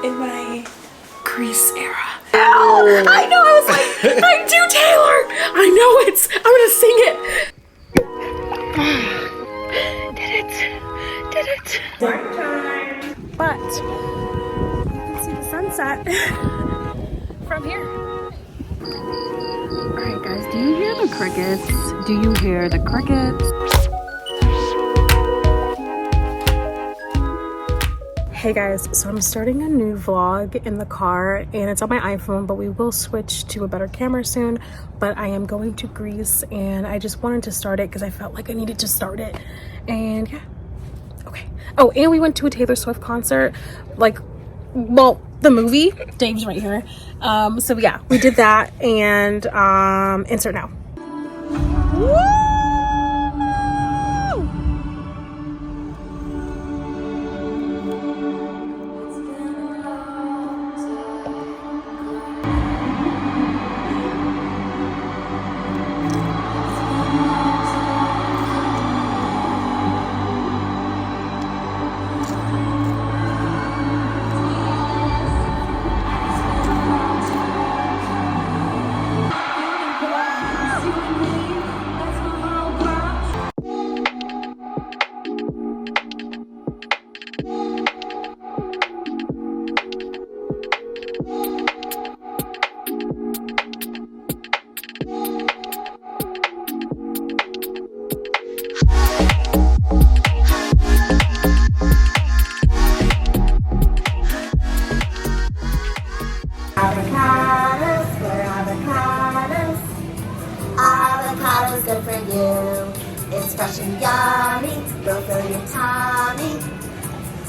in my Greece era. Ow! I know, I was like, I do, Taylor! I know it! I'm gonna sing it! Did it. Night time. But you can see the sunset from here. Alright guys, do you hear the crickets? Do you hear the crickets? Hey guys, so I'm starting a new vlog in the car and it's on my iPhone, but we will switch to a better camera soon. But I am going to Greece and I just wanted to start it because I felt like I needed to start it. And yeah, okay. Oh, and we went to a Taylor Swift concert, like, well, the movie. Dave's right here. So yeah, we did that and insert now. Woo! Avocados good for you. It's fresh and yummy. Will fill your tummy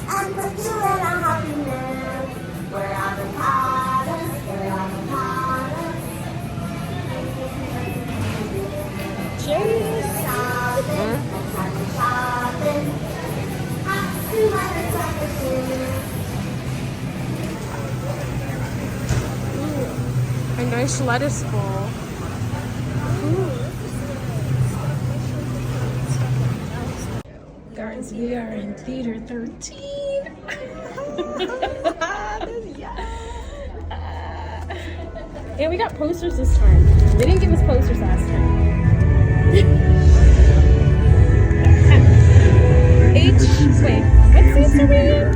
and put you in a happy mood. We're avocados. We're avocados. Cheers. Shopping. Let's have some shopping. Have to let us have the food. A nice lettuce bowl. Guys, we are in theater 13. And we got posters this time. They didn't give us posters last time. Wait, what seats are we in?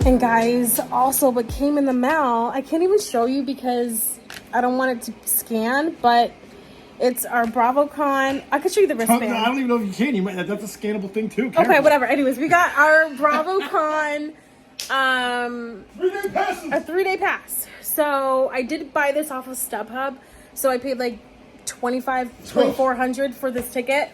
And guys, also what came in the mail, I can't even show you because I don't want it to scan, but it's our BravoCon. I could show you the wristband. I don't even know if you can. You might. That's a scannable thing too. Okay, whatever. Anyways, we got our BravoCon 3-day passes. a 3-day pass. So I did buy this off of StubHub. So I paid like $2,400 for this ticket.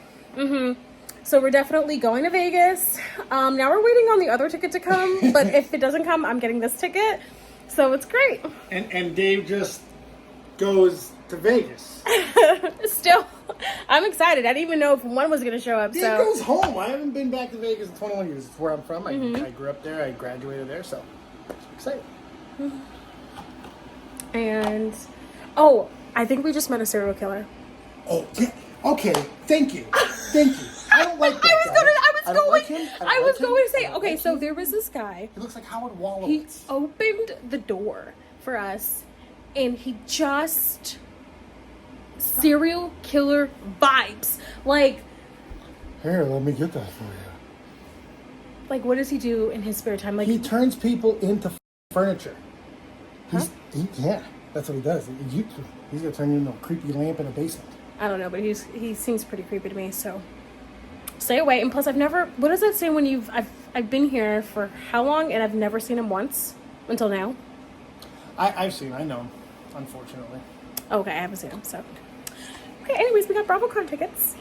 So we're definitely going to Vegas. Now we're waiting on the other ticket to come, but if it doesn't come, I'm getting this ticket. So it's great. And Dave just goes to Vegas. Still, I'm excited. I didn't even know if one was going to show up. Dave So goes home. I haven't been back to Vegas in 21 years. It's where I'm from. I grew up there. I graduated there. So I'm excited. And, oh, I think we just met a serial killer. Oh, yeah. Okay. Thank you. Thank you. I don't like that I was going to say, okay, so there was this guy. He looks like Howard Wallowitz. He opened the door for us, and he just serial killer vibes. Like, Here, let me get that for you. like what does he do in his spare time? Like, He turns people into furniture. Yeah, that's what he does. He's gonna turn you into a creepy lamp in a basement. I don't know, but he seems pretty creepy to me. So stay away. And plus, I've never. What does that say when I've been here for how long, and I've never seen him once until now. I've seen. I know him, unfortunately. Okay, I haven't seen him. So okay. Anyways, we got BravoCon tickets.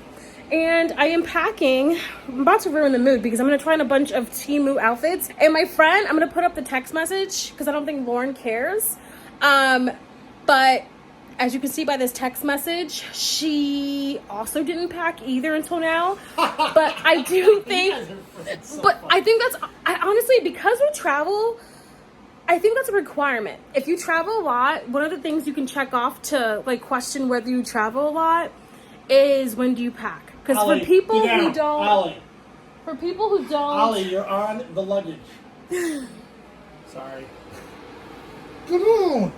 And I am packing. I'm about to ruin the mood because I'm going to try on a bunch of Temu outfits. And my friend, I'm going to put up the text message because I don't think Lauren cares. But as you can see by this text message, she also didn't pack either until now. But I do think, I think that's, I honestly, because we travel, I think that's a requirement. If you travel a lot, one of the things you can check off to like question whether you travel a lot is when do you pack? Because for people who don't, for people who don't, Ollie, you're on the luggage. Sorry. Come on.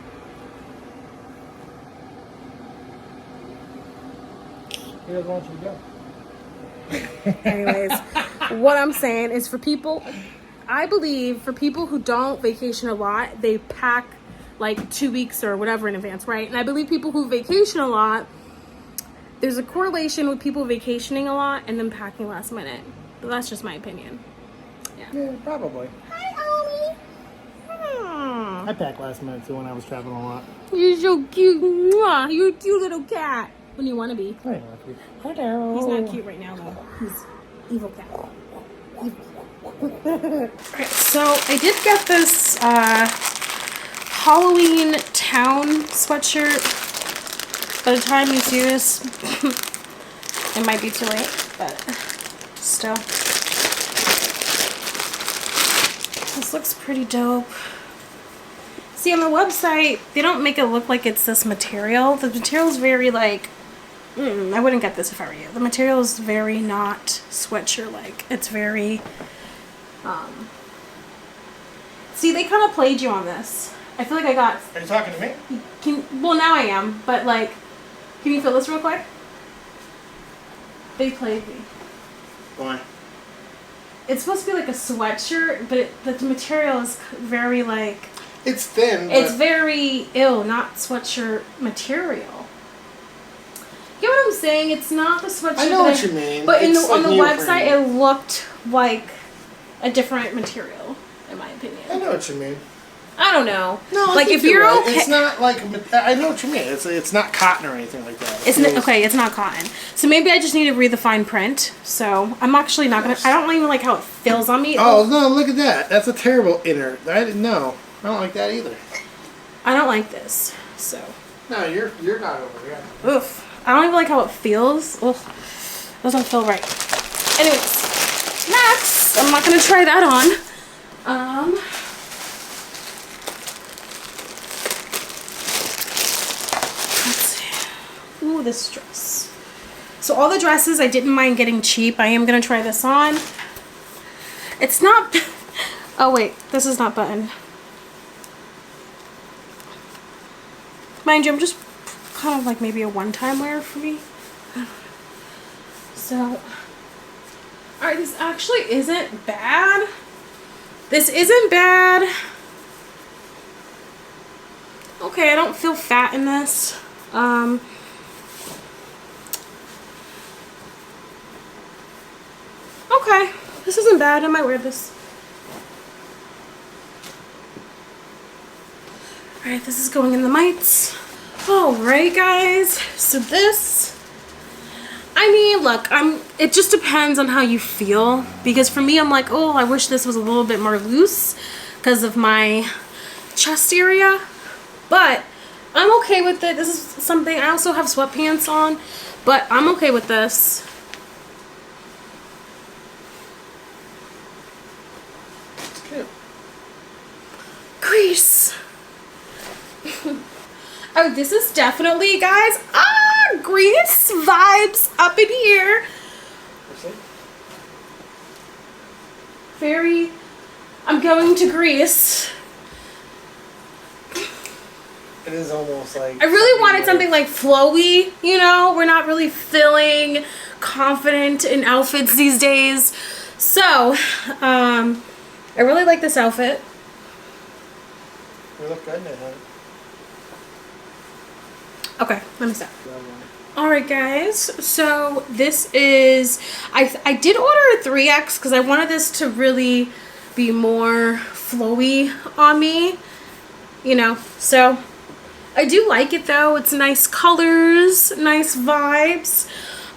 He doesn't want you to go. anyways, what I'm saying is for people, I believe for people who don't vacation a lot, they pack like 2 weeks or whatever in advance, right? And I believe people who vacation a lot, there's a correlation with people vacationing a lot and then packing last minute. But that's just my opinion. Yeah, probably. Hi, Ollie. I packed last minute too when I was traveling a lot. You're so cute. Mwah. You're a cute little cat. When you want to be. I don't want to be. Hello. He's not cute right now, though. He's evil cat. Alright, so I did get this Halloween town sweatshirt. By the time you see this, it might be too late, but still. This looks pretty dope. See, on the website, they don't make it look like it's this material. The material is very, like, I wouldn't get this if I were you. The material is very not sweatshirt-like. It's very, see, they kind of played you on this. I feel like I got... Are you talking to me? Well, now I am, but, like, can you feel this real quick? They played me. Why? It's supposed to be like a sweatshirt, but the material is very, like... It's thin, but... It's very not sweatshirt material. You know what I'm saying? It's not the sweatshirt. I know what you mean. But It's on the like website, it looked like a different material, in my opinion. I know what you mean. I don't know. No, I like think if you're right. okay, It's not like... I know what you mean. It's not cotton or anything like that. it's okay. It's not cotton. So maybe I just need to read the fine print. So I'm actually not gonna. I don't even like how it feels on me. Oh no! Look at that. That's a terrible inner. I didn't know. I don't like that either. I don't like this. So. No, you're not over here. Oof. I don't even like how it feels. Oof. Doesn't feel right. Anyways, next, I'm not gonna try that on. Let's see. Ooh, this dress. So all the dresses I didn't mind getting cheap. I am gonna try this on. It's not. Oh wait, this is not buttoned. Mind you, I'm just kind of like maybe a one-time wear for me. So, alright, this actually isn't bad. This isn't bad. Okay, I don't feel fat in this. Okay, this isn't bad. I might wear this. Alright, this is going in the mites. Alright, guys. So this, I mean, look, it just depends on how you feel. Because for me, I'm like, oh, I wish this was a little bit more loose because of my chest area. But I'm okay with it. This is something, I also have sweatpants on, but I'm okay with this. It's cute. Greece. Oh, this is definitely, guys, Greece vibes up in here. Very, I'm going to Greece. It is almost like... I really wanted something like flowy, you know? We're not really feeling confident in outfits these days. So, I really like this outfit. You look good in it, huh? Okay, let me stop. Alright guys, so this is, I did order a 3X because I wanted this to really be more flowy on me, you know, so I do like it though. It's nice colors, nice vibes.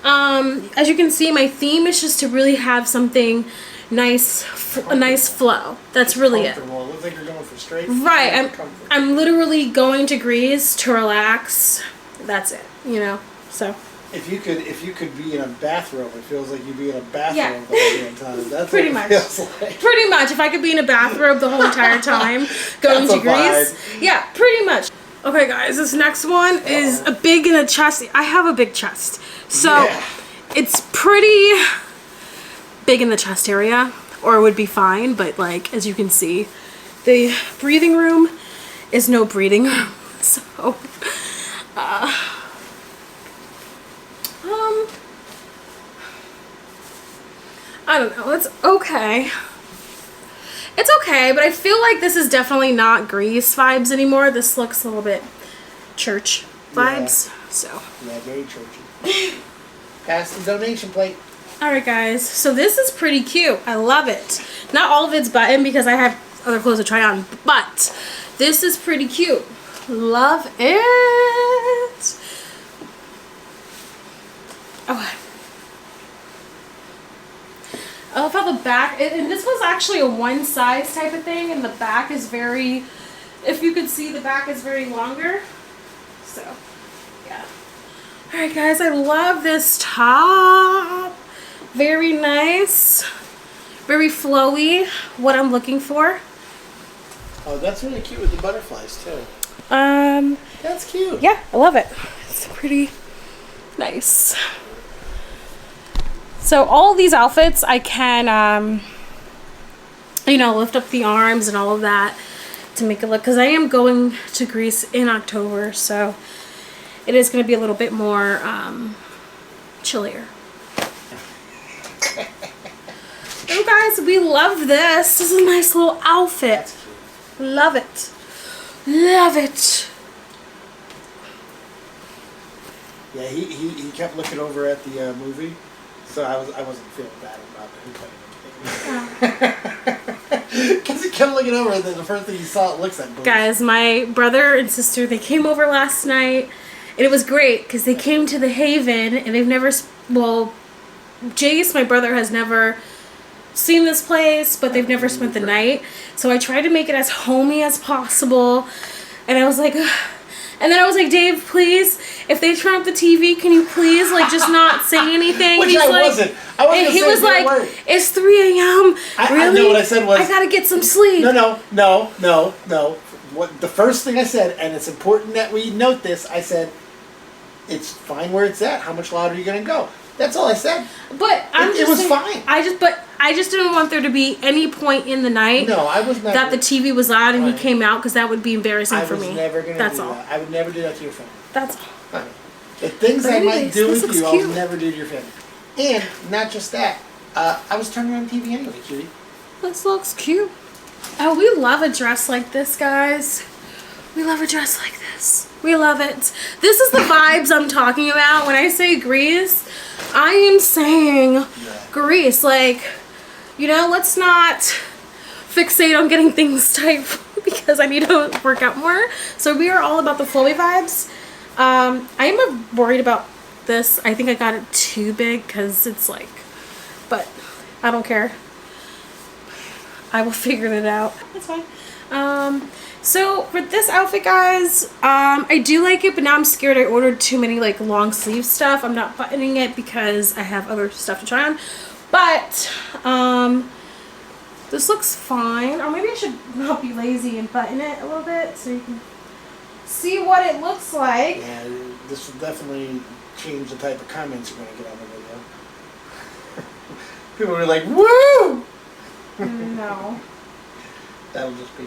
As you can see, my theme is just to really have something nice, a nice flow. That's really it. It looks like you're going for straight. Right, I'm literally going to Greece to relax. That's it, you know. So If you could be in a bathrobe, it feels like you'd be in a bathrobe Yeah. the whole damn time. That's Pretty what much. it feels like. Pretty much. If I could be in a bathrobe the whole entire time going That's to a Greece. vibe. Yeah, pretty much. Okay, guys, this next one is a big in the chest. I have a big chest. So Yeah. it's pretty big in the chest area, or it would be fine, but like, as you can see, the breathing room is no breathing room. So, I don't know, it's okay. It's okay, but I feel like this is definitely not Greece vibes anymore. This looks a little bit church vibes, so. Yeah, very churchy. Pass the donation plate. Alright guys, so this is pretty cute. I love it. Not all of it's buttoned because I have other clothes to try on, but this is pretty cute. Love it. Okay. I love how the back, and this was actually a one size type of thing, and the back is very, if you could see, the back is very longer. So, yeah. Alright guys, I love this top. Very nice. Very flowy. What I'm looking for. Oh, that's really cute with the butterflies too. That's cute. Yeah, I love it. It's pretty nice. So all of these outfits I can, you know, lift up the arms and all of that to make it look, because I am going to Greece in October, so it is going to be a little bit more chillier. Oh guys, we love this. This is a nice little outfit. Love it. Love it. Yeah, he kept looking over at the movie, so I wasn't feeling bad about it. Because he kept looking over, and then the first thing he saw, it looks like boobs. Guys, my brother and sister, they came over last night, and it was great because they came to the Haven, and they've never, well, Jace, my brother, has never seen this place, but they've never spent the night. So I tried to make it as homey as possible, and I was like, ugh. And then I was like, Dave, please, if they turn up the TV, can you please, like, just not say anything? Which He's I like, wasn't. I wasn't. He was like, word. it's 3 a.m. Really? I know what I said was, I gotta get some sleep. No. What the first thing I said, and it's important that we note this, I said, it's fine where it's at. How much louder are you going to go? That's all I said. But It was fine. I just didn't want there to be any point in the night No, I was never. that the TV was on and he Right. came out, because that would be embarrassing for me. I was never going to That's do all. that. I would never do that to your family. That's all. Right. The things But I might anyways, do this with looks you, cute. I'll never do to your family. And not just that, I was turning on TV anyway, cutie. This looks cute. Oh, we love a dress like this, guys. We love a dress like this. We love it. This is the vibes I'm talking about. When I say Greece, I am saying Greece. Like, you know, let's not fixate on getting things tight because I need to work out more. So we are all about the flowy vibes. I am worried about this. I think I got it too big because it's like, but I don't care. I will figure it out. That's fine. So for this outfit, guys, I do like it, but now I'm scared I ordered too many like long sleeve stuff. I'm not buttoning it because I have other stuff to try on. But this looks fine. Or maybe I should not be lazy and button it a little bit so you can see what it looks like. Yeah, this will definitely change the type of comments you're going to get on the video. People will be like, woo! No. That'll just be...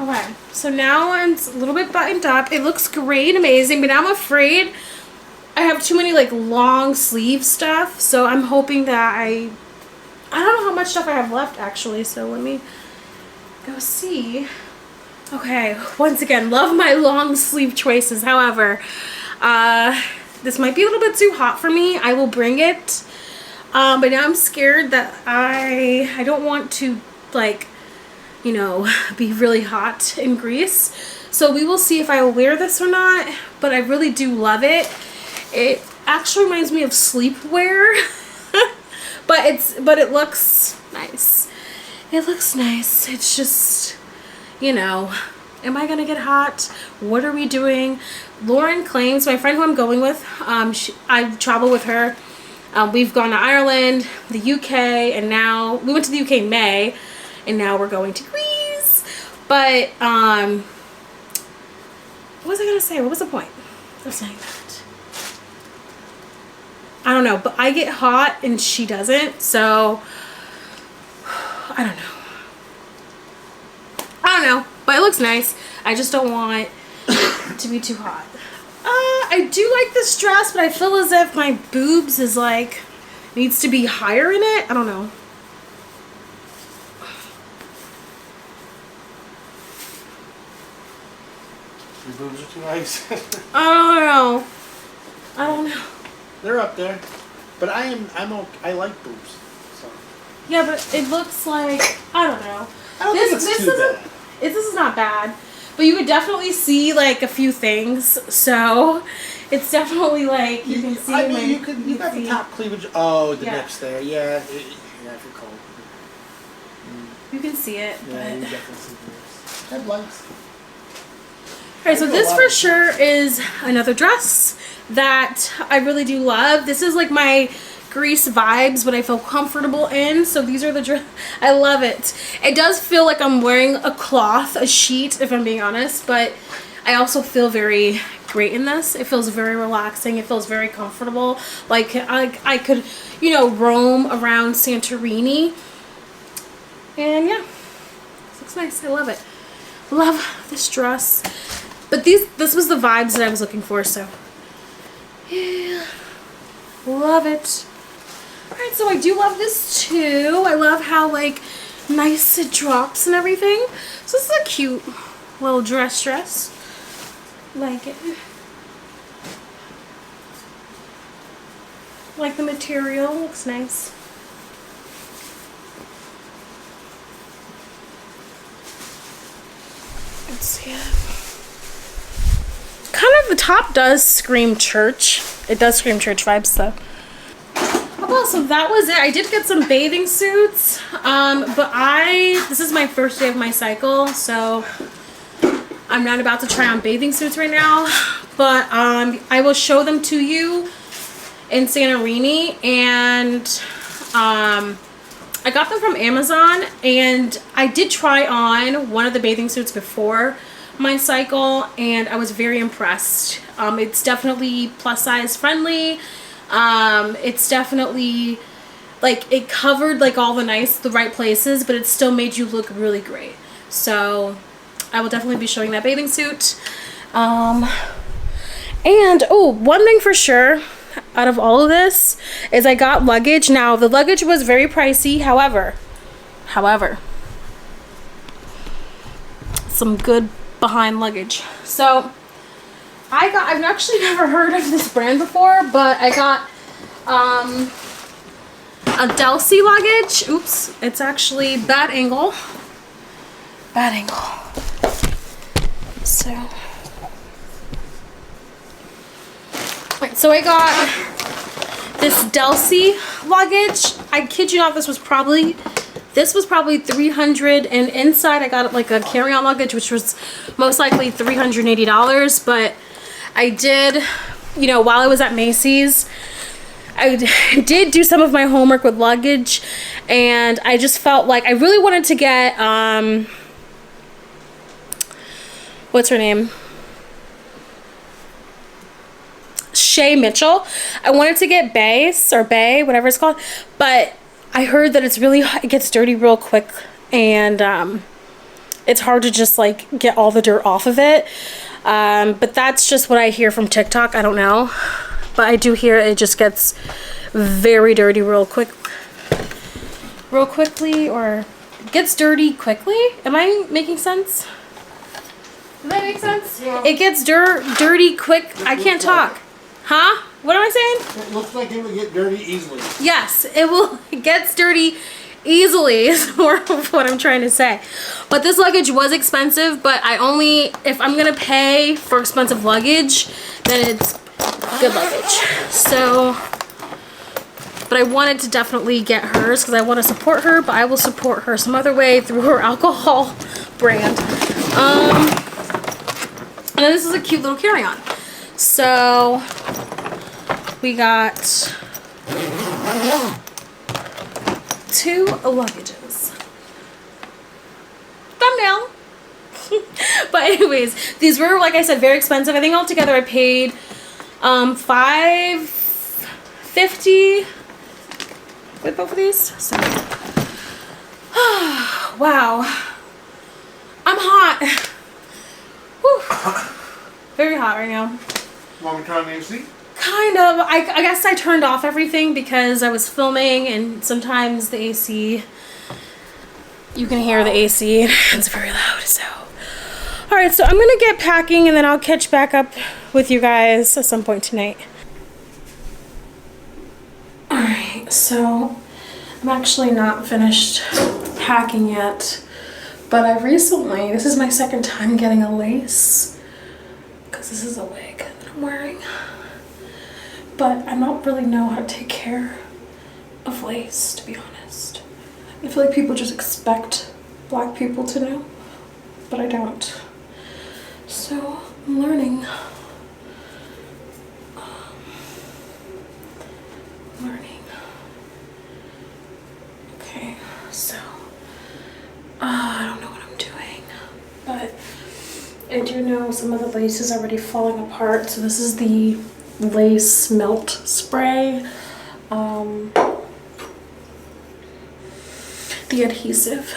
Okay, so now it's a little bit buttoned up. It looks great, amazing, but now I'm afraid I have too many like long sleeve stuff. So I'm hoping that I don't know how much stuff I have left actually. So let me go see. Okay, once again, love my long sleeve choices. However, this might be a little bit too hot for me. I will bring it, but now I'm scared that I don't want to like, you know, be really hot in Greece. So we will see if I will wear this or not, but I really do love it. It actually reminds me of sleepwear, but it looks nice. It looks nice. It's just, you know, am I gonna get hot? What are we doing? Lauren claims, my friend who I'm going with, I travel with her. We've gone to Ireland, the UK, and now we went to the UK in May, and now we're going to Greece. But what was I gonna say? What was the point of saying that? I don't know, but I get hot and she doesn't, so I don't know, but it looks nice. I just don't want it to be too hot. I do like this dress, but I feel as if my boobs is like, needs to be higher in it. I don't know. Your boobs are too nice. I don't know. They're up there, but I like boobs. So. Yeah, but it looks like, I don't know. I don't think it's too bad. This is not bad, but you could definitely see like a few things. So it's definitely like you can see. I mean, you got the top cleavage. Oh, the Yeah. nips there. Yeah, yeah, if you're cold. You can see it. Yeah, But... you definitely see the nips. Headlights. Alright, so this for sure is another dress that I really do love. This is like my Greece vibes, what I feel comfortable in. So these are the dress. I love it. It does feel like I'm wearing a cloth, a sheet, if I'm being honest, but I also feel very great in this. It feels very relaxing. It feels very comfortable. Like I could, you know, roam around Santorini. And yeah, this looks nice. I love it. Love this dress. But this was the vibes that I was looking for, so yeah, love it. Alright, so I do love this too. I love how like nice it drops and everything. So this is a cute little dress. Like it. Like the material, looks nice. Let's see it. Kind of the top does scream church. It does scream church vibes though. Well, so that was it. I did get some bathing suits, but this is my first day of my cycle, so I'm not about to try on bathing suits right now, but I will show them to you in Santorini, and I got them from Amazon, and I did try on one of the bathing suits before my cycle, and I was very impressed. It's definitely plus size friendly. It's definitely like it covered like all the right places, but it still made you look really great. So I will definitely be showing that bathing suit. And oh, one thing for sure out of all of this is I got luggage. Now the luggage was very pricey, however, some good behind luggage. So I've actually never heard of this brand before, but I got a Delsey luggage. Oops, it's actually bad angle. So I got this Delsey luggage. I kid you not, this was probably $300, and inside I got like a carry-on luggage, which was most likely $380. But I did, you know, while I was at Macy's, I did do some of my homework with luggage, and I just felt like I really wanted to get what's her name? Shay Mitchell. I wanted to get Bay, whatever it's called, but I heard that it gets dirty real quick, and it's hard to just like get all the dirt off of it. But that's just what I hear from TikTok. I don't know, but I do hear it just gets very dirty real quickly, or gets dirty quickly. Am I making sense? Does that make sense? Yeah. It gets dirty quick. I can't talk. Huh? What am I saying? It looks like it would get dirty easily. Yes, it will. It gets dirty easily is more of what I'm trying to say. But this luggage was expensive, but if I'm gonna pay for expensive luggage, then it's good luggage. So, but but I wanted to definitely get hers because I want to support her, but I will support her some other way through her alcohol brand. And then this is a cute little carry-on. So we got 2 luggages. Thumbnail. But anyways, these were, like I said, very expensive. I think altogether I paid $5.50 with both of these. So wow, I'm hot. Whew. Very hot right now. Want me to turn on the AC? Kind of. I guess I turned off everything because I was filming, and sometimes the AC, you can hear the AC. It's very loud. So alright, so I'm gonna get packing and then I'll catch back up with you guys at some point tonight. Alright, so I'm actually not finished packing yet, but I recently, this is my second time getting a lace, because this is a wig that I'm wearing, but I don't really know how to take care of lace, to be honest. I feel like people just expect black people to know, but I don't. So I'm learning. Okay, so I don't know what I'm doing, but I do know some of the lace is already falling apart. So this is the lace melt spray, the adhesive.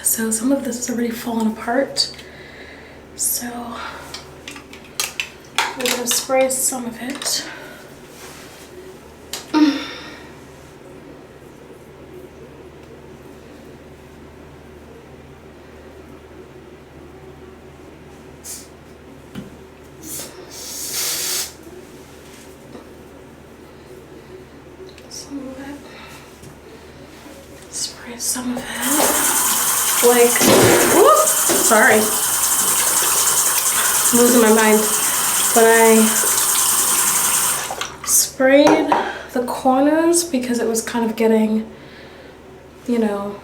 So some of this is already falling apart. So we're gonna spray some of it. Some of it. Spray some of it. Like, whoop, sorry. I'm losing my mind. But I sprayed the corners because it was kind of getting, you know,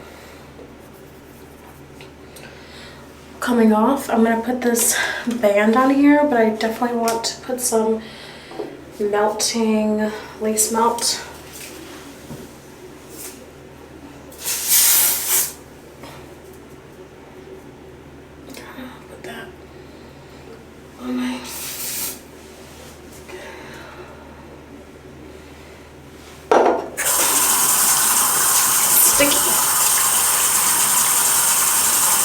coming off. I'm gonna put this band on here, but I definitely want to put some melting lace melt. Put that on my sticky.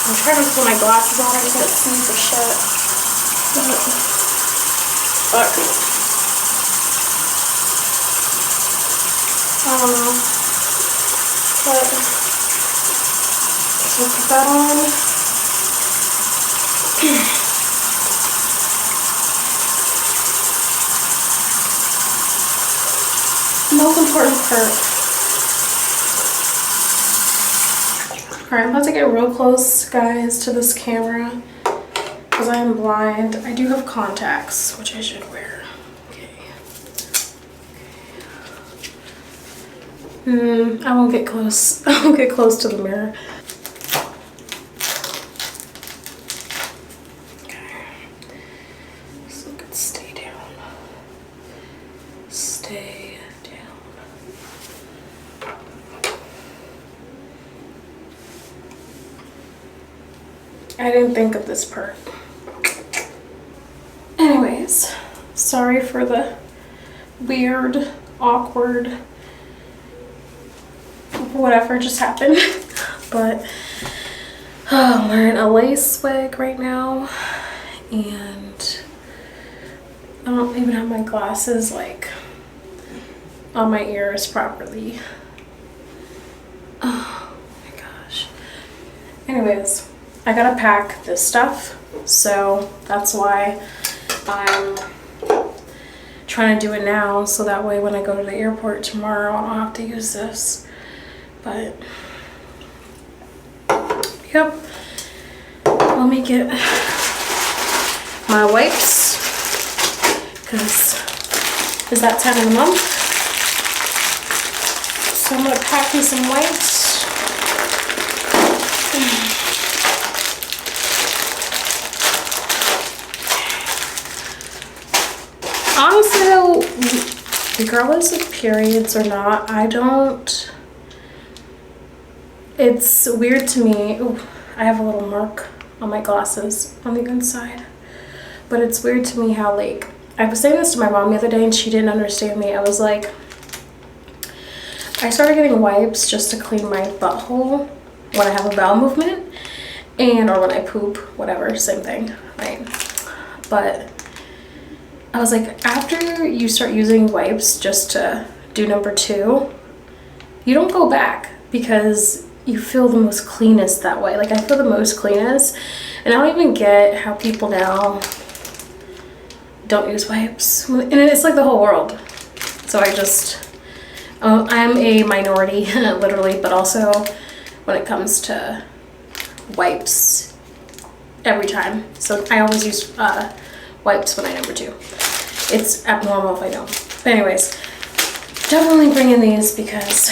I'm trying to put my glasses on. I can't see for shit. Fuck. I don't know. But so put that on. Most important part. Alright, I'm about to get real close, guys, to this camera because I am blind. I do have contacts, which I should wear. Okay. I won't get close. I won't get close to the mirror. Okay. So I can stay down. Stay down. I didn't think of this part. Anyways, sorry for the weird, awkward, whatever just happened. But I'm wearing a lace wig right now, and I don't even have my glasses like on my ears properly. Oh my gosh. Anyways, I gotta pack this stuff, so that's why I'm trying to do it now, so that way when I go to the airport tomorrow I don't have to use this. But yep, let me get my wipes because it's that time of the month. So I'm gonna pack me some wipes. Honestly though, regardless of periods or not, I don't, it's weird to me. Ooh, I have a little mark on my glasses on the inside. But it's weird to me how, like, I was saying this to my mom the other day and she didn't understand me. I was like, I started getting wipes just to clean my butthole when I have a bowel movement and or when I poop, whatever, same thing, right? But I was like, after you start using wipes just to do number 2, you don't go back because you feel the most cleanest that way. Like, I feel the most cleanest, and I don't even get how people now don't use wipes, and it's like the whole world. So I just, I'm a minority literally, but also when it comes to wipes every time. So I always use wipes when I number 2. It's abnormal if I don't. But anyways, definitely bringing these because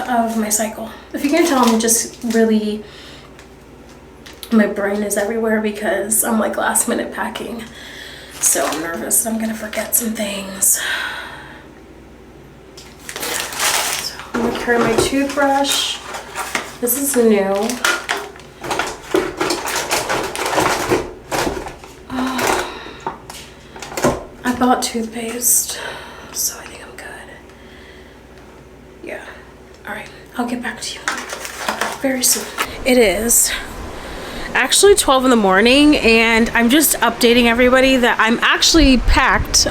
of my cycle. If you can tell, I'm just really, my brain is everywhere because I'm like last minute packing. So I'm nervous that I'm gonna forget some things. So I'm gonna carry my toothbrush. This is new. I bought toothpaste, so I think I'm good. Yeah. Alright, I'll get back to you very soon. It is actually 12 in the morning and I'm just updating everybody that I'm actually packed.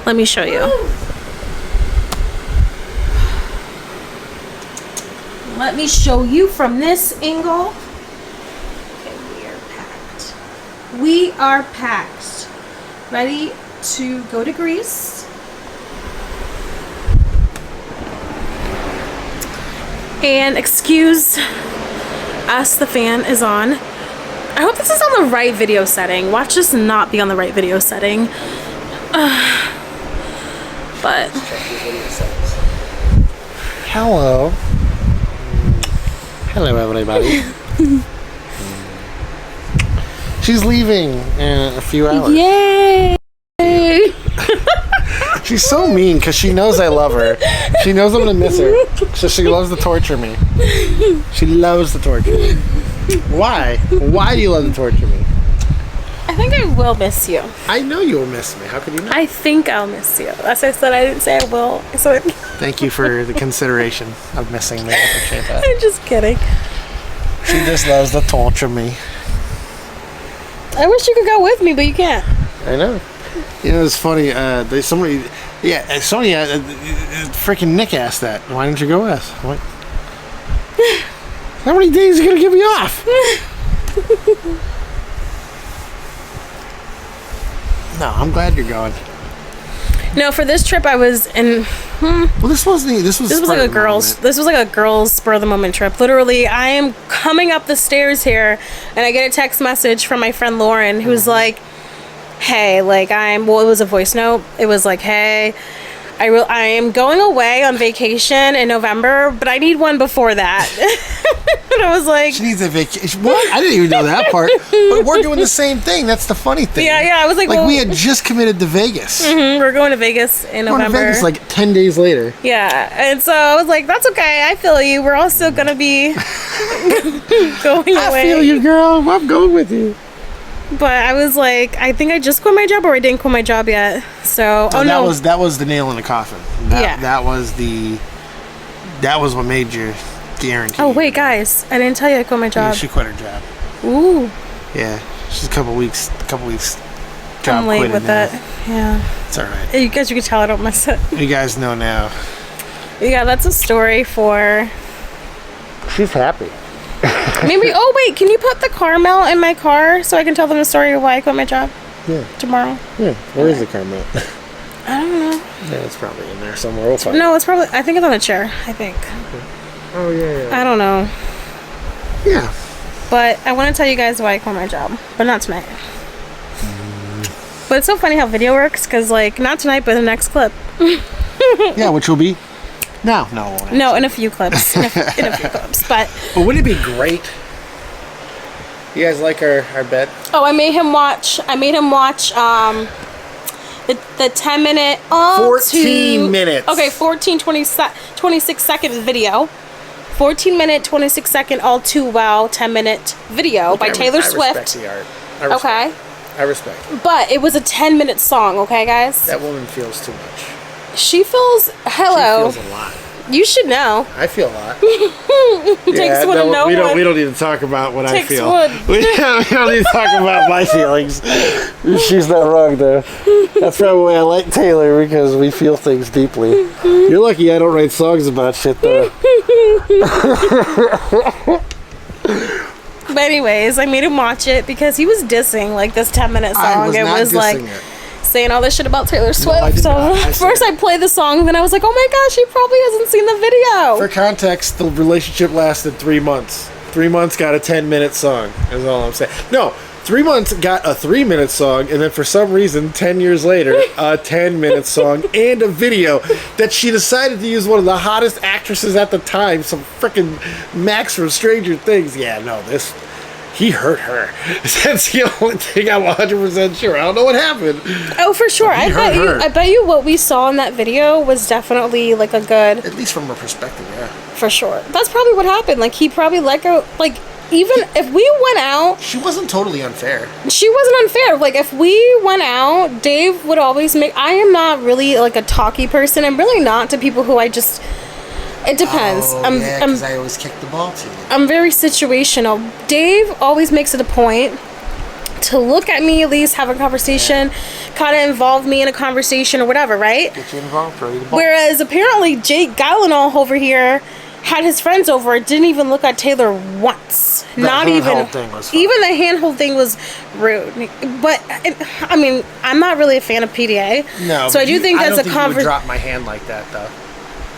Let me show you. Let me show you from this angle. Okay, we are packed. We are packed. Ready to go to Greece. And excuse us, the fan is on. I hope this is on the right video setting. Watch this not be on the right video setting. But Hello. Hello, everybody. She's leaving in a few hours. yay! She's so mean because she knows I love her. She knows I'm gonna miss her, so she loves to torture me. She loves to torture me. Why? Why do you love to torture me? I think I will miss you. I know you will miss me. How could you not? I think I'll miss you. As I said, I didn't say I will. So Thank you for the consideration of missing me. I appreciate that. I'm just kidding. She just loves to torture me. I wish you could go with me, but you can't. I know. You know, it's funny. Somebody, freaking Nick asked that. Why didn't you go with us? I'm like, how many days are you gonna give me off? No, I'm glad you're going. No, for this trip I was in. Well, this was like a girl's. This was like a girl's spur of the moment trip. Literally, I am coming up the stairs here, and I get a text message from my friend Lauren, who's like, "Hey, like it was a voice note. It was like, hey, I am going away on vacation in November, but I need one before that." And I was like, she needs a vacation. What? I didn't even know that part. But we're doing the same thing. That's the funny thing. Yeah. I was like, well, we had just committed to Vegas. We're going to Vegas in November. We're going to Vegas like 10 days later. Yeah, and so I was like, that's okay. I feel you. We're all still gonna be going away. I feel you, girl. I'm going with you. But I was like, I think I just quit my job, or I didn't quit my job yet. So, that was the nail in the coffin. That was what made you guarantee. Oh wait, guys, I didn't tell you I quit my job. Yeah, she quit her job. Ooh. Yeah, she's a couple weeks job I'm late with now. that. Yeah. It's all right. You guys, you can tell I don't miss it. You guys know now. Yeah, that's a story for. She's happy. Maybe. Oh wait, can you put the caramel in my car so I can tell them the story of why I quit my job? Yeah. Tomorrow. Yeah. Where is the caramel? I don't know. Yeah, it's probably in there somewhere. We'll find No, it's probably. I think it's on the chair. I think. Okay. Oh yeah. I don't know. Yeah. But I want to tell you guys why I quit my job, but not tonight. But it's so funny how video works, because like not tonight, but the next clip. Yeah, which will be No, it won't. No, in a few clips. In a few clips. But wouldn't it be great? You guys like our bed? oh, I made him watch the 10-minute 14 minutes. Okay, 26 second video. 14-minute, 26-second All Too Well 10-minute video by Taylor Swift. I respect the art. Okay. I respect it. But it was a 10-minute song, okay, guys? That woman feels too much. She feels, hello. She feels a lot. You should know. I feel a lot. Takes one to know one. We don't need to talk about what I feel. One. We don't need to talk about my feelings. She's not wrong there. That's probably why I like Taylor, because we feel things deeply. You're lucky I don't write songs about shit though. But anyways, I made him watch it because he was dissing like this 10-minute song. I was it not was like it. saying all this shit about Taylor Swift. I did So not. first I played the song, then I was like, oh my gosh, he probably hasn't seen the video. For context, the relationship lasted 3 months. 3 months got a 10-minute song, is all I'm saying. No, 3 months got a 3-minute song, and then for some reason, 10 years later, a 10-minute song and a video that she decided to use one of the hottest actresses at the time, some freaking Max from Stranger Things. Yeah, no, he hurt her. That's the only thing I'm 100% sure. I don't know what happened. Oh, for sure. I her. bet you what we saw in that video was definitely like a good. At least from her perspective, yeah. For sure. That's probably what happened. Like he probably let go. Like even if we went out, She wasn't totally unfair. she wasn't unfair. Like if we went out, Dave would always make. I am not really like a talky person. I'm really not to people who I just. It depends. because I always kick the ball to you. I'm very situational. Dave always makes it a point to look at me, at least have a conversation, kind of involve me in a conversation or whatever, right? Get you involved, throw you the ball. Whereas apparently Jake Gyllenhaal over here had his friends over, didn't even look at Taylor once. Not even. handhold thing was fine. Even the handhold thing was rude. But I mean, I'm not really a fan of PDA. No, so I do think I that's don't a think you would conversation. drop my hand like that, though.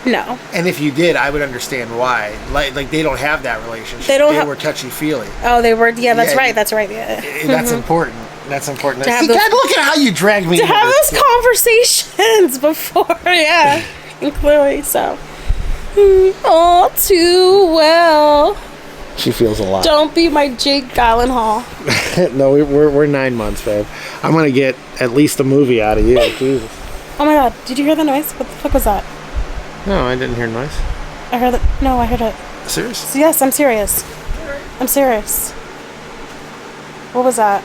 No. And if you did, I would understand why. Like they don't have that relationship. They don't They have- were touchy-feely. Oh, they were. Yeah, that's Yeah, right. That's right. Yeah. That's important. That's important. To have See, those- God, look at how you drag me To into have this. those conversations before, yeah, and clearly so. All too well. She feels a lot. Don't be my Jake Gyllenhaal. No, we're 9 months, babe. I'm gonna get at least a movie out of you. Jesus. Oh my god, did you hear the noise? What the fuck was that? No, I didn't hear noise. I heard it. No, I heard it. Serious? Yes, I'm serious. I'm serious. What was that?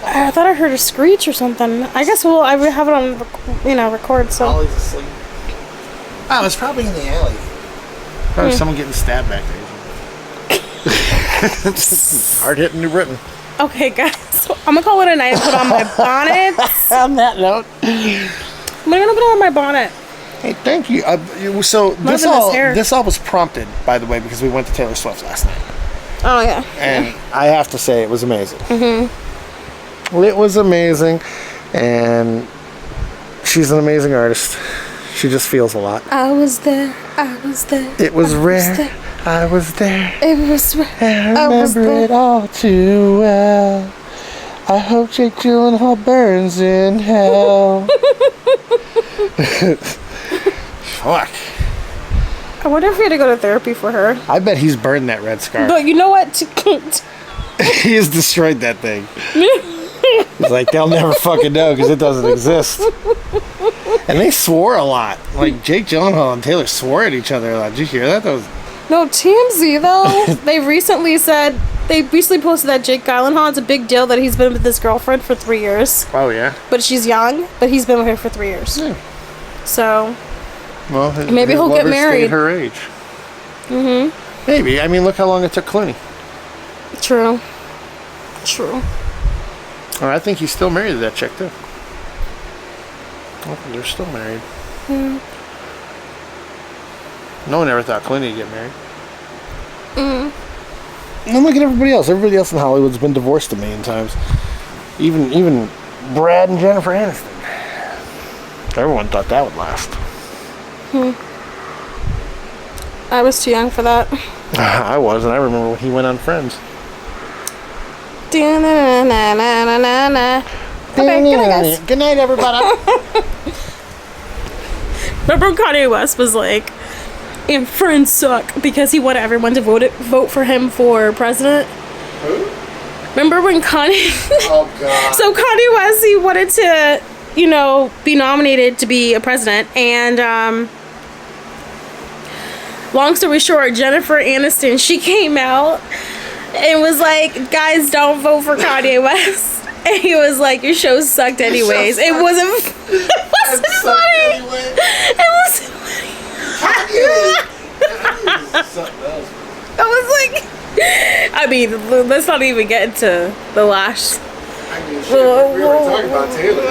I thought I heard a screech or something. I guess I have it on, record. So Ollie's asleep. Oh, it's probably in the alley. Probably someone getting stabbed back there. Hard hitting New Britain. okay, guys, so I'm gonna call it a night and put on my bonnet. On that note, I'm gonna put on my bonnet. hey, thank you. So Loving this hair. this all was prompted, by the way, because we went to Taylor Swift last night, Oh yeah. and I have to say it was amazing. It was amazing, and she's an amazing artist. She just feels a lot. I was there. It was rare. there. I was there. It was rare. I I was remember there. it all too well. I hope Jake Gyllenhaal burns in hell. Fuck. I wonder if we had to go to therapy for her. I bet he's burned that red scarf. But you know what? He has destroyed that thing. He's like, they'll never fucking know because it doesn't exist. And they swore a lot. Like, Jake Gyllenhaal and Taylor swore at each other a lot. Did you hear that? That was... No, TMZ though. They recently posted that Jake Gyllenhaal, it's a big deal that he's been with his girlfriend for 3 years. Oh, yeah? But she's young, but he's been with her for 3 years. Yeah. So Well, Maybe he'll get married. Her age. Mm-hmm. Maybe. I mean, look how long it took Clooney. True. Or I think he's still married to that chick, too. Oh, they're still married. No one ever thought Clooney would get married. And then look at everybody else. Everybody else in Hollywood's been divorced a million times. Even Brad and Jennifer Aniston. Everyone thought that would last. I was too young for that. I wasn't. I remember when he went on Friends. Okay, good night, guys. Good night, everybody. Remember when Kanye West was like, and Friends suck because he wanted everyone to vote for him for president? Who? Remember when Kanye... Oh, God. So Kanye West, he wanted to, you know, be nominated to be a president, and long story short, Jennifer Aniston, she came out and was like, guys, don't vote for Kanye West. And he was like, your show sucked anyways. It wasn't funny. Anyway. It wasn't funny. I was like, I mean, let's not even get into the last. I mean, shit, we were talking about Taylor.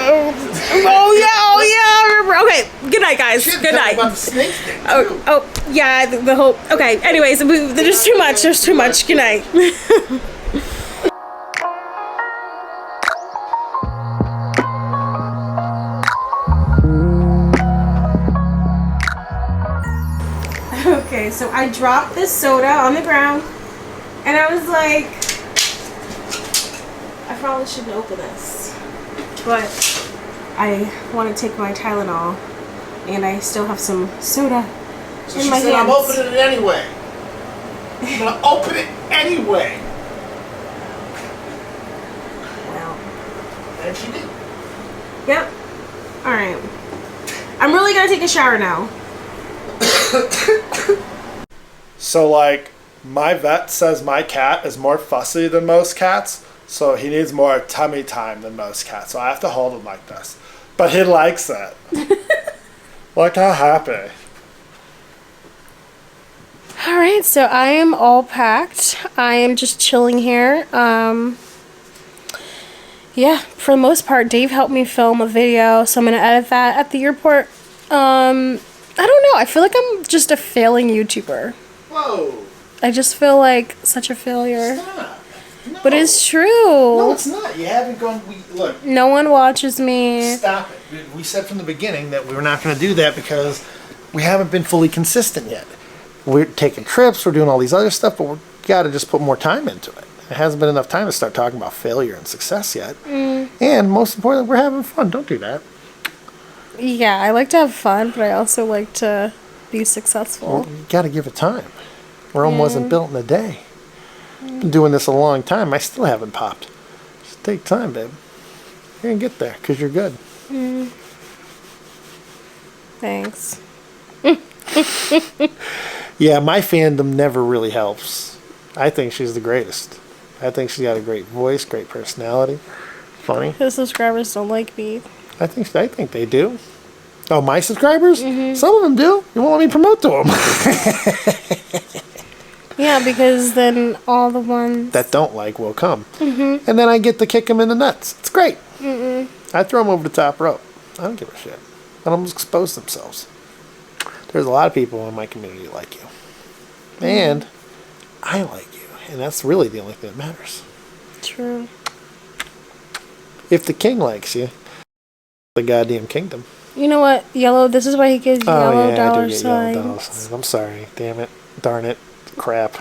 Oh yeah, I remember. Okay, good night, guys. Good night. About the snake thing, too. Oh yeah, the whole. Okay, anyways, there's too much. There's too much. Good night. Okay, so I dropped this soda on the ground, and I was like, I probably shouldn't open this, but I want to take my Tylenol, and I still have some soda So in she my said, hands. I'm opening it anyway. I'm going to open it anyway. Well, And she did. yep. All right. I'm really gonna take a shower now. So, like, my vet says my cat is more fussy than most cats, so he needs more tummy time than most cats. So I have to hold him like this. But he likes it. Look how happy. All right, so I am all packed. I am just chilling here. Yeah, for the most part, Dave helped me film a video, so I'm gonna edit that at the airport. I don't know. I feel like I'm just a failing YouTuber. Whoa. I just feel like such a failure. Stop. No. But it's true. No, it's not. You haven't gone. Look. No one watches me. Stop it. We said from the beginning that we were not going to do that because we haven't been fully consistent yet. We're taking trips, we're doing all these other stuff, but we've got to just put more time into it. It hasn't been enough time to start talking about failure and success yet. And most importantly, we're having fun. Don't do that. Yeah, I like to have fun, but I also like to be successful. Well, you got to give it time. Rome wasn't built in a day. Been doing this a long time. I still haven't popped. Just take time, babe. You're going to get there because you're good. Thanks. Yeah, my fandom never really helps. I think she's the greatest. I think she's got a great voice, great personality. Funny. His subscribers don't like me. I think they do. Oh, my subscribers? Some of them do. You won't let me promote to them. Yeah, because then all the ones that don't like will come. And then I get to kick them in the nuts. It's great. I throw them over the top rope. I don't give a shit. Let them expose themselves. There's a lot of people in my community like you. And I like you. And that's really the only thing that matters. True. If the king likes you, the goddamn kingdom. You know what? Yellow, this is why he gives yellow I dollar do get signs. yellow dollar signs. I'm sorry. Damn it. Darn it. Crap.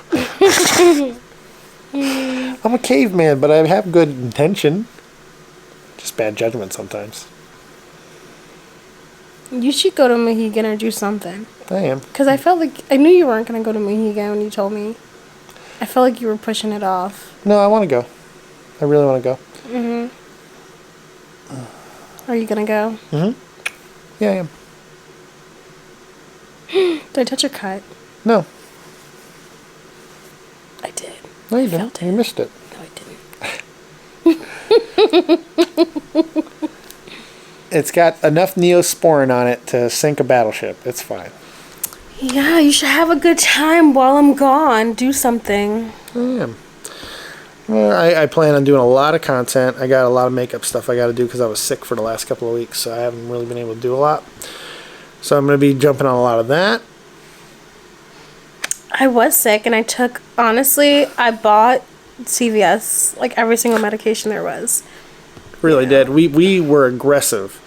I'm a caveman, but I have good intention. Just bad judgment sometimes. You should go to Mohegan or do something. I am. Because I felt like, I knew you weren't going to go to Mohegan when you told me. I felt like you were pushing it off. No, I want to go. I really want to go. Are you going to go? Yeah, I am. Did I touch your cut? No. I did. No, you I didn't. felt You missed it. No, I didn't. It's got enough Neosporin on it to sink a battleship. It's fine. Yeah, you should have a good time while I'm gone. Do something. I am. Well, I plan on doing a lot of content. I got a lot of makeup stuff I got to do because I was sick for the last couple of weeks, so I haven't really been able to do a lot. So I'm going to be jumping on a lot of that. I was sick and I took, honestly, I bought CVS, like every single medication there was. Really did. We were aggressive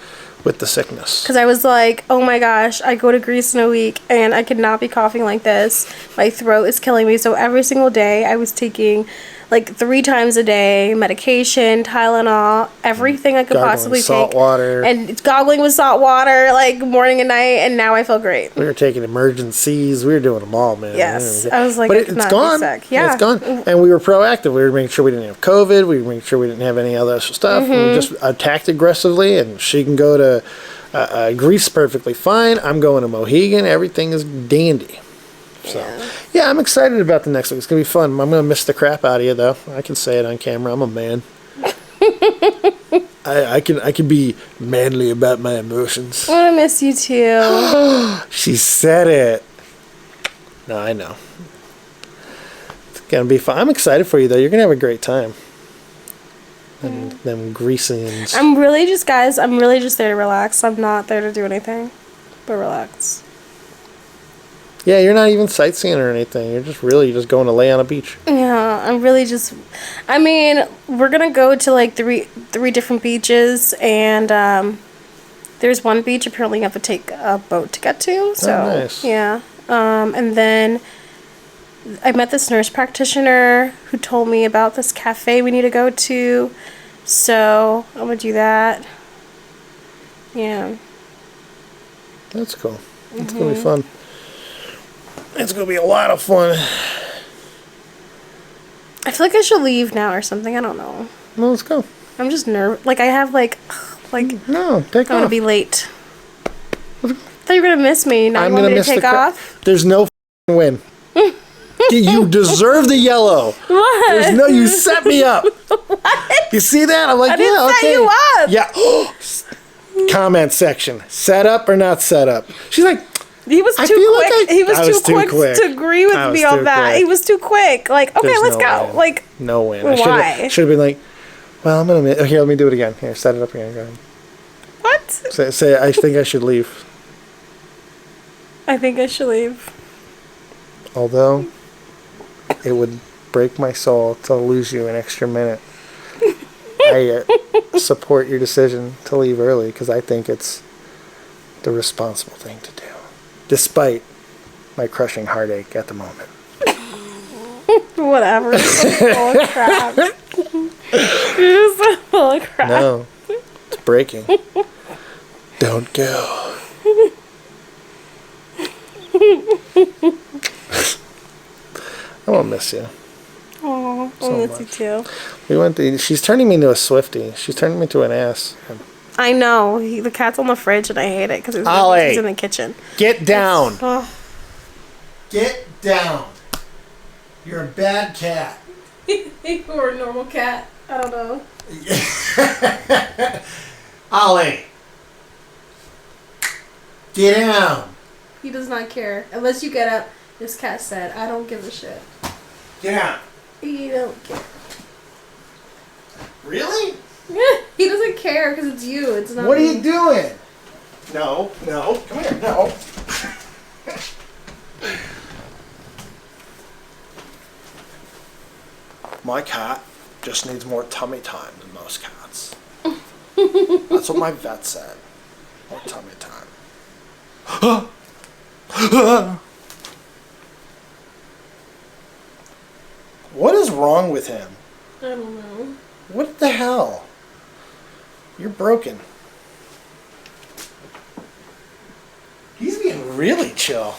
with the sickness. Because I was like, oh my gosh, I go to Greece in a week and I could not be coughing like this. My throat is killing me. So every single day I was taking like 3 times a day medication, Tylenol, everything I could possibly salt take. water. And it's goggling with salt water like morning and night, and now I feel great. We were taking emergencies. We were doing them all, man. Yes. I was like, but I could it's not gone. be sick. Yeah. It's gone. And we were proactive. We were making sure we didn't have COVID. We were making sure we didn't have any other stuff. Mm-hmm. We just attacked aggressively, and she can go to Greece perfectly fine. I'm going to Mohegan. Everything is dandy. So, yeah, I'm excited about the next week. It's going to be fun. I'm going to miss the crap out of you, though. I can say it on camera. I'm a man. I can be manly about my emotions. I want to miss you too. She said it. No, I know. It's going to be fun. I'm excited for you, though. You're going to have a great time. And them Grecians. I'm really just there to relax. I'm not there to do anything but relax. Yeah, you're not even sightseeing or anything. You're just going to lay on a beach. Yeah, I'm really just... I mean, we're going to go to like three different beaches, and there's one beach apparently you have to take a boat to get to. So, nice. Yeah. And then I met this nurse practitioner who told me about this cafe we need to go to. So, I'm going to do that. Yeah. That's cool. It's going to be fun. It's going to be a lot of fun. I feel like I should leave now or something. I don't know. Well, let's go. I'm just nervous. Like, I have, like... No, take I'm off. going to be late. I thought you were going to miss me. Now I'm you want going me to to miss take off? There's no f***ing win. You deserve the yellow. What? You set me up. What? You see that? I'm like, I didn't yeah, set okay. you up. Yeah. Comment section. Set up or not set up? She's like, He was I too feel like quick. I- He was I too was too quick quick. to agree with I was me on too that. quick. He was too quick. Like, okay, there's let's no go. win. Like, no win. Why? Should have been like, well, I'm going to... Here, let me do it again. Here, set it up again. Go ahead. what? Say, I think I should leave. I think I should leave. Although, it would break my soul to lose you an extra minute. I support your decision to leave early because I think it's the responsible thing to do, despite my crushing heartache at the moment. Whatever. You're so full of crap. You're so full of crap. No, it's breaking. Don't go. I won't miss you. Oh, So I miss you much. too. We went to. She's turning me into a Swiftie. She's turning me into an ass. I know. The cat's on the fridge and I hate it because Ollie. he's in the kitchen. Get down. Oh. Get down. You're a bad cat. Or a normal cat. I don't know. Ollie. Get down. He does not care. Unless you get up, this cat said, I don't give a shit. Get down. He don't care. Really? He doesn't care because it's you. It's not What are me. you doing? No. Come here. No. My cat just needs more tummy time than most cats. That's what my vet said. More tummy time. What is wrong with him? I don't know. What the hell? You're broken. He's being really chill.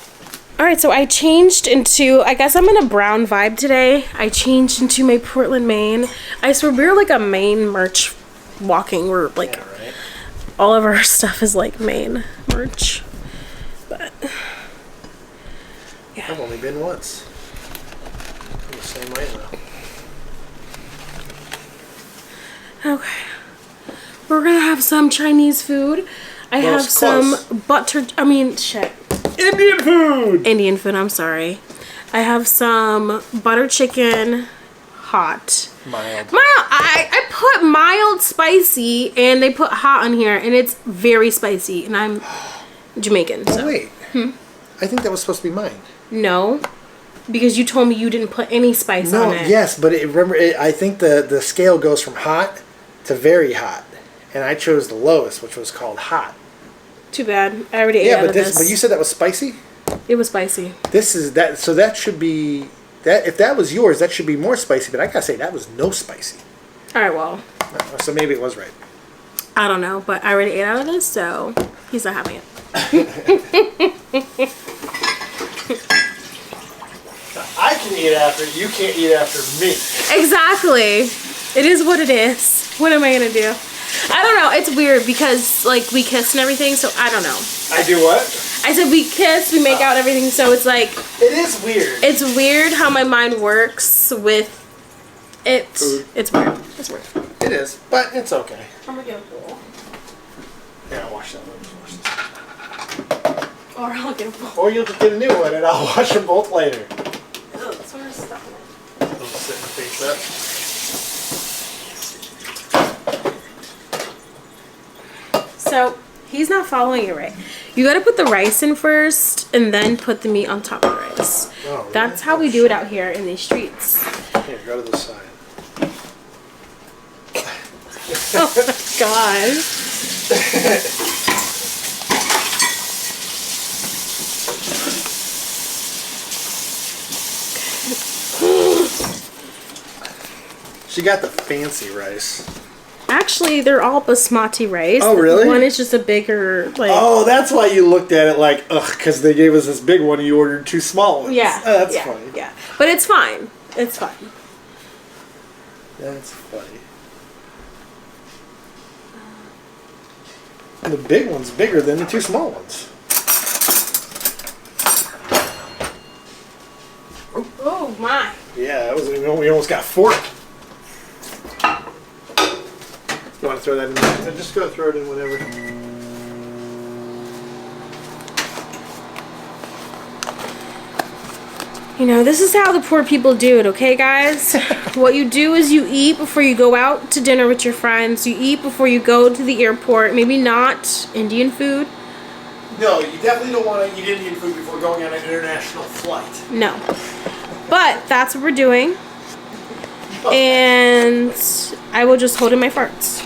Alright, so I changed into, I guess I'm in a brown vibe today. I changed into my Portland, Maine. I swear we're like a Maine merch walking. We're like, Yeah, right? all of our stuff is like Maine merch. But, yeah. I've only been once. I'm the same way though. Okay. We're gonna have some Chinese food. I Well, have it's some close. Indian food! Indian food, I'm sorry. I have some butter chicken, hot. Mild. I put mild spicy and they put hot on here and it's very spicy and I'm Jamaican. So. Oh wait. I think that was supposed to be mine. No, because you told me you didn't put any spice on it. Yes, but I think the scale goes from hot to very hot. and I chose the lowest, which was called hot. Too bad. I already ate out of this. But you said that was spicy? It was spicy. This is that, so that should be, that if that was yours, that should be more spicy, but I gotta say, that was no spicy. Alright, well. So maybe it was right. I don't know, but I already ate out of this, so he's not having it. I can eat after, you can't eat after me. Exactly. It is what it is. What am I gonna do? I don't know. It's weird because like we kiss and everything, so I don't know. I do what? I said we kiss, we make out everything, so it's like it is weird. It's weird how my mind works with it. Food. It's weird. It's weird. It is, but it's okay. I'm gonna get a bowl. Yeah, I'll wash that one. Or I'll get a bowl. Or you'll just get a new one and I'll wash them both later. Oh, that's where stuff in it. Don't sit and face that. So he's not following it right. You gotta put the rice in first and then put the meat on top of the rice. Oh, really? That's how we do it out here in these streets. Here, go to the side. Oh my god. She got the fancy rice. Actually, they're all basmati rice. Oh, really? One is just a bigger, like... Oh, that's why you looked at it like, ugh, because they gave us this big one and you ordered two small ones. Yeah. Oh, that's yeah, funny. Yeah. But it's fine. It's fine. That's funny. And the big one's bigger than the two small ones. Oh, my. Yeah, that was, we almost got forked. You want to throw that in there? Just go throw it in whatever. You know, this is how the poor people do it, okay, guys? What you do is you eat before you go out to dinner with your friends. You eat before you go to the airport. Maybe not Indian food. No, you definitely don't want to eat Indian food before going on an international flight. No. But that's what we're doing. And I will just hold in my farts.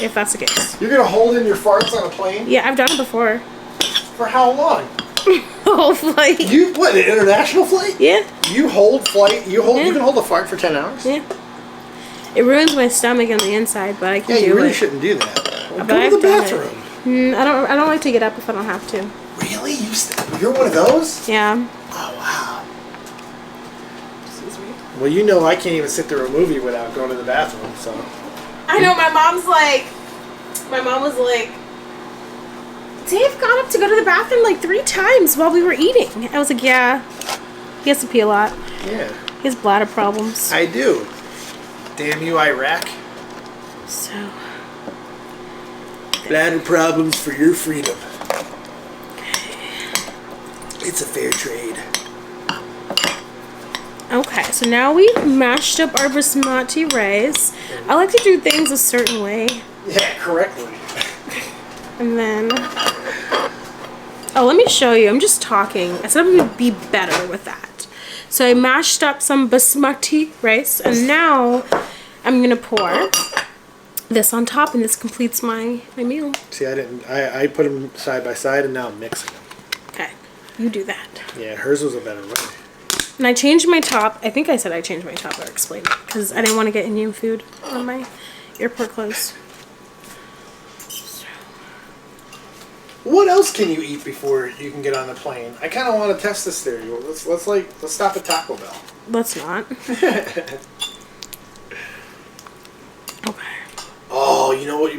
If that's the case. You're going to hold in your farts on a plane? Yeah, I've done it before. For how long? Whole flight. You, what, an international flight? Yeah. You hold flight, you Yeah. can hold a fart for 10 hours? Yeah. It ruins my stomach on the inside, but I can do it. Yeah, you really shouldn't do that. But Go to I've the done bathroom. it. I don't like to get up if I don't have to. Really? You're one of those? Yeah. Oh, wow. Well, you know I can't even sit through a movie without going to the bathroom, so. I know, my mom was like, Dave got up to go to the bathroom like 3 times while we were eating. I was like, yeah, he has to pee a lot. Yeah. He has bladder problems. I do. Damn you, Iraq. So. Bladder problems for your freedom. It's a fair trade. Okay, so now we've mashed up our basmati rice. I like to do things a certain way. Yeah, correctly. And then... Oh, let me show you. I'm just talking. I said I would be better with that. So I mashed up some basmati rice, and now I'm going to pour this on top, and this completes my meal. See, I put them side by side, and now I'm mixing them. Okay, you do that. Yeah, hers was a better way. And I changed my top. I think I said I changed my top or explained it, because I didn't want to get Indian food on my airport clothes. What else can you eat before you can get on the plane? I kind of want to test this theory. Let's stop at Taco Bell. Let's not. Okay. Oh, you know what?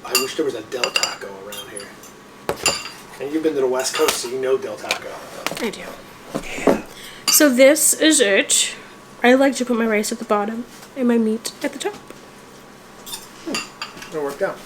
I wish there was a Del Taco around here. And you've been to the West Coast, so you know Del Taco. I do. Yeah. So this is it. I like to put my rice at the bottom and my meat at the top. It worked out.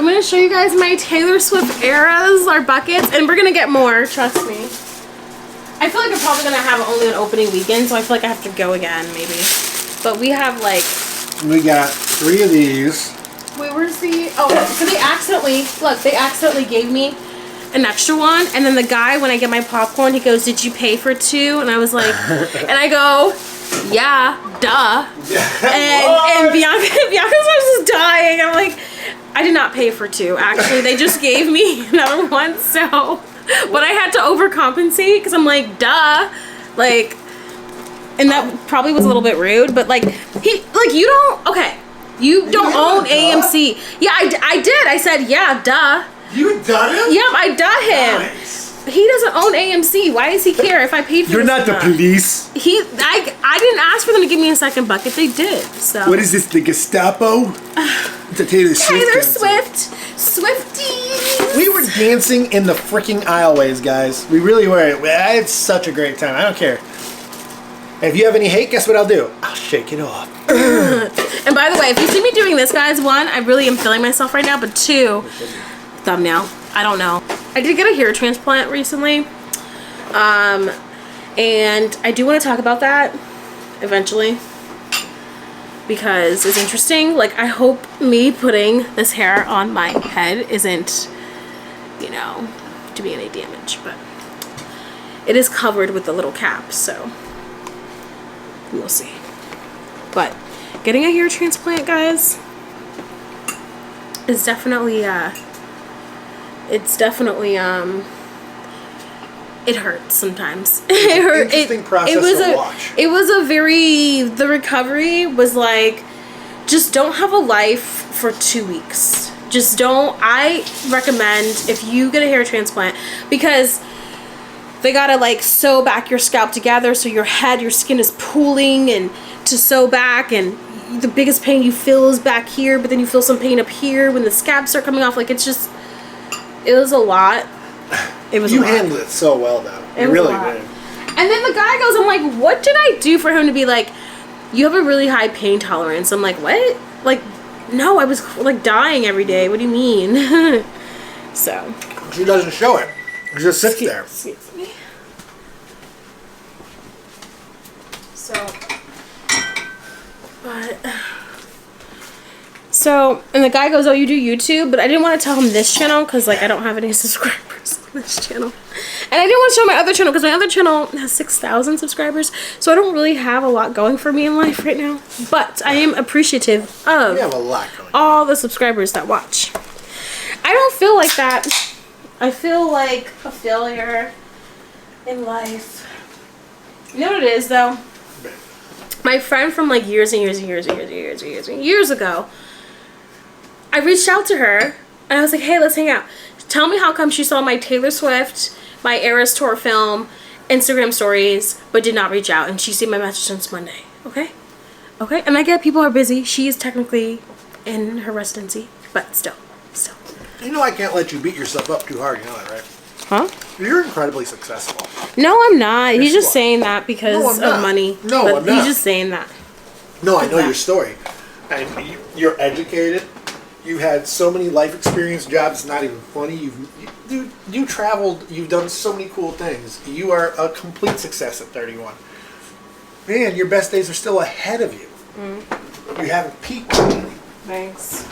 I'm gonna show you guys my Taylor Swift eras, our buckets, and we're gonna get more, trust me. I feel like I'm probably gonna have only an opening weekend, so I feel like I have to go again, maybe. But we have like... We got 3 of these. Wait, where's the... Oh, so they accidentally gave me an extra one, and then the guy, when I get my popcorn, he goes, "Did you pay for 2?" And I was like, and I go, "Yeah, duh." And Bianca's just dying. I'm like, I did not pay for 2. Actually, they just gave me another one, so... But I had to overcompensate, because I'm like, duh. Like, and that probably was a little bit rude, but like, you don't... Okay, you don't own AMC. Yeah, I did. I said, yeah, duh. You done him? Yep, I done him. Nice. He doesn't own AMC. Why does he care if I paid for You're this not the or police. I didn't ask for them to give me a second bucket. They did. So. What is this, the Gestapo? It's a Taylor Swift. Taylor Swift. Swifties. We were dancing in the freaking aisleways, guys. We really were. I had such a great time. I don't care. And if you have any hate, guess what I'll do? I'll shake it off. And by the way, if you see me doing this, guys, 1, I really am feeling myself right now, but 2, thumbnail. I don't know. I did get a hair transplant recently. And I do want to talk about that eventually, because it's interesting. Like, I hope me putting this hair on my head isn't, you know, doing any damage, but it is covered with the little cap, so we'll see. But getting a hair transplant, guys, is definitely it hurts sometimes. It hurt. Interesting process to watch. It was a very, the recovery was like, just don't have a life for 2 weeks. Just don't. I recommend, if you get a hair transplant, because they gotta like sew back your scalp together, so your head, your skin is pooling, and to sew back, and the biggest pain you feel is back here, but then you feel some pain up here when the scabs start coming off. Like, it's just, it was a lot. It was You a lot. handled it so well, though. It You was really a lot. did. And then the guy goes, I'm like, what did I do for him to be like, you have a really high pain tolerance? I'm like, what? Like, no, I was like dying every day. What do you mean? So. She doesn't show it. It just sits there. Excuse me. So. But. So, and the guy goes, oh, you do YouTube? But I didn't want to tell him this channel because, like, I don't have any subscribers on this channel. And I didn't want to show my other channel because my other channel has 6,000 subscribers. So I don't really have a lot going for me in life right now. But I am appreciative of You have a lot going. all the subscribers that watch. I don't feel like that. I feel like a failure in life. You know what it is, though? My friend from, like, years and years and years and years and years and years and years ago, I reached out to her, and I was like, hey, let's hang out. Tell me how come she saw my Taylor Swift, my Eras Tour film, Instagram stories, but did not reach out, and she seen my message since Monday. Okay? Okay? And I get people are busy. She is technically in her residency, but still. You know I can't let you beat yourself up too hard, you know that, right? Huh? You're incredibly successful. No, I'm not. Yes, He's just you are. saying that because No, I'm not. of money. No, but I'm not. He's just saying that. No, I know your story. And you're educated. You've had so many life experience jobs, it's not even funny. You traveled, you've done so many cool things. You are a complete success at 31. Man, your best days are still ahead of you. You haven't peaked. Thanks.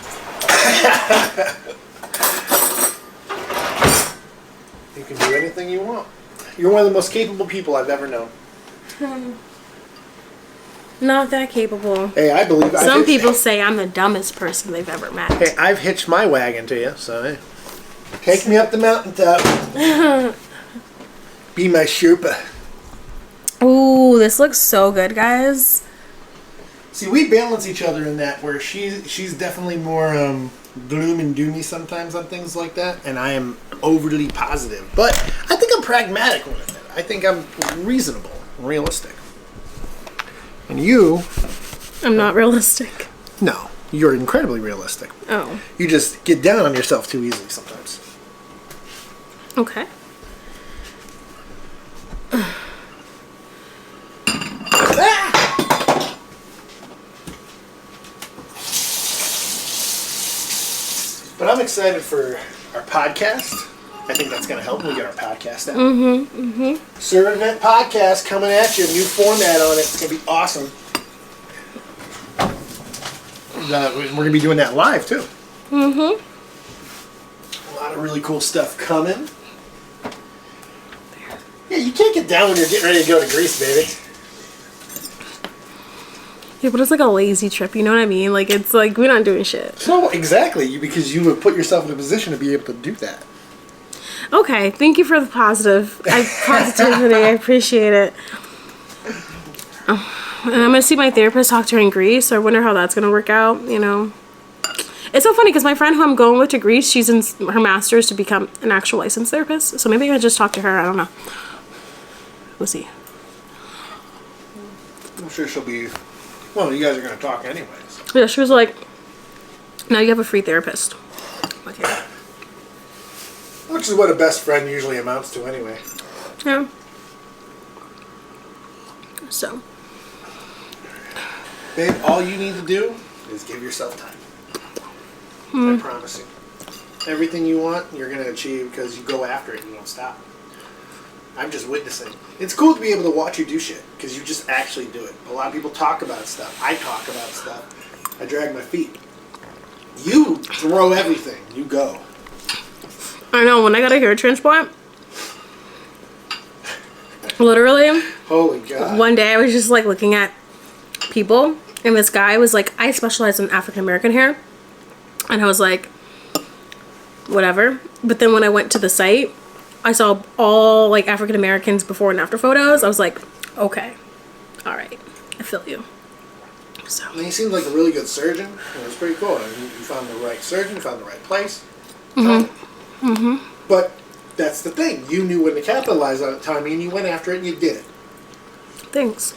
You can do anything you want. You're one of the most capable people I've ever known. Not that capable. Hey, I believe Some people say I'm the dumbest person they've ever met. Hey, I've hitched my wagon to you, so hey. Take me up the mountaintop. Be my Sherpa. Ooh, this looks so good, guys. See, we balance each other in that, where she's definitely more gloom and doomy sometimes on things like that, and I am overly positive. But I think I'm pragmatic with it. I think I'm reasonable, realistic. And you... I'm not realistic. No, you're incredibly realistic. Oh. You just get down on yourself too easily sometimes. Okay. But I'm I'm excited for our podcast. I think that's going to help when we get our podcast out. Serve Event Podcast coming at you. New format on it. It's going to be awesome. We're going to be doing that live, too. A lot of really cool stuff coming. Yeah, you can't get down when you're getting ready to go to Greece, baby. Yeah, but it's like a lazy trip, you know what I mean? Like, it's like, we're not doing shit. No, exactly. Because you would put yourself in a position to be able to do that. Okay, thank you for the positivity. I appreciate it. And I'm gonna see my therapist, talk to her in Greece. So I wonder how that's gonna work out. You know, it's so funny because my friend who I'm going with to Greece, she's in her master's to become an actual licensed therapist. So maybe I can just talk to her. I don't know. We'll see. I'm sure she'll be. Well, you guys are gonna talk anyways. Yeah, she was like, "Now you have a free therapist." Okay. Which is what a best friend usually amounts to anyway. Yeah. So. Babe, all you need to do is give yourself time. I promise you. Everything you want, you're going to achieve because you go after it and you don't stop. I'm just witnessing. It's cool to be able to watch you do shit because you just actually do it. A lot of people talk about stuff. I talk about stuff. I drag my feet. You throw everything. You go. I know, when I got a hair transplant, literally, Holy God. one day I was just like looking at people, and this guy was like, I specialize in African American hair, and I was like, whatever. But then when I went to the site, I saw all like African Americans before and after photos. I was like, okay, all right, I feel you. So And he seemed like a really good surgeon. It was pretty cool. I mean, you found the right surgeon, you found the right place. But that's the thing. You knew when to capitalize on it, Tommy, and you went after it and you did it. thanks.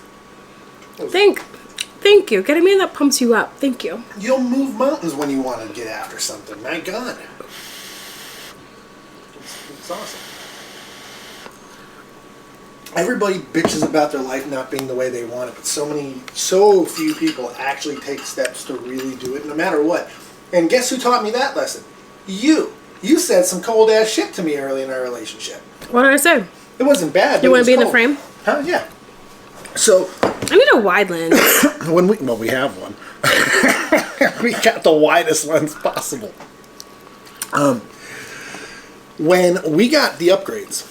Thank you. Getting me that pumps you up. Thank you. You'll move mountains when you want to get after something. My God. It's awesome. Everybody bitches about their life not being the way they want it, but so few people actually take steps to really do it, no matter what. And guess who taught me that lesson? You. You said some cold ass shit to me early in our relationship. What did I say? It wasn't bad. You want to be in the cold. frame? Huh? Yeah. So I need a wide lens. we have one. We got the widest lens possible. When we got the upgrades,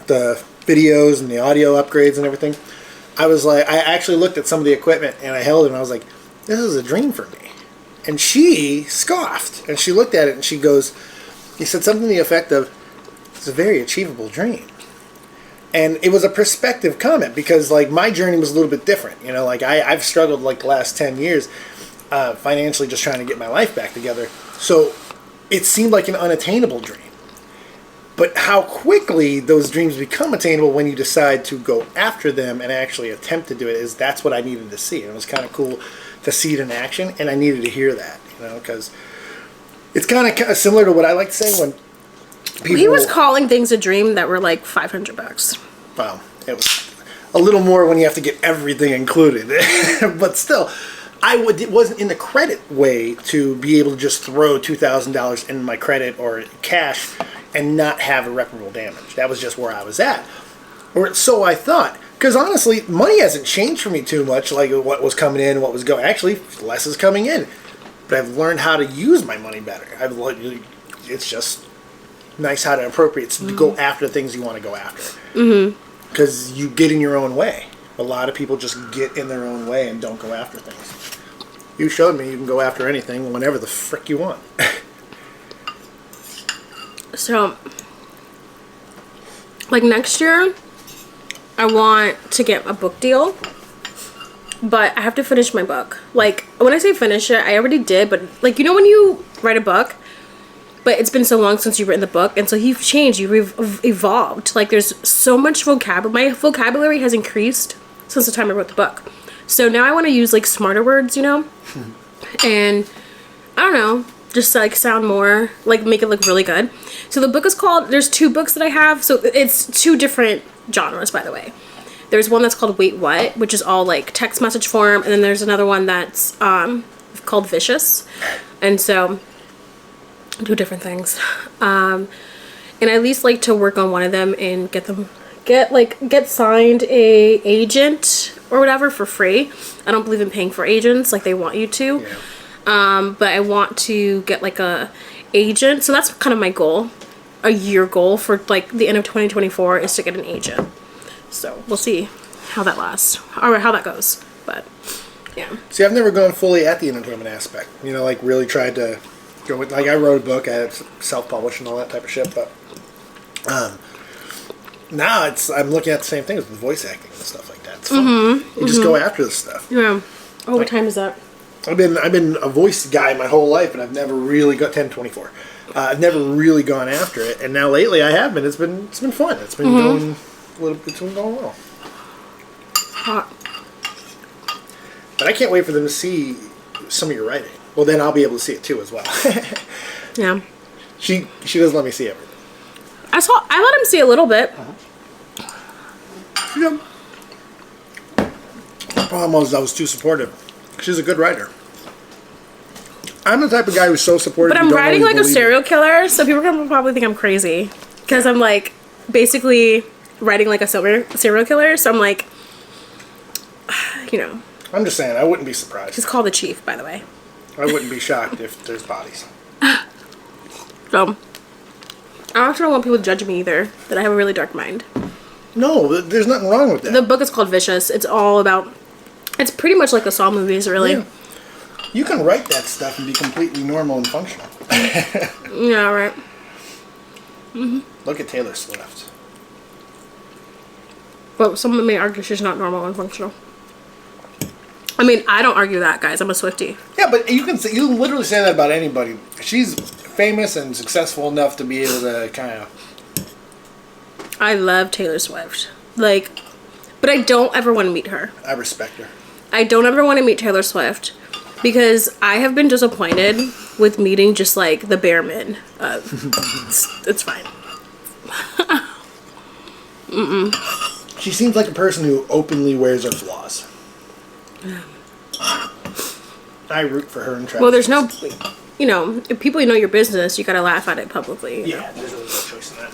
the videos and the audio upgrades and everything, I was like, I actually looked at some of the equipment and I held it and I was like, this is a dream for me. And she scoffed and she looked at it and she goes, he said something to the effect of, it's a very achievable dream. And it was a perspective comment because like my journey was a little bit different. You know, like I've struggled like the last 10 years financially just trying to get my life back together. So it seemed like an unattainable dream. But how quickly those dreams become attainable when you decide to go after them and actually attempt to do it that's what I needed to see. And it was kind of cool to see it in action, and I needed to hear that, you know, because it's kind of similar to what I like to say when people... He was calling things a dream that were like $500. Well, it was a little more when you have to get everything included. But still, it wasn't in the credit way to be able to just throw $2,000 in my credit or cash and not have irreparable damage. That was just where I was at. Or so I thought. Because honestly, money hasn't changed for me too much, like what was coming in, what was going. Actually, less is coming in. But I've learned how to use my money better. It's just nice how to appropriate to go after the things you want to go after. Because you get in your own way. A lot of people just get in their own way and don't go after things. You showed me you can go after anything whenever the frick you want. So, like next year, I want to get a book deal, but I have to finish my book. Like, when I say finish it, I already did, but like, you know when you write a book, but it's been so long since you've written the book, and so you've changed, you've evolved. Like, there's so much vocabulary. My vocabulary has increased since the time I wrote the book. So now I want to use like smarter words, you know? And I don't know, just like sound more, like make it look really good. So the book is called, there's two books that I have. So it's two different genres, by the way. There's one that's called Wait What, which is all like text message form. And then there's another one that's called Vicious. And so do different things. And I at least like to work on one of them and get signed a agent or whatever for free. I don't believe in paying for agents like they want you to. Yeah. But I want to get like a agent. So that's kind of my goal. A year goal for like the end of 2024 is to get an agent. So we'll see how that lasts or how that goes. But yeah. See, I've never gone fully at the entertainment aspect. You know, like really tried to go with, like I wrote a book, I had self-published and all that type of shit, but now I'm looking at the same thing with voice acting and stuff like that. It's fun. You just go after this stuff. Yeah. Oh, what time is that? I've been a voice guy my whole life, and I've never really got 10:24. I've never really gone after it, and now lately I have been. It's been fun. It's been going it's been going well. Hot. But I can't wait for them to see some of your writing. Well, then I'll be able to see it too as well. Yeah. She doesn't let me see everything. I let him see a little bit. Yeah. The problem was I was too supportive. She's a good writer. I'm the type of guy who's so supportive. But I'm writing like a serial killer, so people are gonna probably think I'm crazy because I'm like basically writing like a serial killer. So I'm like, you know. I'm just saying, I wouldn't be surprised. He's called the Chief, by the way. I wouldn't be shocked if there's bodies. So I also don't want people to judge me either that I have a really dark mind. No, there's nothing wrong with that. The book is called Vicious. It's all about. It's pretty much like the Saw movies, really. Yeah. You can write that stuff and be completely normal and functional. Yeah, right. Look at Taylor Swift. But someone may argue she's not normal and functional. I mean, I don't argue that, guys. I'm a Swiftie. Yeah, but you can literally say that about anybody. She's famous and successful enough to be able to kind of... I love Taylor Swift. Like, but I don't ever want to meet her. I respect her. I don't ever want to meet Taylor Swift because I have been disappointed with meeting just like the bare min. It's fine. She seems like a person who openly wears her flaws. I root for her and Travis. Well, there's no, you know, if people know your business, you gotta laugh at it publicly. You know? Yeah, there's really no choice in that.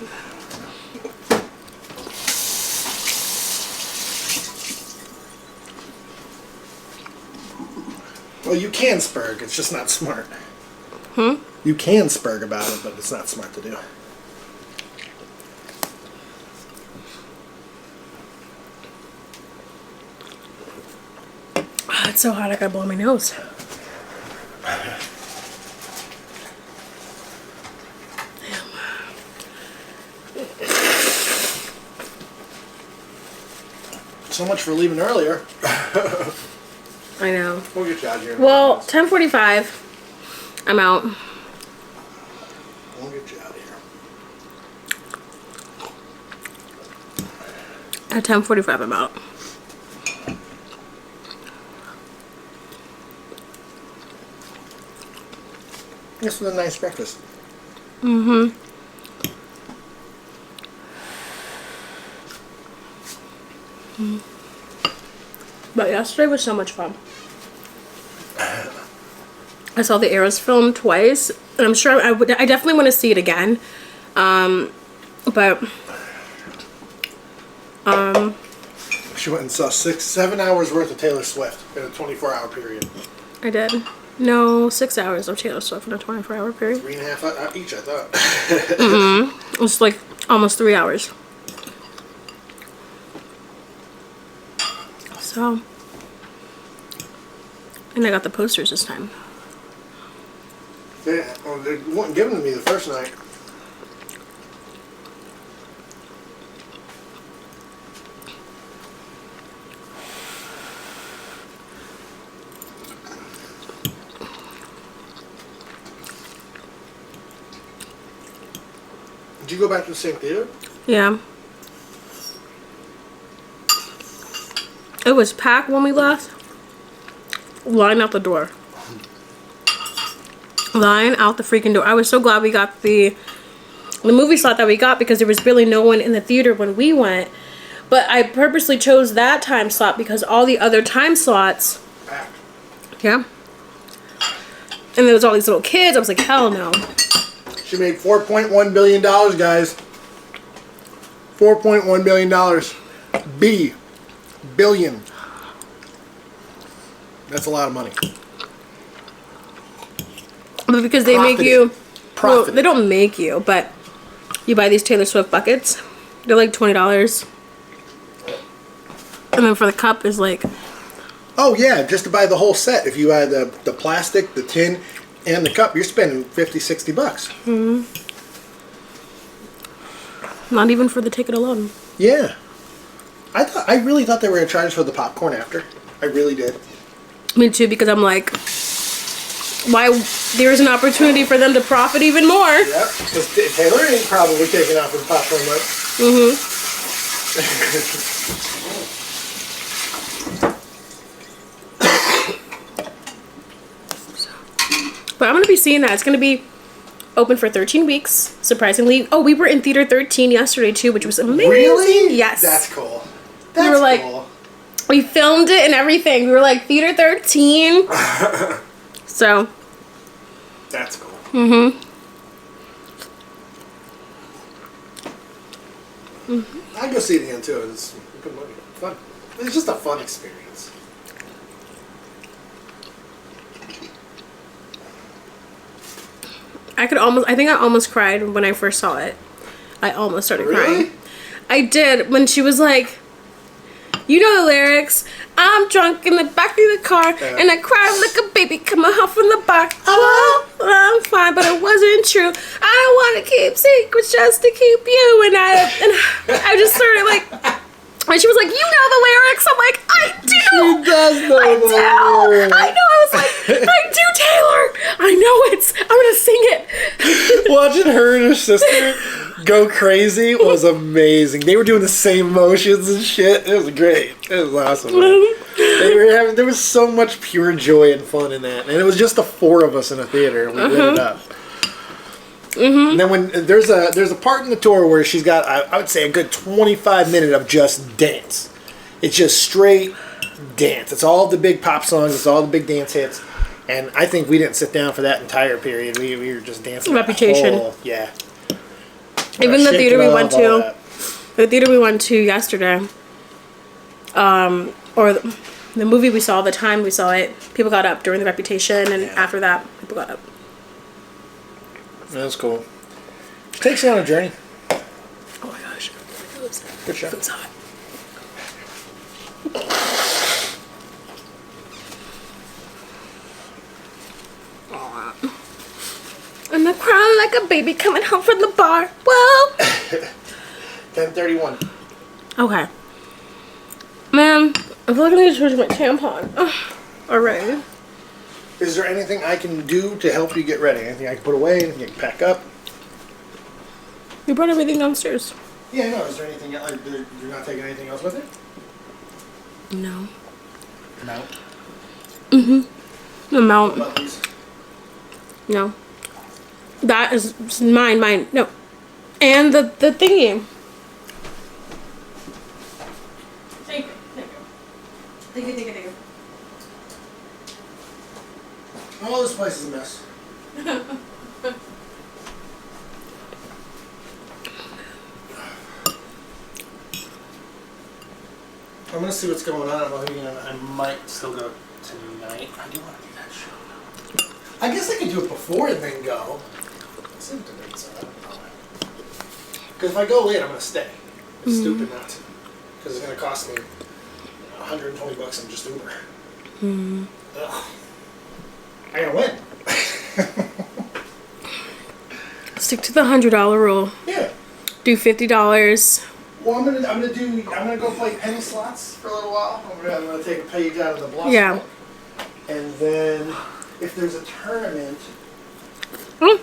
Well, you can spurg, it's just not smart. You can spurg about it, but it's not smart to do. Oh, it's so hot, I gotta blow my nose. So much for leaving earlier. I know. We'll get you out of here. Well, 10:45. I'm out. We'll get you out of here. At 10:45, I'm out. This was a nice breakfast. But yesterday was so much fun. I saw the Eras film twice, and I'm sure I definitely want to see it again. But She went and saw 6-7 hours worth of Taylor Swift in a 24-hour period. I did. No, 6 hours of Taylor Swift in a 24-hour period. 3.5 each, I thought. It was like almost 3 hours. So, and I got the posters this time. Yeah, well, they weren't given to me the first night. Did you go back to the same theater? Yeah. It was packed when we left. Line out the door. Line out the freaking door. I was so glad we got the movie slot that we got because there was really no one in the theater when we went. But I purposely chose that time slot because all the other time slots... Packed. Yeah. And there was all these little kids. I was like, hell no. She made $4.1 billion, guys. $4.1 billion. Billion. That's a lot of money. But because they make Profited. you... Well, Profited. they don't make you, but you buy these Taylor Swift buckets. They're like $20. And then for the cup is like... Oh, yeah, just to buy the whole set. If you buy the plastic, the tin, and the cup, you're spending $50, $60. Not even for the ticket alone. Yeah. I really thought they were going to charge for the popcorn after. I really did. Me too, because I'm like... Why? There's an opportunity for them to profit even more. Yep, because Taylor ain't probably taking off his popcorn much. But I'm going to be seeing that. It's going to be open for 13 weeks, surprisingly. Oh, we were in Theater 13 yesterday, too, which was amazing. Really? Yes. That's cool. We were like, cool. we filmed it and everything. We were like, Theater 13. So. That's cool. I'd go see it again, too. It's good money. Fun. It's just a fun experience. I think I almost cried when I first saw it. I almost started Really? crying. I did when she was like, you know the lyrics. I'm drunk in the back of the car and I cried like a baby coming home from the bar. Oh, I'm fine, but it wasn't true. I don't want to keep secrets just to keep you. And I just started like, and she was like, you know the lyrics. I'm like, I do. She does know I the do. lyrics. I know. I was like, I do, Taylor. I know it. I'm gonna sing it. Watching her and her sister go crazy was amazing. They were doing the same motions and shit. It was great. It was awesome. There was so much pure joy and fun in that. And it was just the four of us in a theater and we lit it up. And then when there's a part in the tour where she's got, I would say, a good 25 minutes of just dance. It's just straight dance. It's all the big pop songs. It's all the big dance hits. And I think we didn't sit down for that entire period. We were just dancing. Reputation. Yeah. Even the Shake theater It we Off, went all to, that. the theater we went to yesterday, or the movie we saw, the time we saw it, people got up during the Reputation, and after that, people got up. That's cool. It takes you on a journey. Oh my gosh. Good shot. It's hot. And I crying like a baby coming home from the bar. Well. 10:31. Okay. Man, I feel like I need to change my tampon. Alright. Is there anything I can do to help you get ready? Anything I can put away? Anything I can pack up? You brought everything downstairs. Yeah, no. Is there anything else? You're not taking anything else with you? No. No. The What mount. about these? No. That is mine. No. And the thingy. Thank you. Oh, this place is a mess. I'm gonna see what's going on. I might still go tonight. I do want to do that show. I guess I could do it before and then go. Let's see what the dates are. Because if I go late, I'm gonna stay. It's stupid not to. Because it's gonna cost me $120 in just Uber. Ugh. I gotta win. Stick to the $100 rule. Yeah. Do $50. Well, I'm gonna go play penny slots for a little while. I'm gonna take a page out of the blossom. Yeah. And then if there's a tournament, a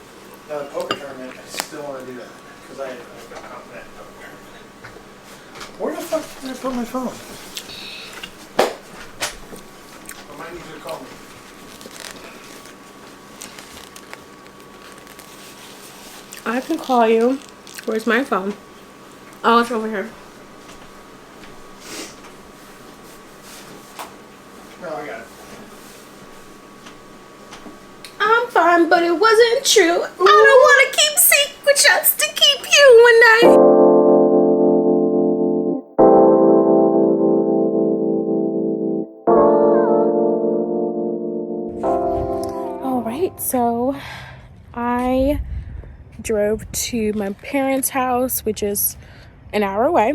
poker tournament, I still want to do that because I've got that poker tournament. Where the fuck did I put my phone? I might need you to call me. I can call you. Where's my phone? Oh, it's over here. No, I got it. I'm fine, time, but it wasn't true. I don't want to keep secret shots to keep you and I. All right, so I drove to my parents' house, which is an hour away.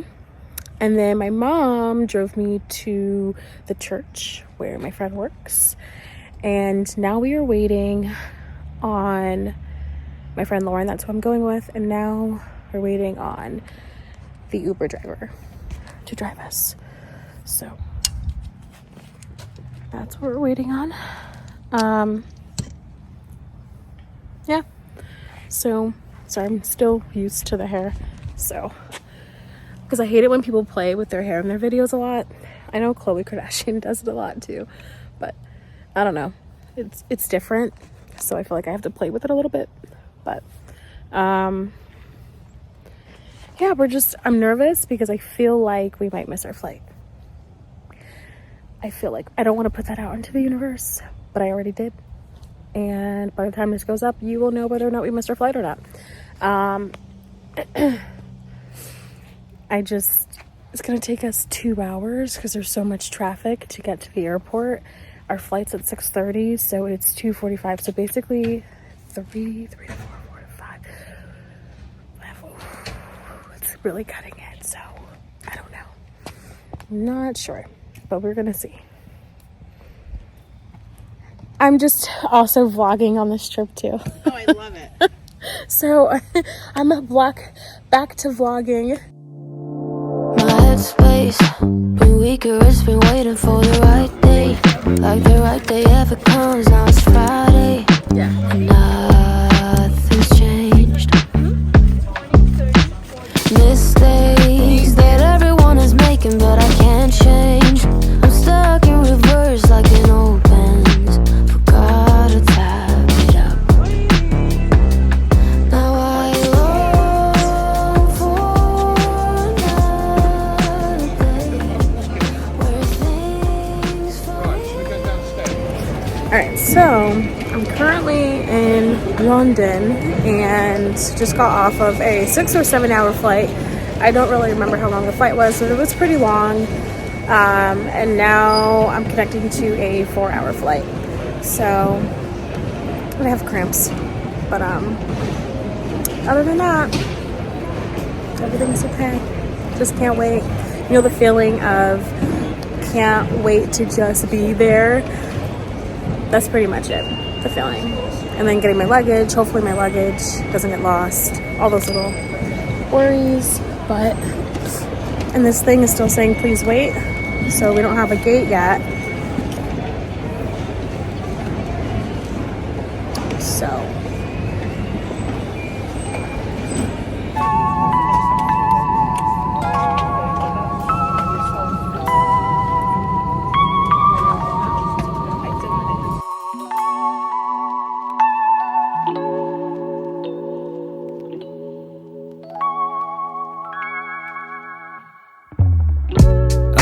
And then my mom drove me to the church where my friend works. And now we are waiting on my friend Lauren, that's who I'm going with. And now we're waiting on the Uber driver to drive us. So that's what we're waiting on. Yeah. So, sorry, I'm still used to the hair. So, because I hate it when people play with their hair in their videos a lot. I know Khloe Kardashian does it a lot too, but I don't know. It's different, so I feel like I have to play with it a little bit. But yeah, I'm nervous because I feel like we might miss our flight. I feel like I don't want to put that out into the universe, but I already did. And by the time this goes up, you will know whether or not we missed our flight or not. It's gonna take us 2 hours because there's so much traffic to get to the airport. Our flight's at 6:30, so it's 2:45. So basically 3 to 4, 4 to 5. It's really cutting it, so I don't know. Not sure, but we're gonna see. I'm just also vlogging on this trip too. Oh, I love it. So I'm back to vlogging. My headspace been weaker, it's been waiting for the right day. Like the right day ever comes, now it's Friday. Yeah. And nothing's changed. Mistakes that everyone is making, but I can't change. I'm stuck in reverse like an old Benz. Forgot to tap it up. Now I long for another day where things fall. Alright, so I'm currently in London and just got off of a 6 or 7 hour flight. I don't really remember how long the flight was, but it was pretty long. And now I'm connecting to a 4-hour flight. So I have cramps. But other than that, everything's okay. Just can't wait. You know the feeling of can't wait to just be there? That's pretty much it, the feeling. And then getting my luggage, hopefully my luggage doesn't get lost. All those little worries, but, and this thing is still saying please wait, so we don't have a gate yet. So.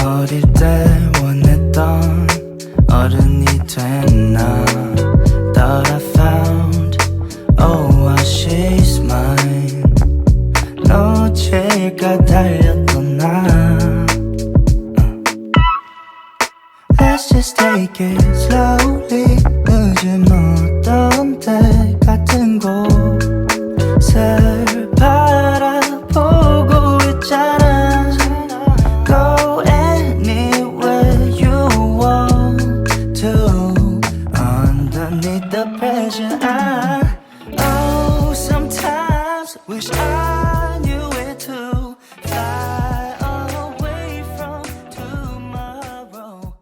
어릴 때 원했던 어른이 됐나 Thought I found oh she's mine 놓칠까 달렸던 나 Let's just take it slowly 늦은 어떤 때 같은 곳을 바라보고 있잖아 Go anywhere you want to Underneath the pressure Oh, sometimes wish I knew it too Fly away from tomorrow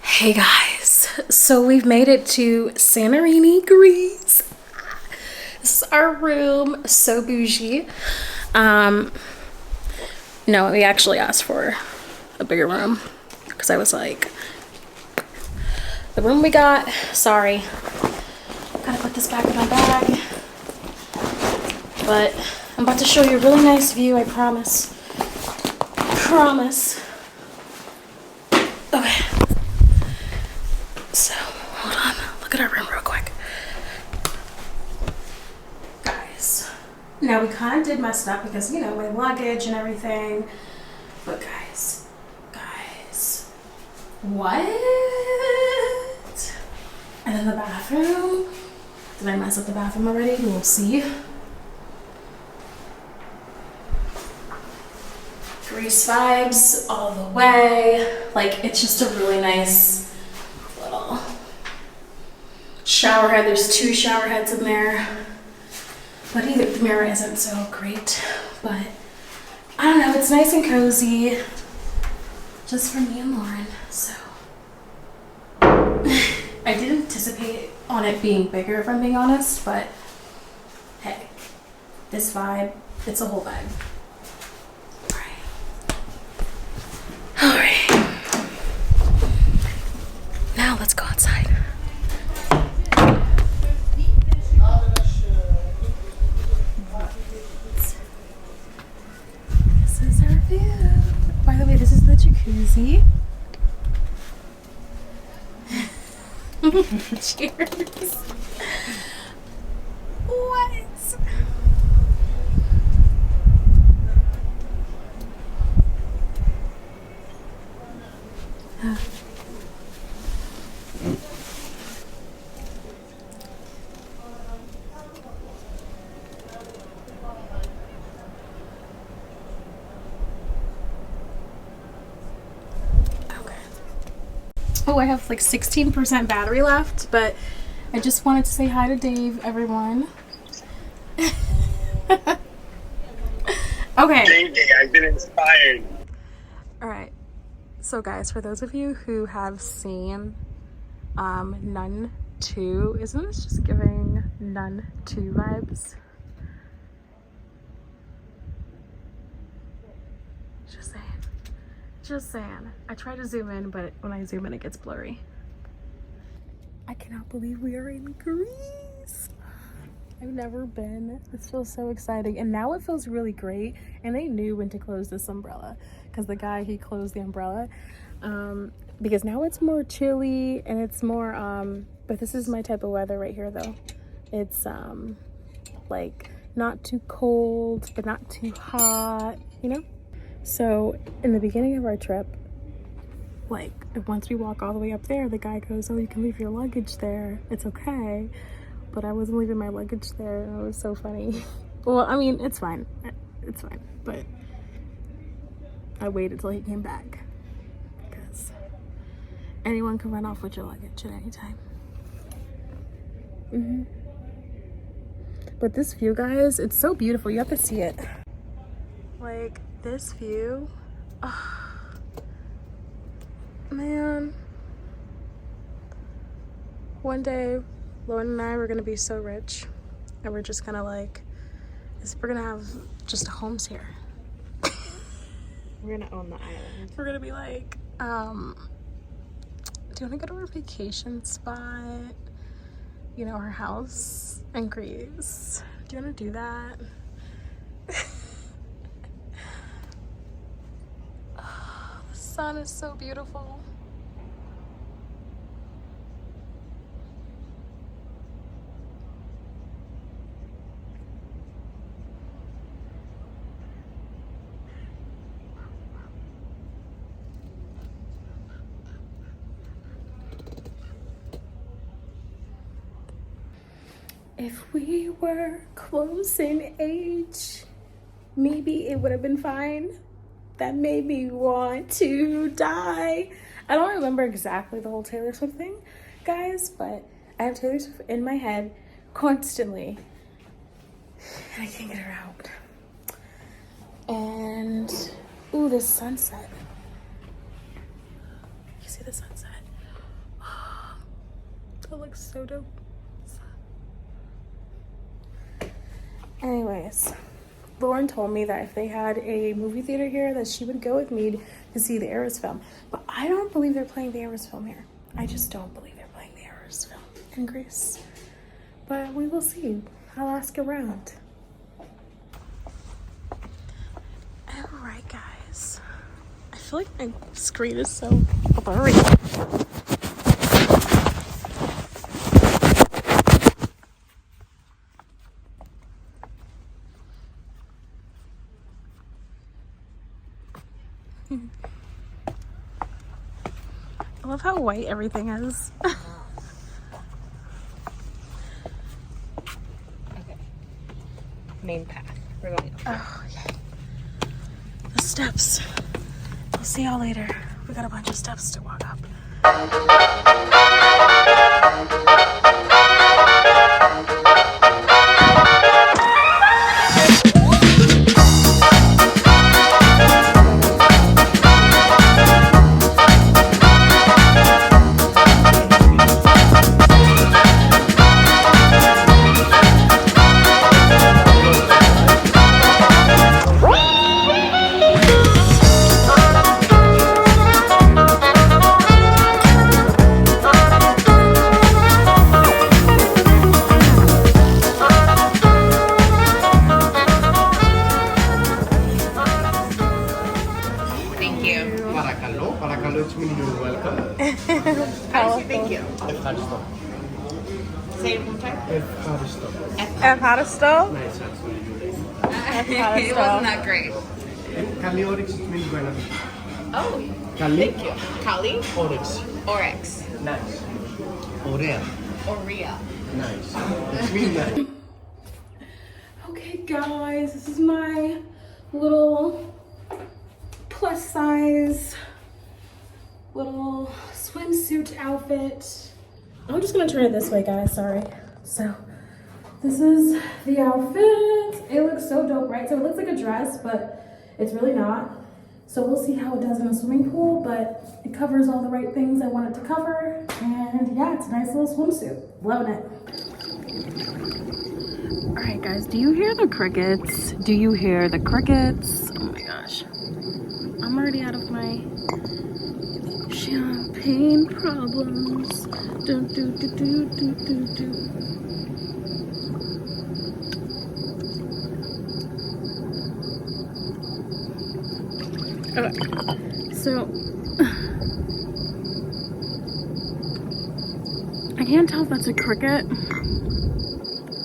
Hey guys, so So we've made it to Santorini, Greece. This is our room, so bougie. No, we actually asked for a bigger room because I was like, the room we got, sorry. Gotta put this back in my bag. But I'm about to show you a really nice view, I promise. Promise. Okay. So, hold on. Look at our room real quick. Guys. Now, we kind of did mess it up because, you know, my luggage and everything. But guys. What? And then the bathroom. Did I mess up the bathroom already? We'll see. Grease vibes all the way. Like, it's just a really nice little shower head. There's 2 shower heads in there. But either the mirror isn't so great. But I don't know, it's nice and cozy. Just for me and Lauren. So I did anticipate on it being bigger, if I'm being honest, but hey, this vibe, it's a whole vibe. Alright. Now let's go outside. This is our view. By the way, this is the jacuzzi. Cheers. What? Oh, I have like 16% battery left, but I just wanted to say hi to Dave, everyone. Okay. JJ, I've been inspired. Alright. So guys, for those of you who have seen Nun 2, isn't this just giving Nun 2 vibes? Just saying. I try to zoom in, but when I zoom in, it gets blurry. I cannot believe we are in Greece. I've never been. This feels so exciting. And now it feels really great. And they knew when to close this umbrella because the guy, he closed the umbrella. Because now it's more chilly and it's more, but this is my type of weather right here though. It's like not too cold, but not too hot, you know? So in the beginning of our trip, like once we walk all the way up there, the guy goes, oh, you can leave your luggage there. It's okay. But I wasn't leaving my luggage there. And it was so funny. Well, I mean, it's fine. It's fine. But I waited till he came back because anyone can run off with your luggage at any time. But this view, guys, it's so beautiful. You have to see it. Like, this view, oh, man. One day, Lauren and I were gonna be so rich, and we're just gonna like, we're gonna have just homes here. We're gonna own the island. We're gonna be like, do you wanna go to our vacation spot? You know, our house in Greece. Do you wanna do that? The sun is so beautiful. If we were close in age, maybe it would have been fine. That made me want to die. I don't remember exactly the whole Taylor Swift thing, guys, but I have Taylor Swift in my head constantly, and I can't get her out. And, ooh, this sunset. You see the sunset? That looks so dope. Anyways, Lauren told me that if they had a movie theater here that she would go with me to see the Eras film. But I don't believe they're playing the Eras film here. I just don't believe they're playing the Eras film in Greece. But we will see. I'll ask around. Alright guys. I feel like my screen is so blurry. I love how white everything is. Okay. Main path. We're going up. Oh, yay. The steps. I'll see y'all later. We got a bunch of steps to walk up. Paracalo, it's mean you're welcome. Thank you. Ευχαριστώ. Say it one time. Ευχαριστώ. Ευχαριστώ. Nice, that's what you do. It wasn't that great. Καλή όρεξη, it means buena vida. Oh, Καλή thank you. Kali? όρεξη. Oryx. Nice. Ωραία. Oria. Nice. It means nice. Okay guys, this is my little plus size little swimsuit outfit. I'm just gonna turn it this way guys, sorry. So this is the outfit. It looks so dope, right? So it looks like a dress, but it's really not. So we'll see how it does in a swimming pool, but it covers all the right things I want it to cover. And yeah, it's a nice little swimsuit. Loving it. All right guys, do you hear the crickets? Do you hear the crickets? Oh my gosh. I'm already out of my champagne problems. Do, do, do, do, do, do, do. Okay, so I can't tell if that's a cricket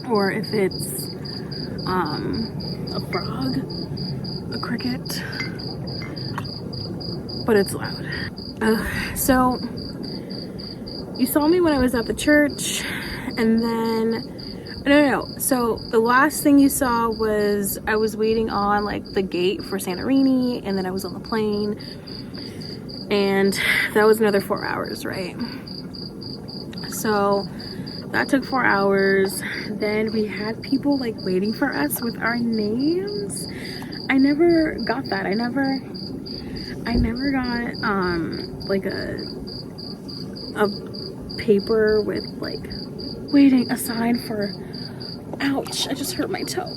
or if it's a frog, a cricket, but it's loud. So you saw me when I was at the church, and then no. So the last thing you saw was I was waiting on like the gate for Santorini, and then I was on the plane, and that was another 4 hours, right? So that took 4 hours. Then we had people like waiting for us with our names. I never got that. I never got like a paper with like waiting, a sign for, ouch, I just hurt my toe.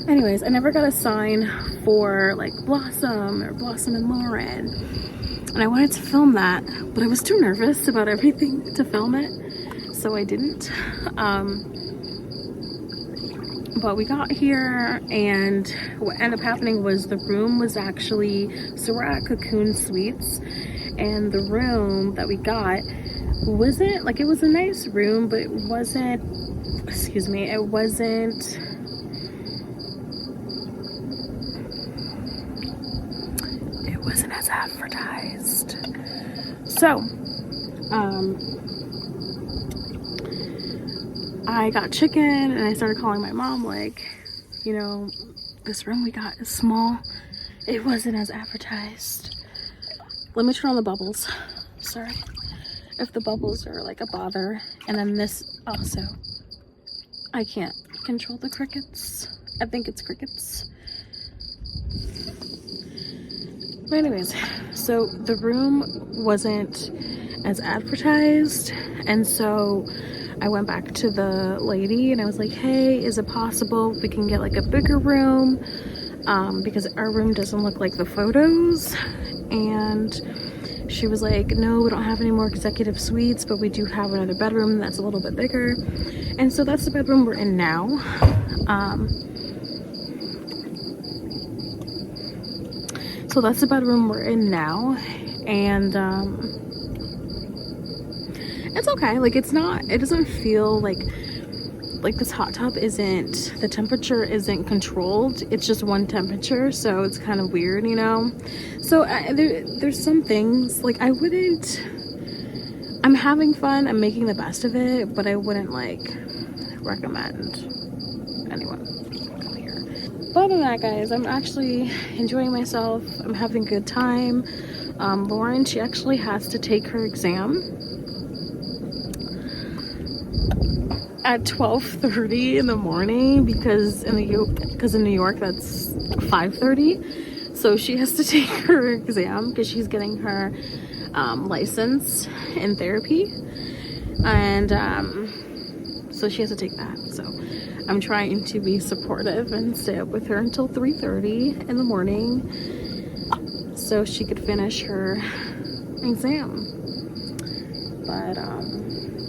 Anyways, I never got a sign for like Blossom or Blossom and Lauren. And I wanted to film that, but I was too nervous about everything to film it, so I didn't. But we got here, and what ended up happening was the room was actually, so we're at Cocoon Suites, and the room that we got wasn't, like, it was a nice room, but it wasn't, excuse me, it wasn't as advertised. So, I got chicken, and I started calling my mom, like, you know, this room we got is small. It wasn't as advertised. Let me turn on the bubbles. Sorry if the bubbles are like a bother. And then this also, I can't control the crickets. I think it's crickets. But anyways, so the room wasn't as advertised, and so I went back to the lady and I was like, hey, is it possible we can get like a bigger room? Because our room doesn't look like the photos. And she was like, no, we don't have any more executive suites, but we do have another bedroom that's a little bit bigger. And so that's the bedroom we're in now. So that's the bedroom we're in now. And it's okay. Like, it's not, it doesn't feel like this hot tub isn't, the temperature isn't controlled. It's just one temperature, so it's kind of weird, you know. So there's some things like I wouldn't, I'm having fun, I'm making the best of it, but I wouldn't like recommend anyone come here. But other than that, guys, I'm actually enjoying myself. I'm having a good time. Lauren, she actually has to take her exam at 12:30 in the morning because in New York that's 5:30. So she has to take her exam because she's getting her license in therapy, and so she has to take that. So I'm trying to be supportive and stay up with her until 3:30 in the morning so she could finish her exam. But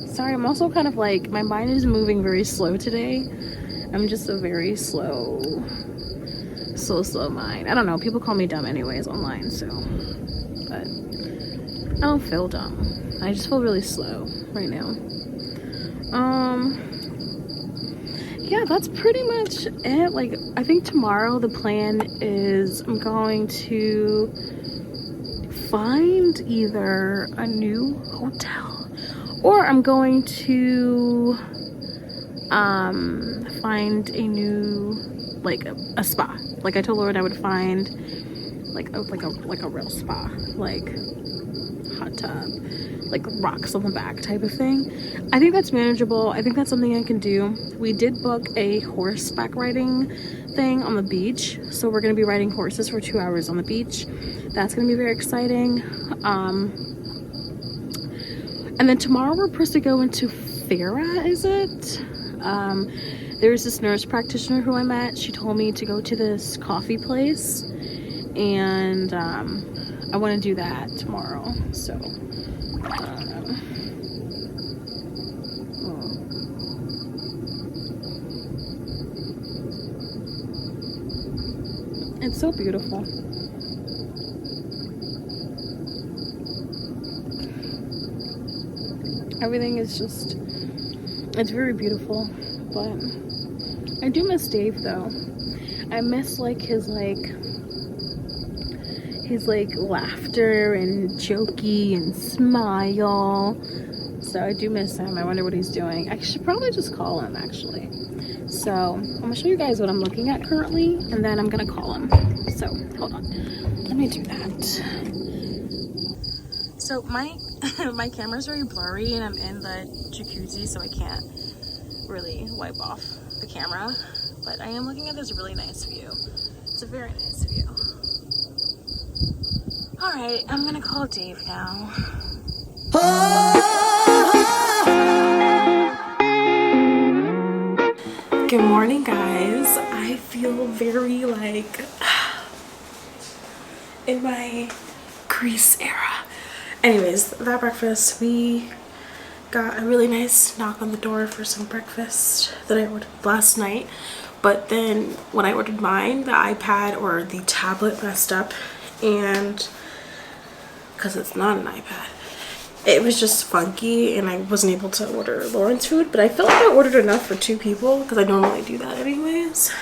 sorry, I'm also kind of like, my mind is moving very slow today. I'm just a very slow mind. I don't know, people call me dumb anyways online, so, but I don't feel dumb. I just feel really slow right now. Yeah, that's pretty much it. Like, I think tomorrow the plan is I'm going to find either a new hotel or I'm going to find a new, like a spa. Like I told Lauren I would find like a real spa, like hot tub, like rocks on the back type of thing. I think that's manageable. I think that's something I can do. We did book a horseback riding thing on the beach, so we're gonna be riding horses for 2 hours on the beach. That's gonna be very exciting. And then tomorrow we're supposed to go into Farah, is it? There's this nurse practitioner who I met. She told me to go to this coffee place, and I want to do that tomorrow. So it's so beautiful. Everything is just, it's very beautiful. But I do miss Dave though. I miss like his laughter and jokey and smile. So I do miss him. I wonder what he's doing. I should probably just call him actually. So I'm gonna show you guys what I'm looking at currently, and then I'm gonna call him. So hold on, let me do that. So my my camera's very blurry and I'm in the jacuzzi, so I can't really wipe off the camera, but I am looking at this really nice view. It's a very nice view. All right, I'm gonna call Dave now. Good morning, guys. I feel very like in my Greece era. Anyways, that breakfast, we got a really nice knock on the door for some breakfast that I ordered last night. But then when I ordered mine, the iPad or the tablet messed up, and because it's not an iPad, it was just funky and I wasn't able to order Lauren's food. But I felt like I ordered enough for 2 people because I normally do that anyways.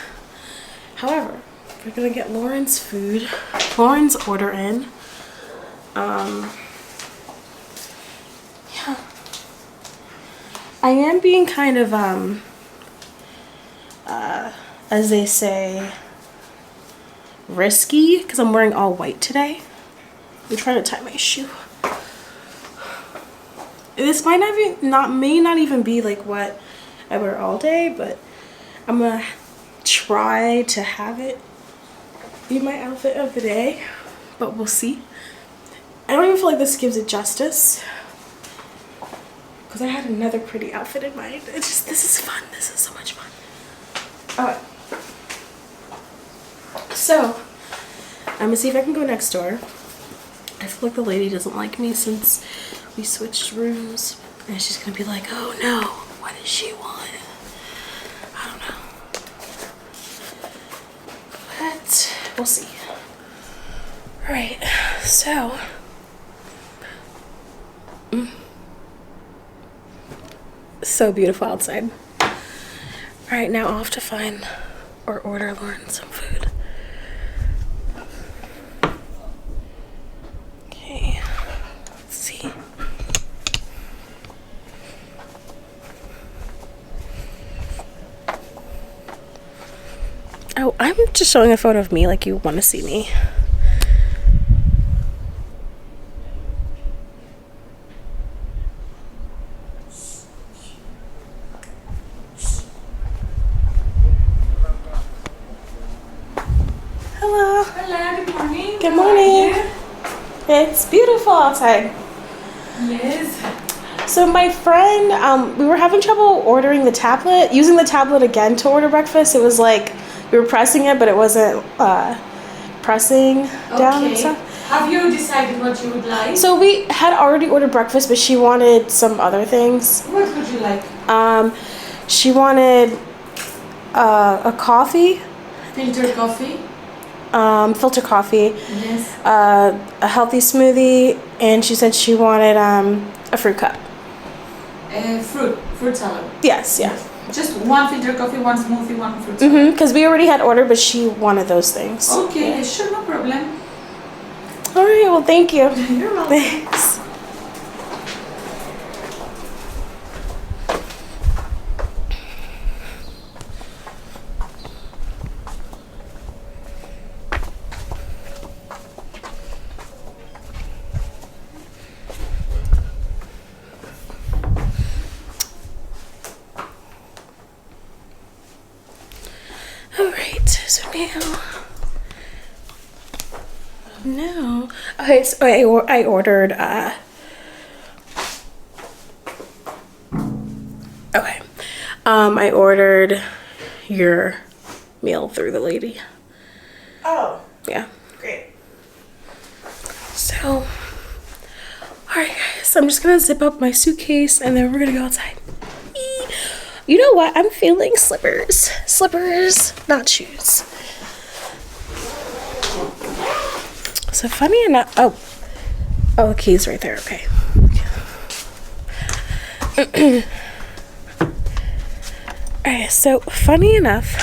However, we're gonna get Lauren's food, Lauren's order in. Yeah, I am being kind of as they say, risky, because I'm wearing all white today. I'm trying to tie my shoe. This might may not even be like what I wear all day, but I'm gonna try to have it be my outfit of the day. but we'll see. I don't even feel like this gives it justice because I had another pretty outfit in mind. It's just, this is fun. This is so much fun. Alright. So, I'm gonna see if I can go next door. I feel like the lady doesn't like me since we switched rooms. And she's gonna be like, oh no, what does she want? I don't know. But we'll see. Alright, so. So beautiful outside. Alright, now I'll have to find or order Lauren some food. Okay, let's see. Oh, I'm just showing a photo of me like you want to see me. Hello. Hello, good morning. Good How are morning. you? It's beautiful outside. Yes. So my friend, we were having trouble ordering the tablet, using the tablet again to order breakfast. It was like we were pressing it, but it wasn't pressing down and stuff. Have you decided what you would like? So we had already ordered breakfast, but she wanted some other things. What would you like? She wanted a coffee, Filter coffee? filter coffee, Yes. a healthy smoothie, and she said she wanted a fruit cup. Fruit salad. Yes, yeah. Just one filter coffee, one smoothie, one fruit salad. Because we already had ordered, but she wanted those things. Okay, sure, no problem. All right, well, thank you. You're welcome. Thanks. All right, so now, okay, so I ordered, okay, I ordered your meal through the lady. Oh, Yeah. great. So, alright guys, I'm just gonna zip up my suitcase and then we're gonna go outside. Eee. You know what? I'm feeling slippers. Slippers, not shoes. So funny enough, oh, the key's right there, okay. Alright, so funny enough,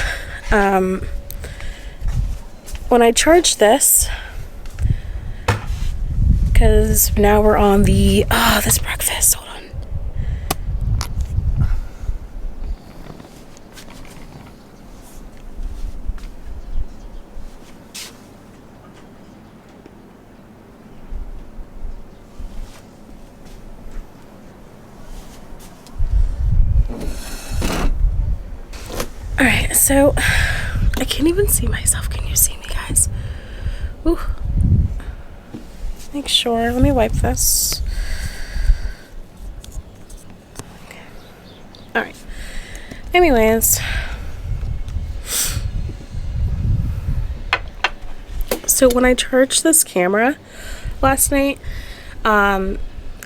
when I charged this, because now we're on the, this breakfast, hold on. Alright, so I can't even see myself. Can you see me, guys? Ooh. Make sure. Let me wipe this. Okay. Alright. Anyways. So when I charged this camera last night,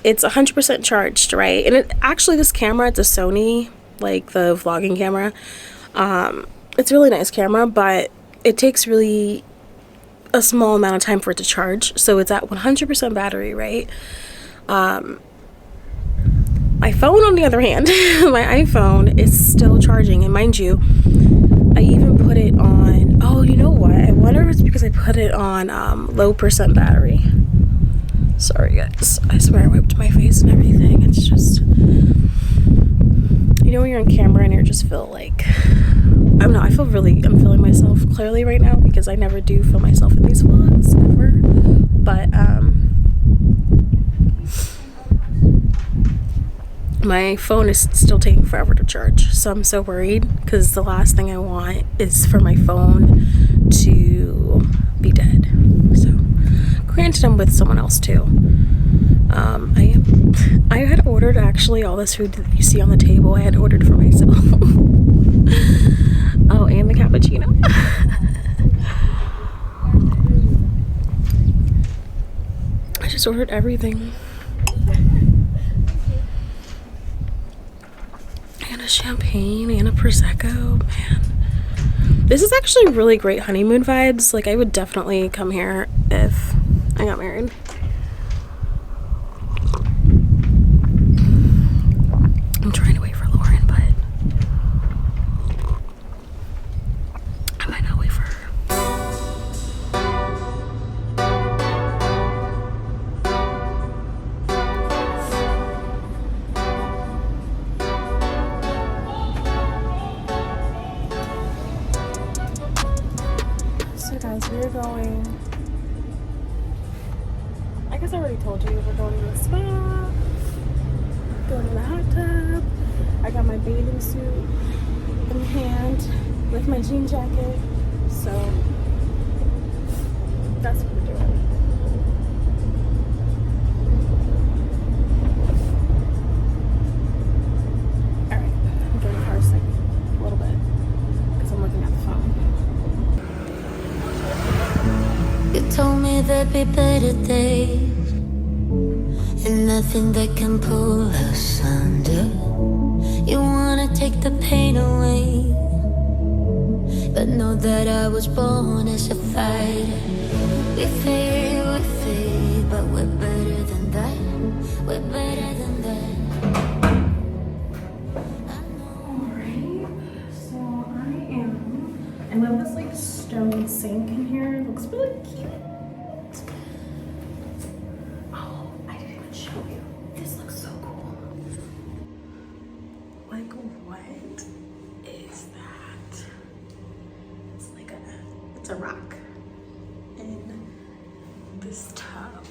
it's 100% charged, right? And it actually, this camera, it's a Sony, like the vlogging camera. It's a really nice camera, but it takes really a small amount of time for it to charge. So it's at 100% battery, right? My phone, on the other hand, my iPhone is still charging. And mind you, I even put it on, oh, you know what? I wonder if it's because I put it on low percent battery. Sorry, guys. I swear I wiped my face and everything. It's just, you know, when you're on camera and you just feel like, I don't know, I'm feeling myself clearly right now because I never do feel myself in these vlogs, ever. But, my phone is still taking forever to charge. So I'm so worried because the last thing I want is for my phone to be dead. So, granted, I'm with someone else too. I had ordered actually all this food that you see on the table. I had ordered for myself. Oh, and the cappuccino. I just ordered everything. And a champagne and a Prosecco, man. This is actually really great honeymoon vibes. Like, I would definitely come here if I got married. I'm trying to wait for Lauren, but I might not wait for her. So guys, we're going, I guess I already told you, we're going to the spa, going to the hot tub. I got my bathing suit in hand with my jean jacket, so that's what we're doing. Alright, I'm doing car sick a little bit because I'm looking at the phone. You told me there'd be better days, and nothing that can pull us under. You wanna take the pain away, but know that I was born as a fighter. We fade, but we're better than that. We're better than that. Alright, so I love this like stone sink in here. It looks really cute. Oh, I didn't even show you. This looks so cool. Like, what is that? It's like it's a rock in this tub.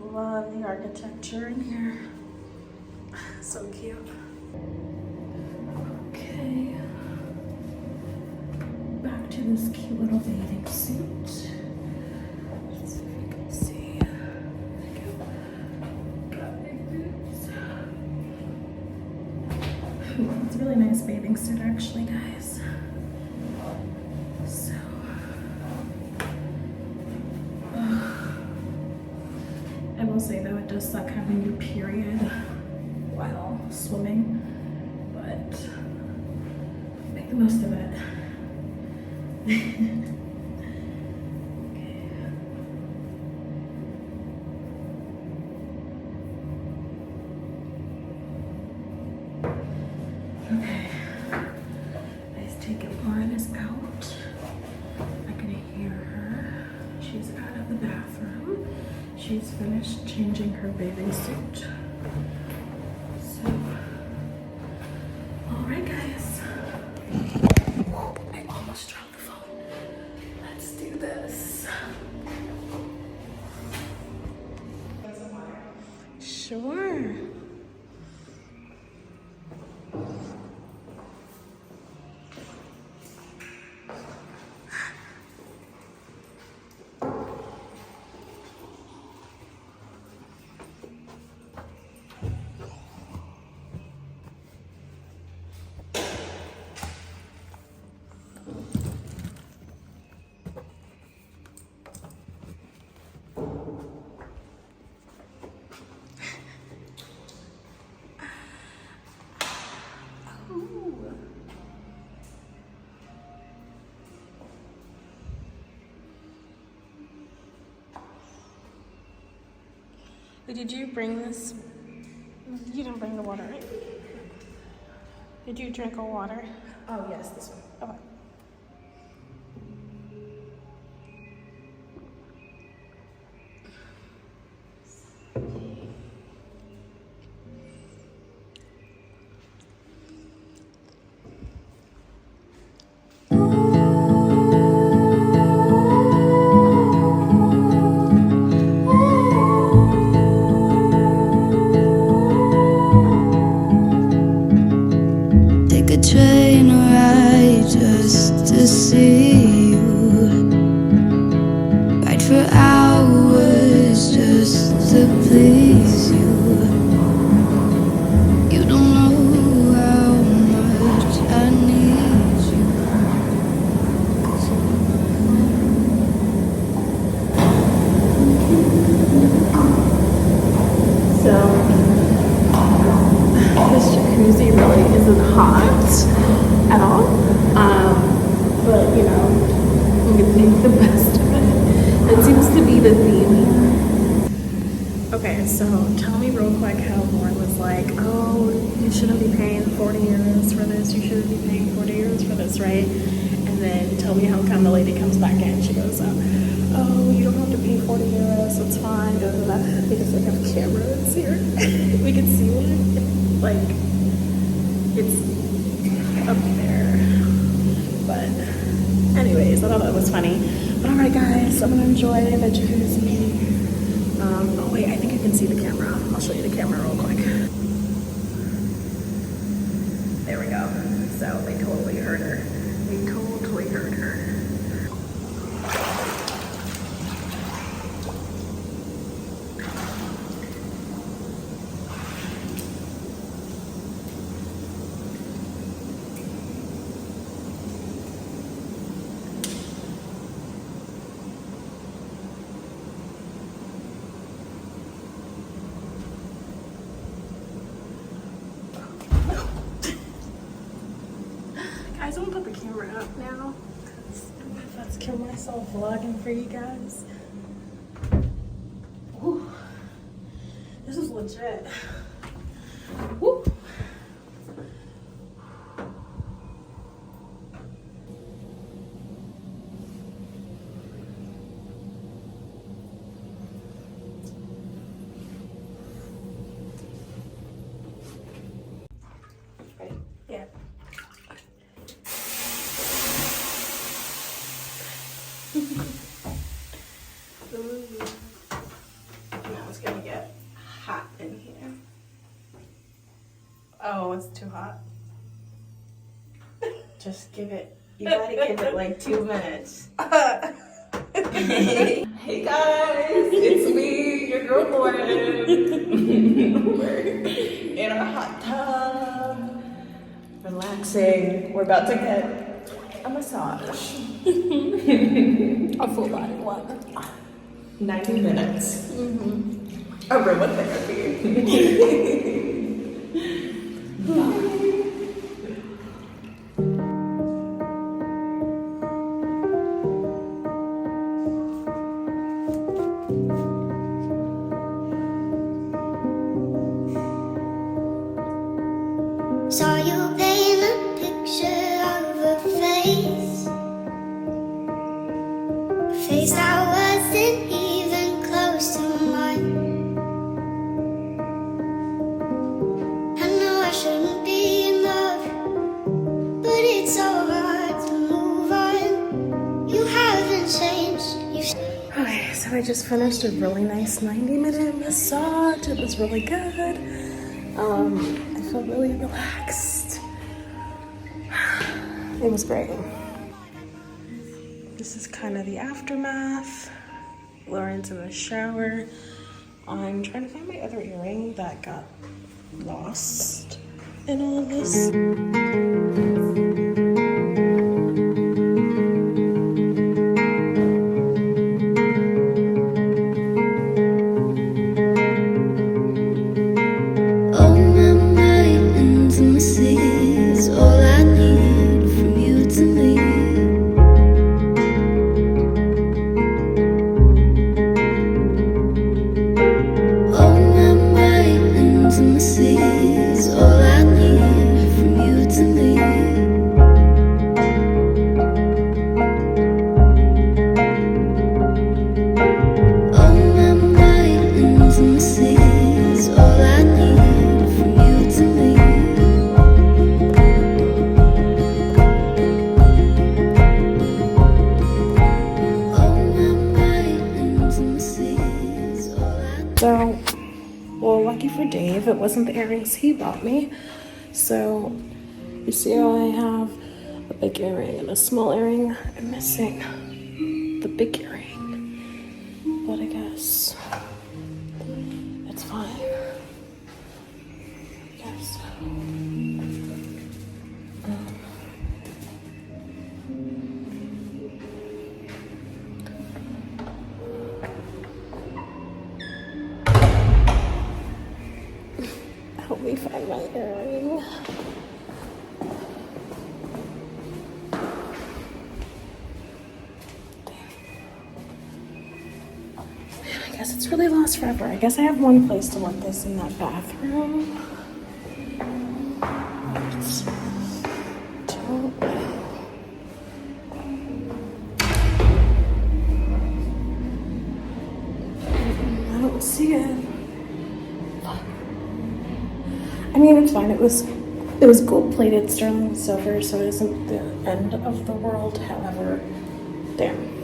Love the architecture in here. So cute. Okay. Back to this cute little bathing suit. Let's see if you can see. Got big boots. It's a really nice bathing suit actually, guys. So I will say though, it does suck having your period while swimming, but make the most of it. Okay, let's take it. Lauren is out. I can hear her. She's out of the bathroom. She's finished changing her bathing suit. So, all right, guys. I almost dropped the phone. Let's do this. Sure. Did you bring this? You didn't bring the water, right? Did you drink all water? Oh yes, this one. Okay. Take a train ride just to see you. Ride for hours. trying to make the best of it. That seems to be the theme. Okay, so tell me real quick how Lauren was like, oh, you shouldn't be paying 40 euros for this, you shouldn't be paying 40 euros for this, right? And then tell me how come the lady comes back in, she goes, oh, you don't have to pay 40 euros, it's fine, blah, blah, blah. Because they have cameras here. We can see one. Like, it's up there. But anyways, I thought that was funny. But alright guys, I'm gonna enjoy the jacuzzi. Oh wait, I think you can see the camera. I'll show you the camera real quick. There we go. So they totally heard her. They totally heard her. Guys, I'm gonna put the camera up now because I'm about to kill myself vlogging for you guys. Ooh, this is legit. Woo. Right? Yeah. Now it's gonna get hot in here. Oh, it's too hot. Just give it, you gotta give it like 2 minutes. Hey guys, it's me, your girl Lauren. We're in our hot tub, relaxing. We're about to get a massage. A full body one. 90 minutes. Aromatherapy. Saw you paint a picture of a face, a face that wasn't even close to mine. I know I shouldn't be in love, but it's so hard to move on. You haven't changed. Okay, so I just finished a really nice 90-minute massage. It was really good. I feel really relaxed. It was great. This is kind of the aftermath. Lauren's in the shower. I'm trying to find my other earring that got lost in all of this. Oh, my mind, intimacy is all I need from you to me. Oh, my mind, intimacy is all I need from you to me. Oh, my mind, intimacy is all I need from you to me. Oh, my mind, intimacy is all I need. So, well, lucky for Dave, it wasn't the earrings he bought me. So, you see how I have a big earring and a small earring? I'm missing the big earring. But I guess it's fine. I guess. Help me find my earring. guess it's really lost forever. I guess I have one place to let this in that bathroom. I don't see it. I mean, it's fine. It was gold-plated sterling silver, so it isn't the end of the world. However, damn.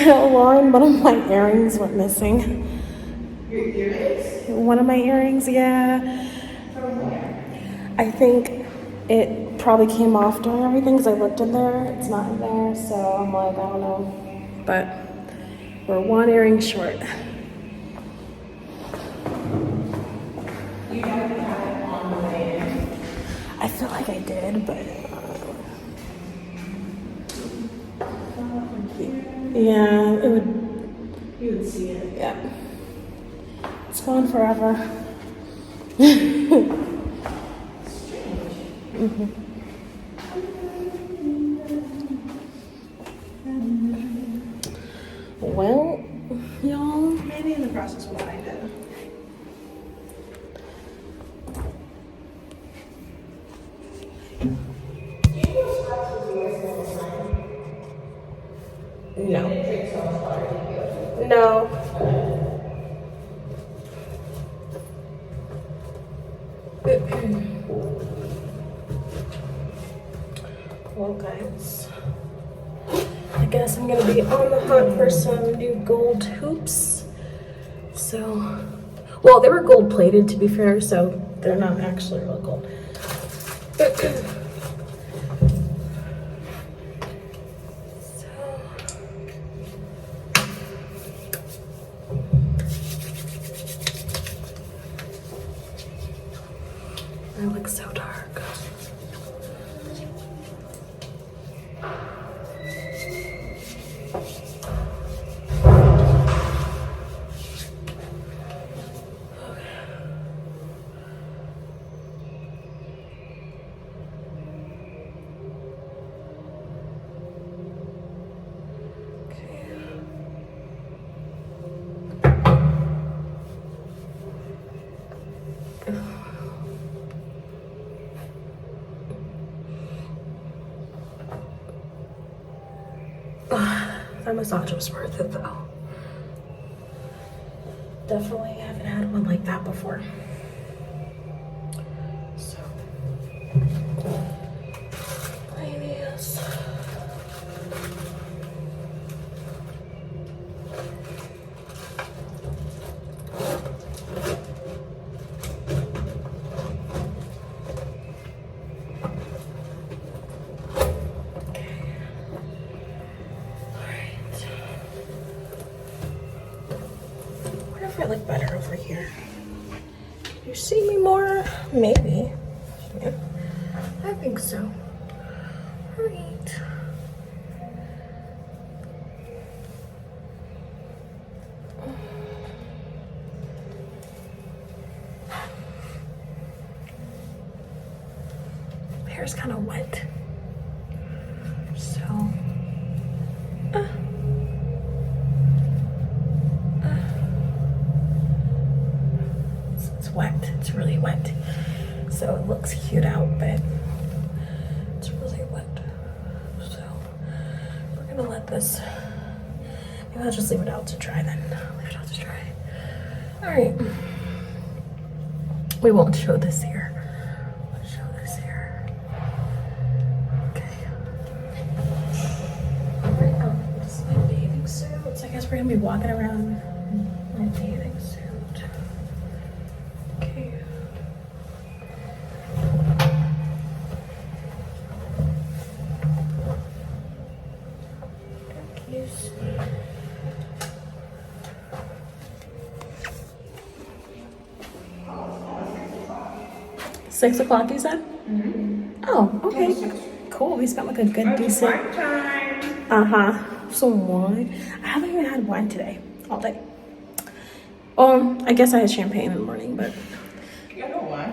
Lauren, one of my earrings went missing. Your earrings? One of my earrings, yeah. From where? I think it probably came off during everything because I looked in there. It's not in there, so I'm like, I don't know. But we're one earring short. You haven't had it on the way in. I feel like I did, but yeah, it would. You would see it. Yeah, it's gone forever. Well, y'all, Maybe in the process we'll find it. no. No. Well, guys, I guess I'm gonna be on the hunt for some new gold hoops. So, well, they were gold plated to be fair, so they're not actually real gold. I look so dark. That massage was worth it though. Definitely haven't had one like that before. So, yes. I look better over here. You see me more? Maybe. Yeah, I think so. Right. My hair's kind of wet. So. Wet. It's really wet. So it looks cute out, but it's really wet. So we're gonna let this, maybe I'll just leave it out to dry then. Leave it out to dry. All right. We won't show this here. We'll show this here. Okay. All right, this is my bathing suit. So I guess we're gonna be walking around in my bathing suit. Okay. Cookies. 6 o'clock, you said? Mm-hmm. Oh, okay. Cool. We spent like a good, decent. Some wine. I haven't even had wine today, all day. I guess I had champagne in the morning, but. You know what?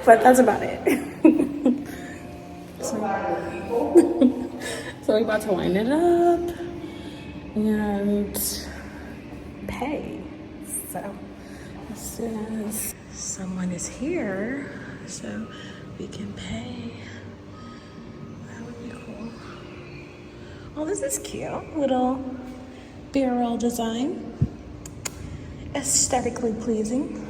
But that's about it. So, so we're about to line it up and pay. So as soon as someone is here, so we can pay. That would be cool. Oh, this is cute. Little barrel design. Aesthetically pleasing.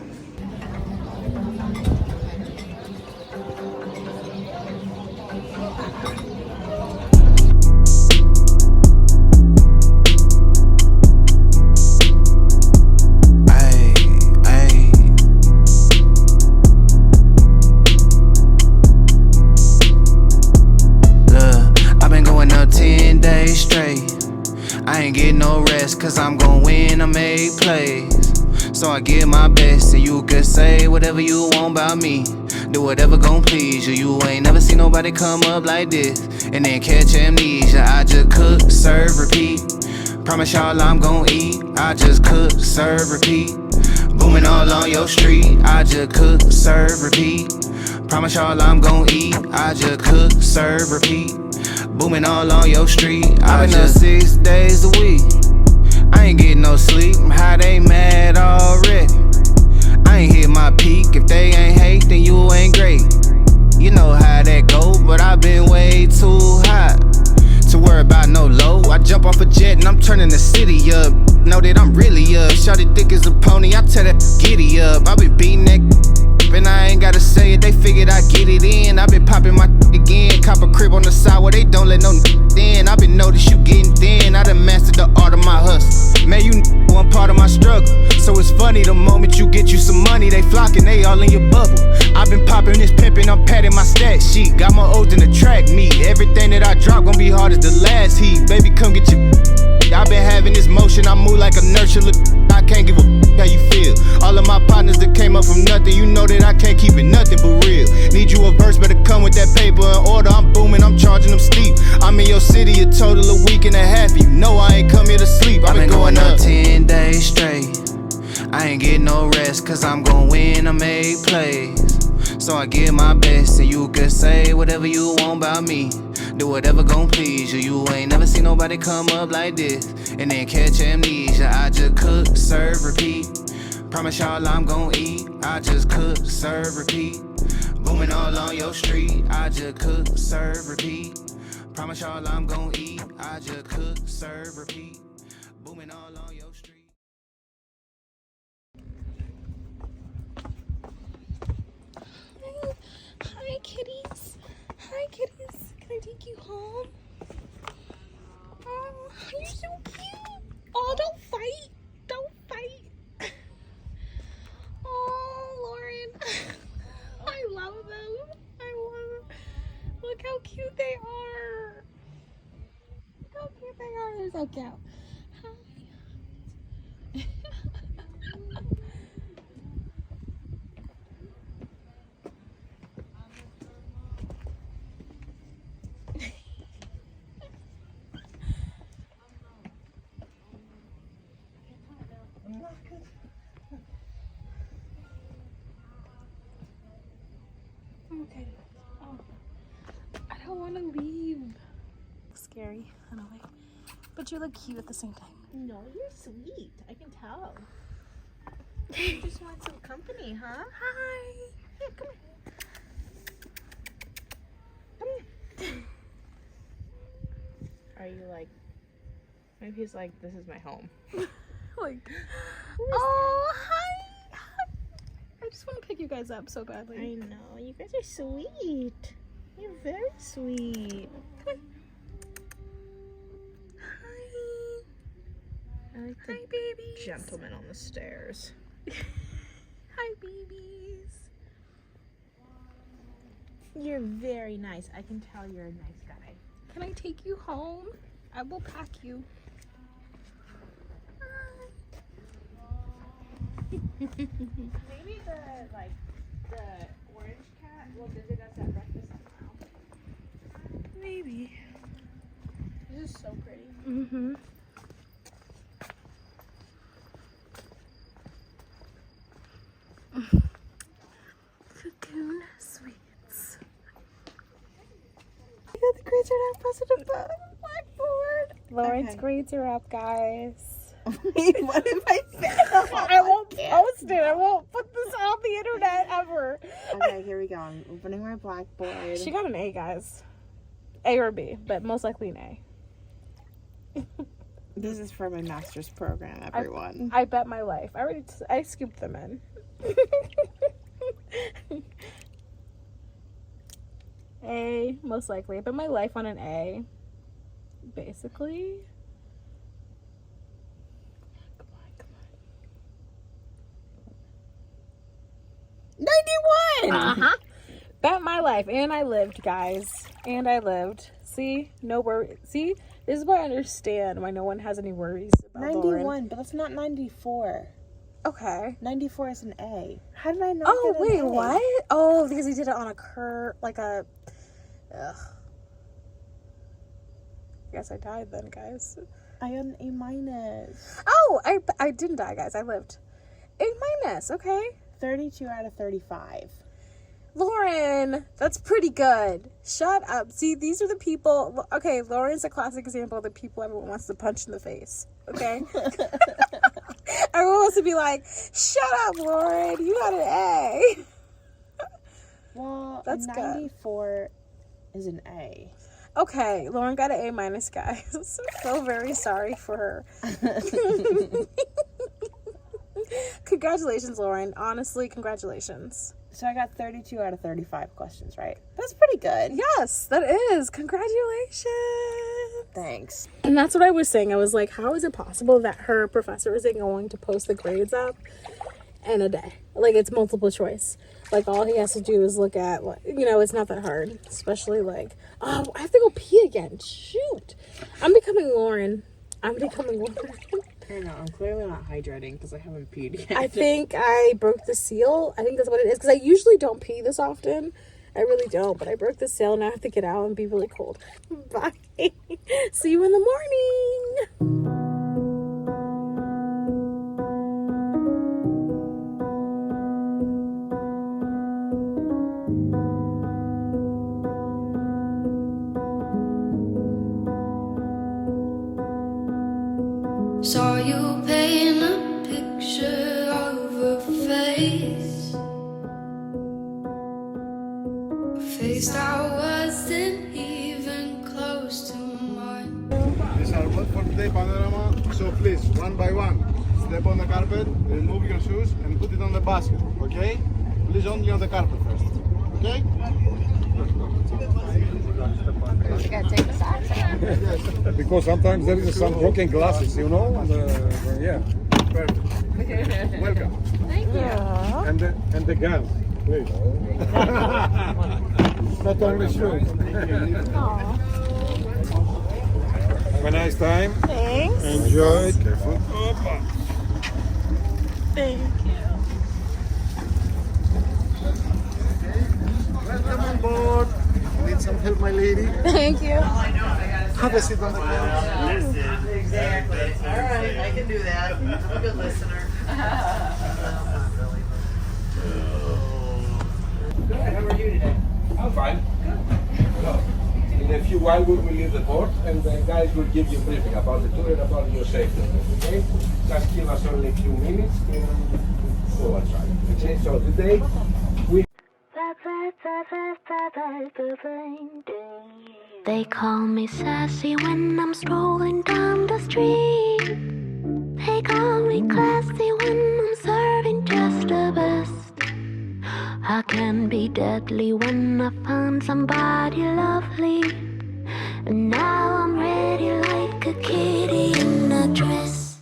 I ain't get no rest, cause I'm gon' win, I make plays. So I give my best, and you can say whatever you want about me. Do whatever gon' please you. You ain't never seen nobody come up like this and then catch amnesia. I just cook, serve, repeat. Promise y'all I'm gon' eat. I just cook, serve, repeat. Booming all on your street. I just cook, serve, repeat. Promise y'all I'm gon' eat. I just cook, serve, repeat. Booming all on your street. I been up 6 days a week. I ain't getting no sleep. How they mad already? I ain't hit my peak. If they ain't hate, then you ain't great. You know how that go, but I been way too hot to worry about no low. I jump off a jet and I'm turning the city up. Know that I'm really up. Shawty thick as a pony, I tell that giddy up. I been beating that and I ain't gotta say it, they figured I get it in. I been popping my again, cop a crib on the side where they don't let no in. I been noticed you getting thin, I done mastered the art of my hustle. Man, you one part of my struggle. So it's funny, the moment you get you some money, they flocking, they all in your bubble. I been popping this pimpin', I'm padding my stat sheet. Got my O's in the track meet. Everything that I drop gon' be hard as the last heat. Baby, come get your I been having this motion, I move like a nurture. I can't give a how you feel. All of my partners that came up from nothing, you know that I can't keep it nothing but real. Need you a verse, better come with that paper in order. I'm booming, I'm charging them steep. I'm in your city a total of week and a half. You know I ain't come here to sleep. I been going up 10 days straight. I ain't getting no rest, cause I'm gon' win, I make plays. So I give my best, and you can say whatever you want about me. Do whatever gon' please you. You ain't never seen nobody come up like this and then catch amnesia. I just cook, serve, repeat. Promise y'all I'm gon' eat. I just cook, serve, repeat. Booming all on your street. I just cook, serve, repeat. Promise y'all I'm gon' eat. I just cook, serve, repeat. Booming all on your street. Hi, kitties. Hi, kitties. Can I take you home? Oh, you're so cute. Oh, don't fight. Don't fight. Oh, Lauren. I love them. I love them. Look how cute they are. Look how cute they are. They're so cute. Hi. Okay. Oh, I don't want to leave. Scary in a way, but you look cute at the same time. No, you're sweet. I can tell. You just want some company, huh? Hi. Yeah, come here. Are you like? Maybe he's like, this is my home. Like, oh, hi. I just want to pick you guys up so badly. I know. You guys are sweet. You're very sweet. Come on. Hi. I like the Hi, babies. gentleman on the stairs. Hi, babies. You're very nice. I can tell you're a nice guy. Can I take you home? I will pack you. Maybe the orange cat will visit us at breakfast tomorrow. Maybe. This is so pretty. Mm-hmm. Cocoon sweets. not supposed to put on the blackboard. Lauren's Okay. grades are up, guys. Wait, what if I fail? I won't post it. I won't put this on the internet ever. Okay, here we go. I'm opening my blackboard. She got an A, guys. A or B, but most likely an A. This is for my master's program, everyone. I bet my life. I scooped them in. A, most likely. I bet my life on an A. Basically. Come on. 91! Uh-huh. Bet my life. And I lived, guys. And I lived. See? No worries. See? This is why I understand why no one has any worries about 91, Lauren. but that's not 94. Okay. 94 is an A. How did I not Oh, get an wait, A? what? Oh, because he did it on a curve, like a... Ugh. I guess I died then, guys. I got an A minus. Oh, I didn't die, guys. I lived. A minus, okay. 32 out of 35. Lauren, that's pretty good. Shut up. See, these are the people... Okay, Lauren's a classic example of the people everyone wants to punch in the face, okay? Everyone wants to be like, shut up, Lauren. You got an A. Well, That's good. 94 is an A. Okay, Lauren got an A minus, guys. I feel very sorry for her. Congratulations, Lauren. Honestly, congratulations. So I got 32 out of 35 questions right. That's pretty good. Yes, that is. Congratulations. Thanks. And that's what I was saying. I was like, how is it possible that her professor isn't going to post the grades up in a day? Like, it's multiple choice. Like, all he has to do is look at, it's not that hard. Especially, like, oh, I have to go pee again. Shoot. I'm becoming Lauren. I don't know. I'm clearly not hydrating because I haven't peed yet. I think I broke the seal. I think that's what it is. Because I usually don't pee this often. I really don't. But I broke the seal and I have to get out and be really cold. Bye. See you in the morning. Saw you paint a picture of a face, a face that wasn't even close to mine. These are what for today, Panorama. So please, one by one, step on the carpet, remove your shoes, and put it on the basket. Okay? Please only on the carpet first. Okay? You gotta take the socks off. Because sometimes there is some broken glasses, you know. And, yeah. Perfect. Welcome. Thank you. And the gun, please. Not only shoes. Have a nice time. Thanks. Enjoy. Careful. Thank Welcome on board. Need some help, my lady? Thank you. Have a seat on the ground. Exactly. All right, I can do that. I'm a good listener. How are you today? I'm fine. Good. In a few while we will leave the port and the guys will give you a briefing about the tour and about your safety. Okay? Just give us only a few minutes and go outside. Okay? So today we They call me sassy when I'm strolling down the street. They call me classy when I'm serving just the best. I can be deadly when I find somebody lovely. And now I'm ready like a kitty in a dress.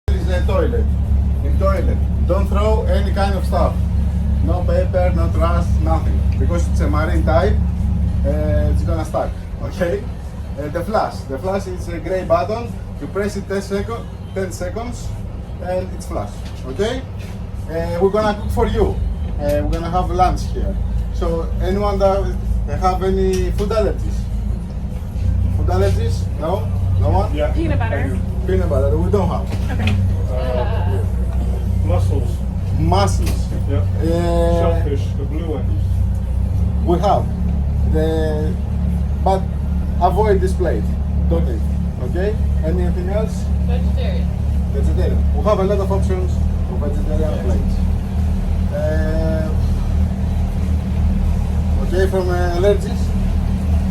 This is a toilet. In toilet, don't throw any kind of stuff. No paper, no trash, nothing. Because it's a marine type, it's gonna stuck. Okay? The flash is a gray button. You press it 10 seconds, and it's flash. Okay? We're gonna cook for you. We're gonna have lunch here. So anyone that have any food allergies? Food allergies? No? No one? yeah. Peanut butter. Peanut butter, we don't have. Okay. Mussels. Mussels. Yeah. Uh, Shellfish, the blue ones. we have. But avoid this plate. Don't eat. Okay? Anything else? Vegetarian. Vegetarian. We have a lot of options for vegetarian plates. Okay, from allergies.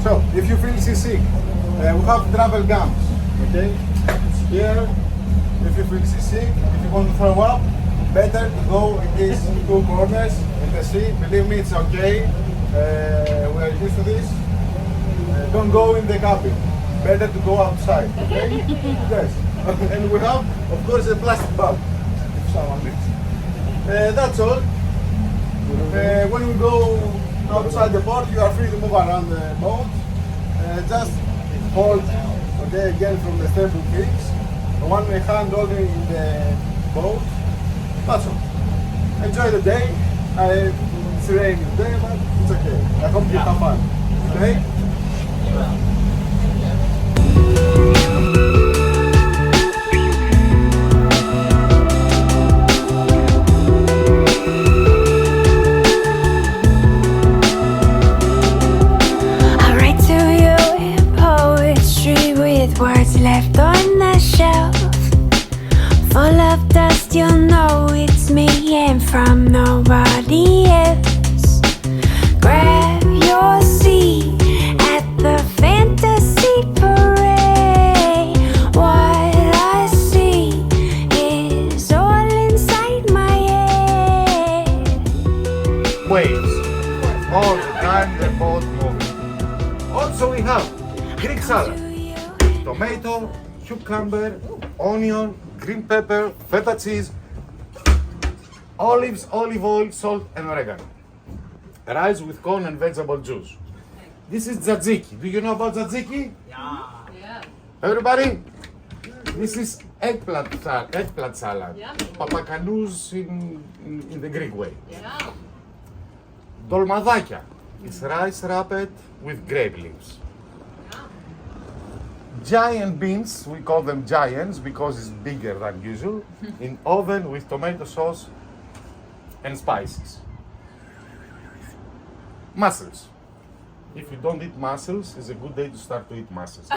So, if you feel seasick, we have travel gums. Okay? It's here. If you feel seasick, if you want to throw up, better to go in these two corners in the sea. Believe me, it's okay. We are used to this. Don't go in the cabin. Better to go outside. Okay? Yes. And we have, of course, a plastic bag if someone needs. That's all. When we go outside the port, you are free to move around the boat. Just hold, okay, again from the stable fix. One hand only in the boat. That's all. Enjoy the day. It's raining today, but it's okay. I hope you have fun. Okay? I write to you in poetry with words left on the shelf. Full of dust, you'll know it's me and from nobody else. Grab your seat at the fantasy parade. What I see is all inside my head. Waves. All the time the boat moving. Also we have Greek salad. Tomato, cucumber, onion, green pepper, feta cheese, olives, olive oil, salt and oregano. Rice with corn and vegetable juice. This is tzatziki. Do you know about tzatziki? Yeah. Everybody? This is eggplant salad. Yeah. Papakanous in the Greek way. Yeah. Dolmadakya. It's rice wrapped with grape leaves. Giant beans, we call them giants because it's bigger than usual, in oven with tomato sauce and spices. Mussels. If you don't eat mussels, it's a good day to start to eat mussels.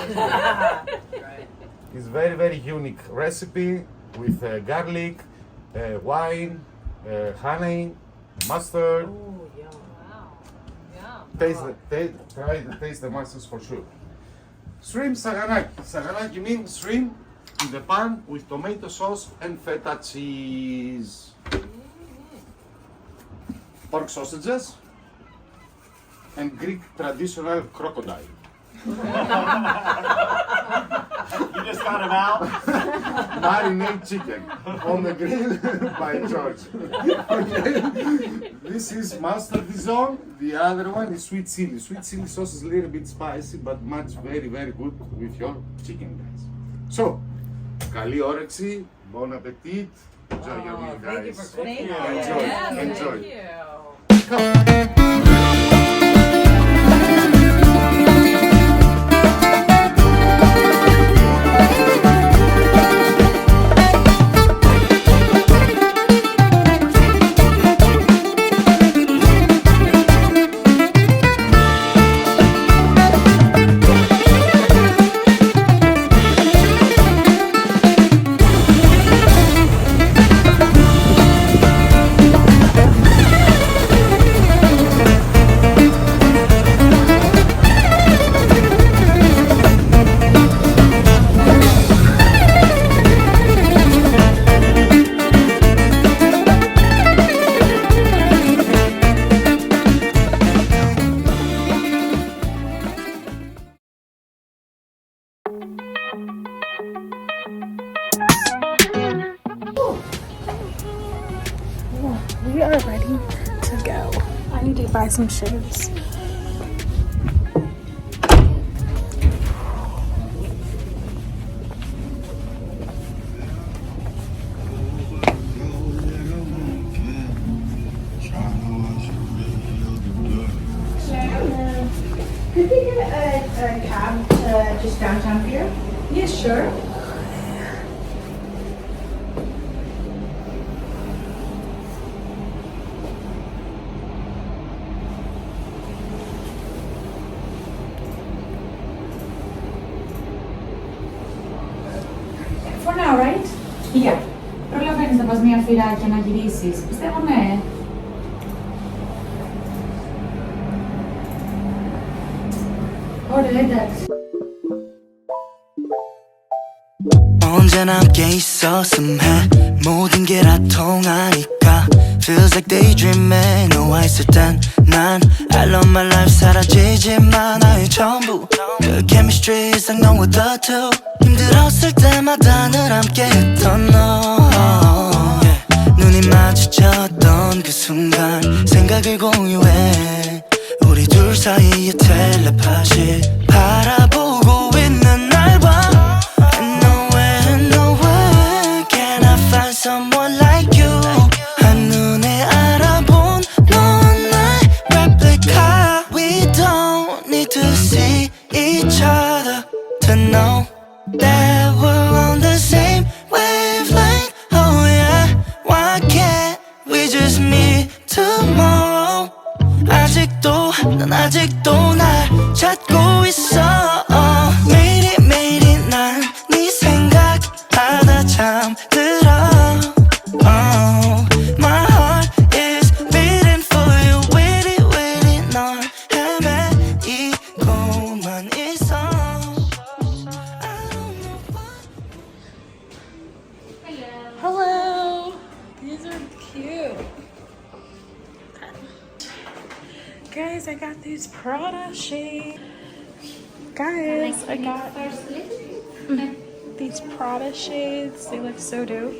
It's very, very unique recipe with garlic, wine, honey, mustard. Oh, yum. Wow. Yum. Try to taste the mussels for sure. Shrimp saganaki. Saganaki means shrimp in the pan with tomato sauce and feta cheese. Pork sausages and Greek traditional crocodile. You just got him out? Marinade chicken on the grill by George. Okay. This is mustard Dijon. The other one is sweet chili. Sweet chili sauce is a little bit spicy, but much very, very good with your chicken, guys. So, καλή όρεξη, bon appetit. Enjoy your meal, guys. Thank you for cooking. Enjoy. Yeah, Enjoy. Thank you. We are ready to go. I need to buy some shoes. Could we get a cab to just downtown here? Yes, sure. For now, right? Yeah. Προλαβαίνεις να πας μια φύρα και να γυρίσεις. Πιστεύω ναι. Ωραία, εντάξει. 언제나 함께 있었음 해 모든 게 다 통하니까 Feels like daydreaming 너와 있을 땐 난 I love my life 사라지지만 나의 전부 그 chemistry 이상 너와 the two 힘들었을 때마다 늘 함께 했던 너 yeah. 눈이 마주쳤던 그 순간 생각을 공유해 우리 둘 사이의 텔레파시 바라보고 있는 날 봐 Someone like you 한눈에 알아본 넌 나의 replica We don't need to see each other To know that we're on the same wavelength Oh yeah, why can't we just meet tomorrow 아직도 난 아직도 날 찾고 있어 매일이 난 네 생각하다 잠들어 Oh, my heart is beating for you waiting 널 헤매이고만 있어 Hello. These are cute. Guys, I got these Prada shades. Guys, I got these Prada shades. They look so dope.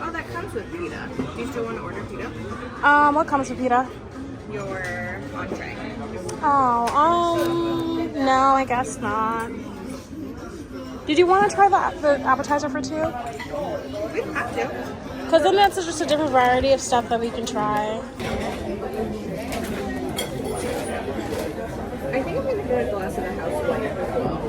Oh, that comes with pita. Do you still want to order pita? What comes with pita? Your entree. Oh, no, I guess not. Did you want to try the appetizer for two? We have to. Because then that's just a different variety of stuff that we can try. I think I'm going to get a glass of the house wine as well.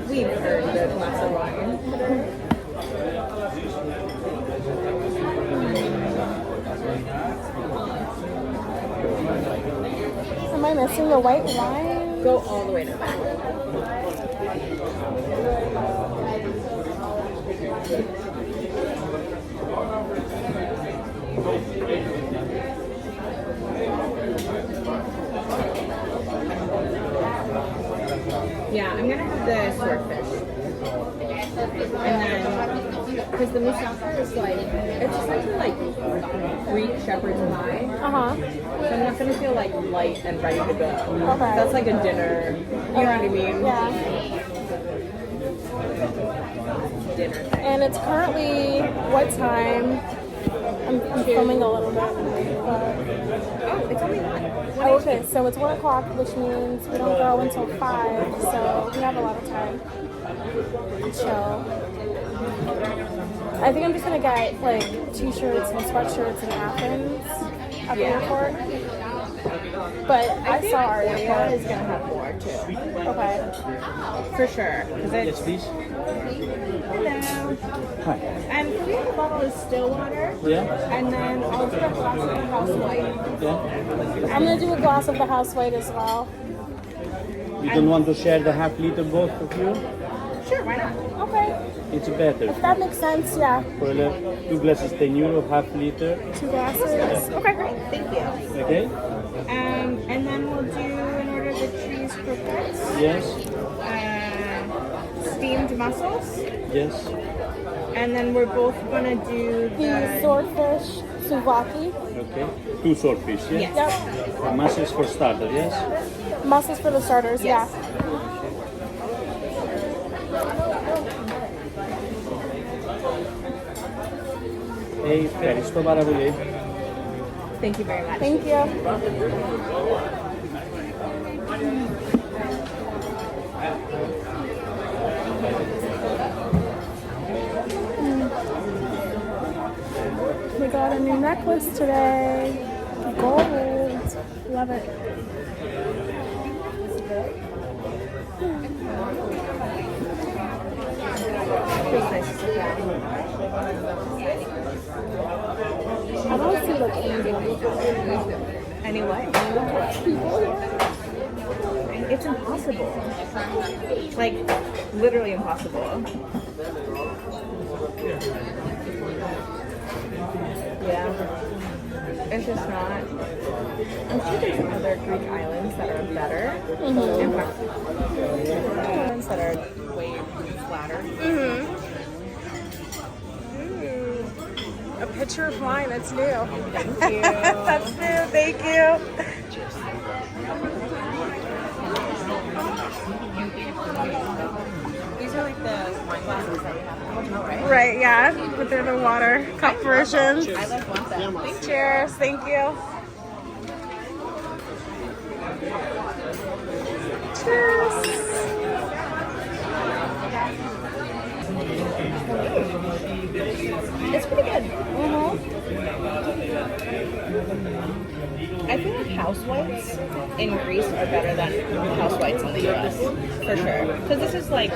We've earned a glass of wine. Am I missing the white wine? Go all the way to the back. Yeah, I'm gonna have the swordfish. And then, because the moussaka is like, it's essentially like Greek shepherd's pie. Uh-huh. So I'm not gonna feel like light and ready to go. Okay. That's like a dinner, you know what I mean? Yeah. Dinner thing. And it's currently what time? I'm filming a little bit. But... Oh, it's only 1. Oh, okay, so it's 1 o'clock, which means we don't go until 5, so we have a lot of time to chill. I think I'm just gonna get like t-shirts and sweatshirts in Athens at the airport. But I think saw our Aria is gonna have more too. Okay. For sure. Yes, please. Hello. Hi. And can we have a bottle of still water? Yeah. And then I'll do a glass of house white. Yeah. I'm gonna do a glass of the house white as well. You don't want to share the half liter both of you? Sure, why not? Okay. It's better. If that makes sense, yeah. For the 2 glasses, €10, half liter. 2 glasses. Okay, great. Thank you. Okay? And then we'll do in order the cheese croquettes. Yes. Steamed mussels. Yes. And then we're both gonna do The swordfish souvlaki. Okay. 2 swordfish, yeah? Yep. The mussels for starter, yes? Mussels for the starters, Yes. yeah. Ευχαριστώ πάρα πολύ. Thank you very much. Thank you. We got a new necklace today. Gold. Love it. I don't see like Any what? It's impossible. Like, literally impossible. Yeah. It's just not. I'm sure there's other Greek islands that are better. Islands that are way flatter. a pitcher of wine. That's new. Thank you. That's new. Thank you. These are like the wine glasses that we have in the hotel, right? Right, yeah. But they're the water cup versions. I like want them. Cheers. Thank you. Cheers. It's pretty good. I feel like house whites in Greece are better than house whites in the US, for sure. Because this is like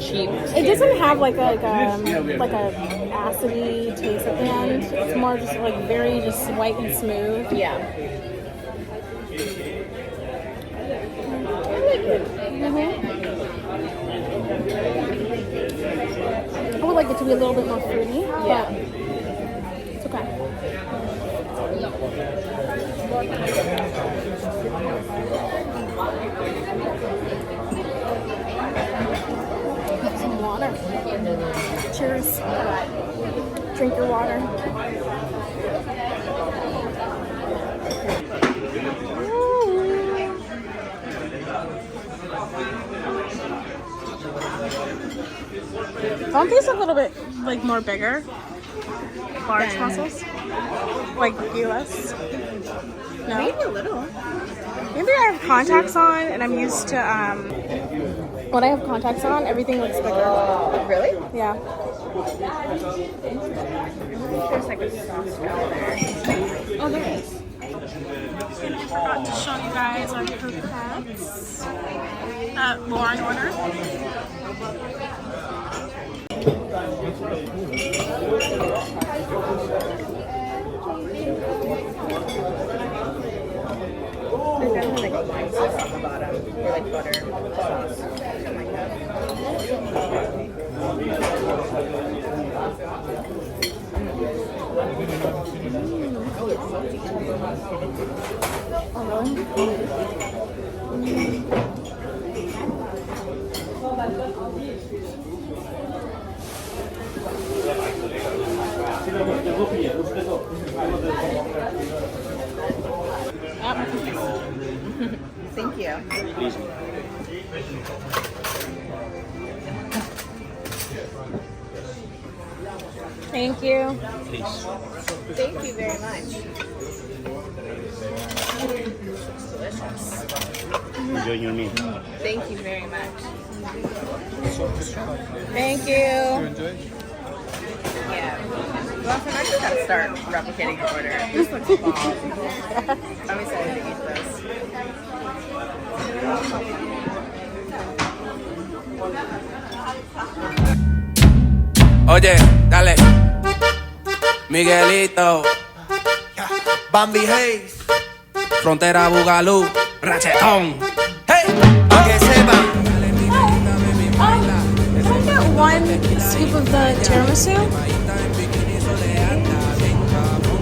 cheap. It doesn't have like a acidy taste at the end. It's more just like very just white and smooth. Yeah. I like it. I would like it to be a little bit more fruity. Yeah. But it's okay. Some water. Cheers. Drink your water. Don't these a little bit like more bigger? Large mussels? Like US? No? Maybe a little. Maybe I have contacts on and I'm used to when I have contacts on, everything looks bigger. Really? Yeah. There's like a sauce down there. Oh, there is. And I forgot to show you guys our croquettes that Lauren ordered. There's definitely like a lime sauce on the bottom, or like butter sauce, something like that. Oh, really? Thank you. Thank you. Thank you very much. It's delicious. Enjoy your meal. Thank you very much. Thank you. Yeah. Blossom, I just gotta start replicating your order. This looks bomb. I'm excited to eat this. Oye, dale. Miguelito. Bambi Hayes. Frontera Bugalú. Rachetón. Hey, pa' que sepan. Can I get one scoop of the tiramisu?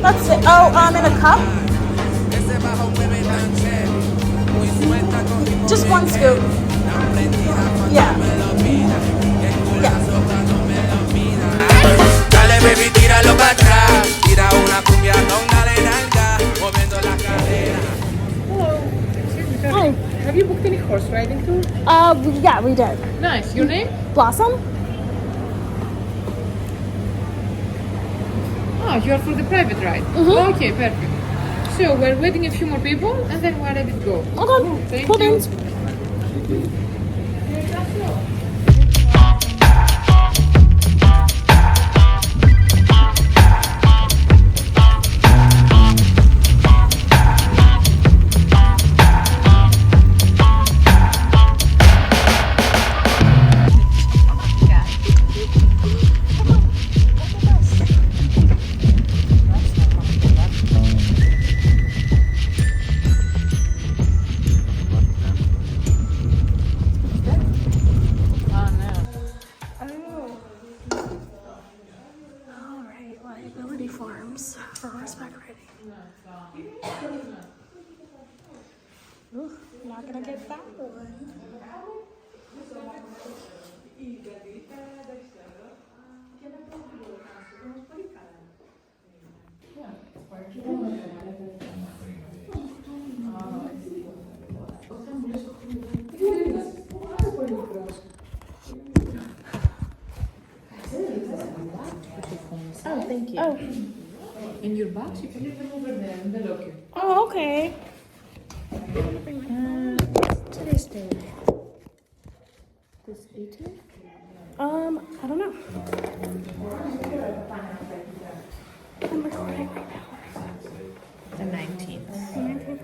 That's it. Oh, in a cup? Just one scoop. Yeah. Dale, baby, tíralo para atrás. Tira una cumbia con dale nalga. Moviendo la cadera. Hi. Have you booked any horse riding too? Yeah, we did. Nice. Your name? Blossom? Oh, you're for the private ride? Mm-hmm. Okay, perfect. So we're waiting a few more people and then we're ready to go. Okay. Thank Cool you. beans. Farms for horseback riding. Ooh, not gonna get that one. Oh, thank you. Oh. In your box, you can leave them over there in the locker. Oh, okay. Today's date. This 18? I don't know. I'm recording right now. The 19th. The 19th.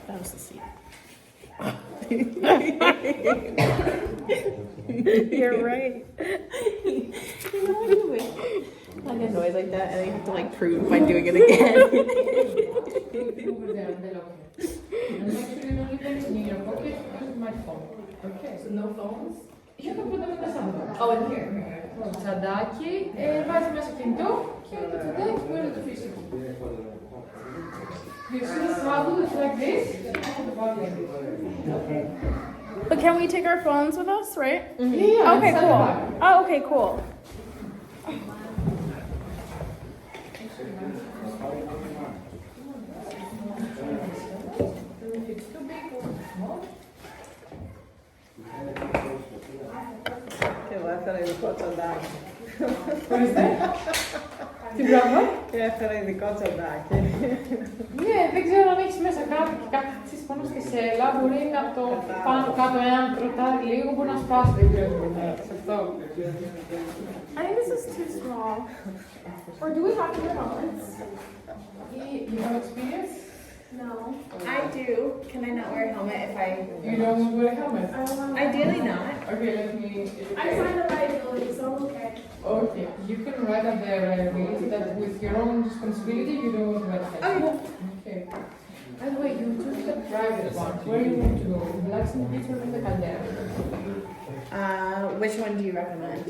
That was the seat. You're right. Like a noise like that, and I have to like prove by doing it again. Over there in the locker. And make sure you don't leave anything in your pocket because my phone. Okay, so no phones. You can put them in the sandbag. Oh, in here. Τσαντάκι, βάζει μέσα κινητό και το τσαντάκι μπορεί να το αφήσει. You see the saddle is like this? But can we take our phones with us, right? Mm-hmm. Yeah. Okay, cool. Oh, okay, cool. It's too big or small. Che vuoi fare di coccia d'anche? Questo? Τι πράγμα? Che vuoi fare di coccia d'anche? Ναι, δεν ξέρω αν έχεις μέσα κάτι πάνω στη σέλα, μπορεί να το πάνω κάτω εάν τροτάρει λίγο, μπορεί να σπάσει, δεν ξέρω σε αυτό. I think this is too small. Or do we have to wear helmets? You have experience? No. I do. Can I not wear a helmet if I... You don't wear a helmet? Ideally not. Okay, let me... I signed the liability, so I'm okay. Okay, you can write up there really that with your own responsibility you don't want to wear a helmet. Okay. By the way, you took the private one. Where do you want to go? Relaxing beach or in the Caldera? Which one do you recommend?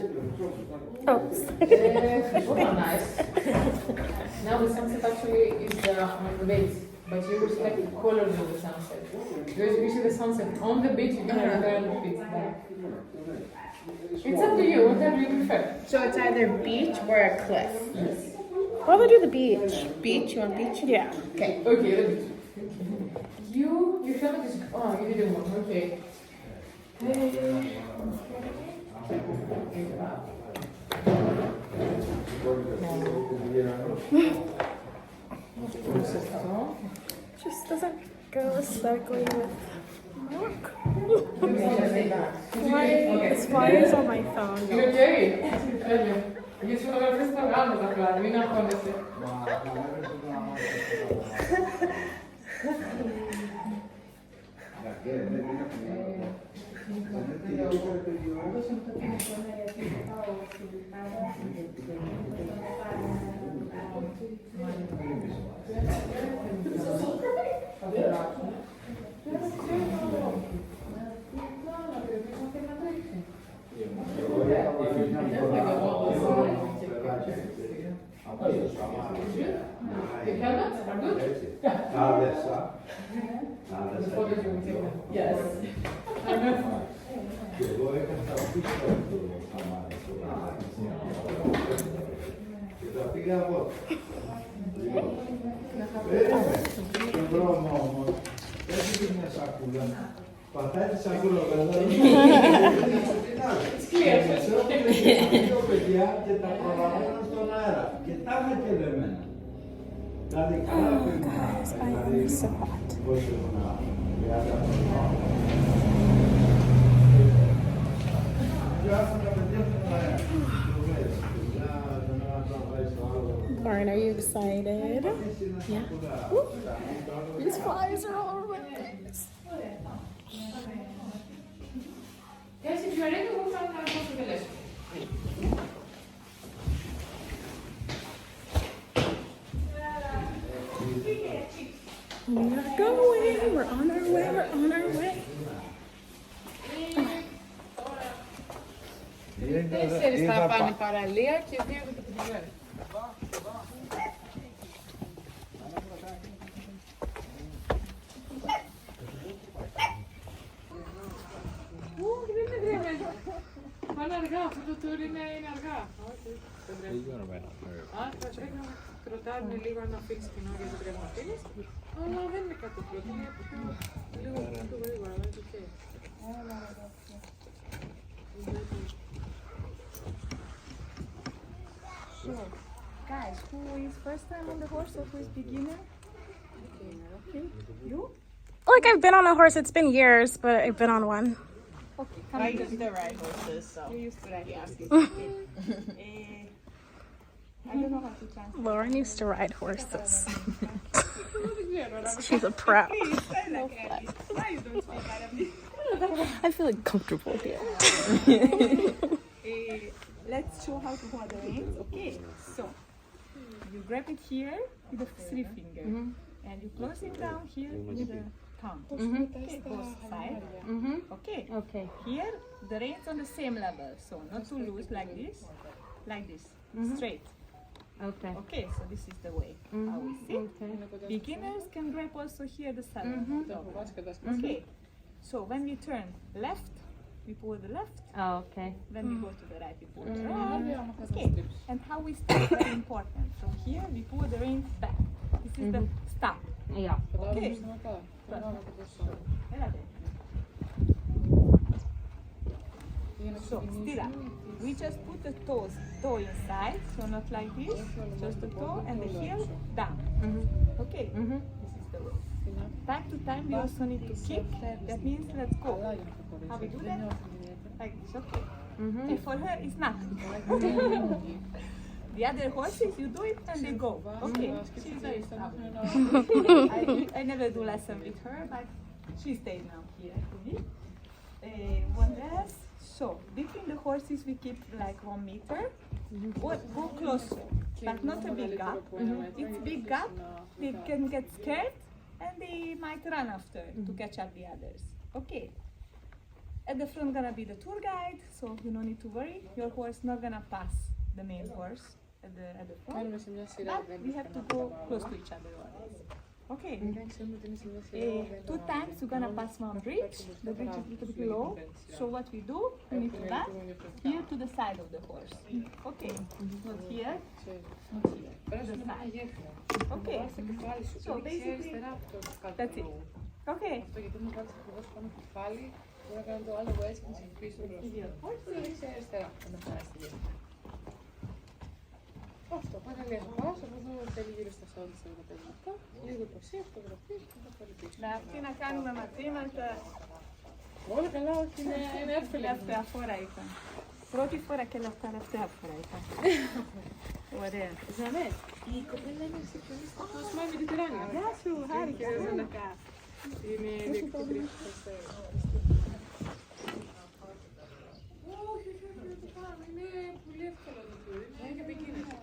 Oh. Oh, nice. Now the sunset actually is on the beach, but you select the colors of the sunset. Because if you see the sunset on the beach, you can have it on the beach. It's up to you, whatever you prefer. So it's either beach or a cliff. Why don't we do the beach? Beach? You want beach? Yeah. Okay. Okay, the beach. Your helmet is... Oh, you didn't want, okay. Just doesn't go aesthetically with my look. This flyer is on my phone. Io sono per Instagram da qua, mi nascondete. Yes. Πατάει τη σακούλα, παιδιά και τα προλαβαίνουν στον αέρα. Και τα είναι και δεμένα. Δηλαδή, καλά πήγαινα. Lauren, are you excited? Yeah. Woo. These flies are all over my face. Guys, if you're ready, we'll find out how to get it. We are going. We're on our way. We're on our way. Τέσσερις θα πάνε παραλία και 2 για το πιτιγέρι. Δεν είναι γρήγορα. Πάνε αργά, αυτό το tour είναι αργά. Θα πρέπει να τροτάρουν λίγο να αφήσεις την ώρα γιατί πρέπει να αφήνεις. Αλλά δεν είναι κάτι πρώτο, είναι λίγο πιο γρήγορα, δεν είναι ok. So, guys, who is first time on the horse or who is beginner? Okay, you? Like, I've been on a horse. It's been years, but I've been on one. Okay, I used to ride horses, so. You used to ride horses. I don't know how to translate. Lauren used to ride horses. She's a pro. I feel like comfortable here. Let's show how to hold the reins. Okay, so you grab it here with the 3 fingers and you close it down here with the thumb. Okay, both sides. Okay. Okay. Here the reins on the same level, so not too loose like this, straight. Okay. Okay, so this is the way how we sit. Beginners can grab also here the saddle. Okay, so when we turn left, we pull the left. Oh, okay. When we go to the right, we pull the right. Okay, and how we start is very important. From here, we pull the reins back. This is the stop. Yeah. Okay. So, still up. We just put the toe inside, so not like this, just the toe and the heel down. Okay, this is the way. Time to time, we also need to kick. That means let's go. How we do that? Like this, okay. Okay, for her, it's not. The other horses, you do it and they go. Okay, she's very stubborn. I never do lesson with her, but she stays now here. One last. So, between the horses, we keep like 1 meter. Go closer, but not a big gap. If it's big gap, they can get scared and they might run after to catch up the others. Okay. At the front gonna be the tour guide, so you don't need to worry. Your horse not gonna pass the main horse at the front, but we have to go close to each other always. Okay. 2 times you're gonna pass one bridge. The bridge is a little bit low. So what we do, we need to back here to the side of the horse. Okay. Not here, not here. To the side. Okay. So basically, that's it. Okay. Αυτό, πάνε λίγο πας, εγώ θα θέλει γύρω στα 40-45 λεπτά. Λίγο ποσί, αυτογραφίες και θα πάρει πίσω. Να αυτή να κάνουμε μαθήματα. Όλα καλά, όχι, είναι εύκολη. Τελευταία φορά ήταν. Πρώτη φορά και τελευταία φορά ήταν. Ωραία. Ζανέ, η κοπέλα είναι συγχρονιστή στο Σμάι Mediterranean. Γεια σου, χάρηκα. Είναι διοικητήτρια. Είναι πολύ εύκολο να το δεις. Είναι και επικίνδυνο.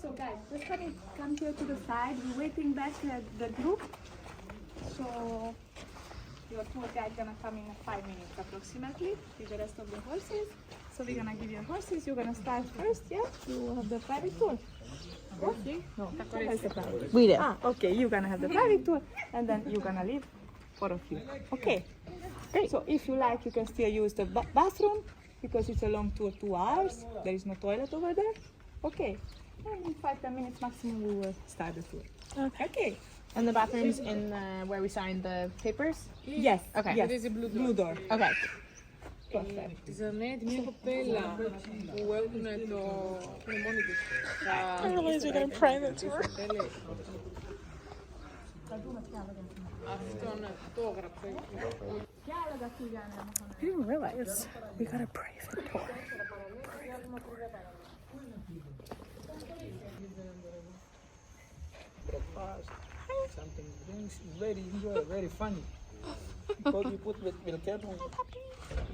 So guys, let's come here to the side. We're waiting back the group. So your tour guide gonna come in 5 minutes approximately with the rest of the horses. So we're gonna give you horses. You're gonna start first, yeah? You have the private tour. Okay. No, that's the private. We do. Okay. You're gonna have the private tour, and then you're gonna leave for a few. Okay. Great. So if you like, you can still use the bathroom because it's a long tour, 2 hours. There is no toilet over there. Okay. And in 5-10 minutes maximum, we will start the tour. Okay. And the bathroom's in where we signed the papers? Yes. Okay. Yes. There is a Blue door. Okay. Ζανέ, μια κοπέλα που έχουν το... είναι μόνη της. I realize we got a private tour. Αυτό να το έγραψε. I didn't realize we got a private tour. Breakfast, something drinks, very enjoy, very funny. Because you put with volcano,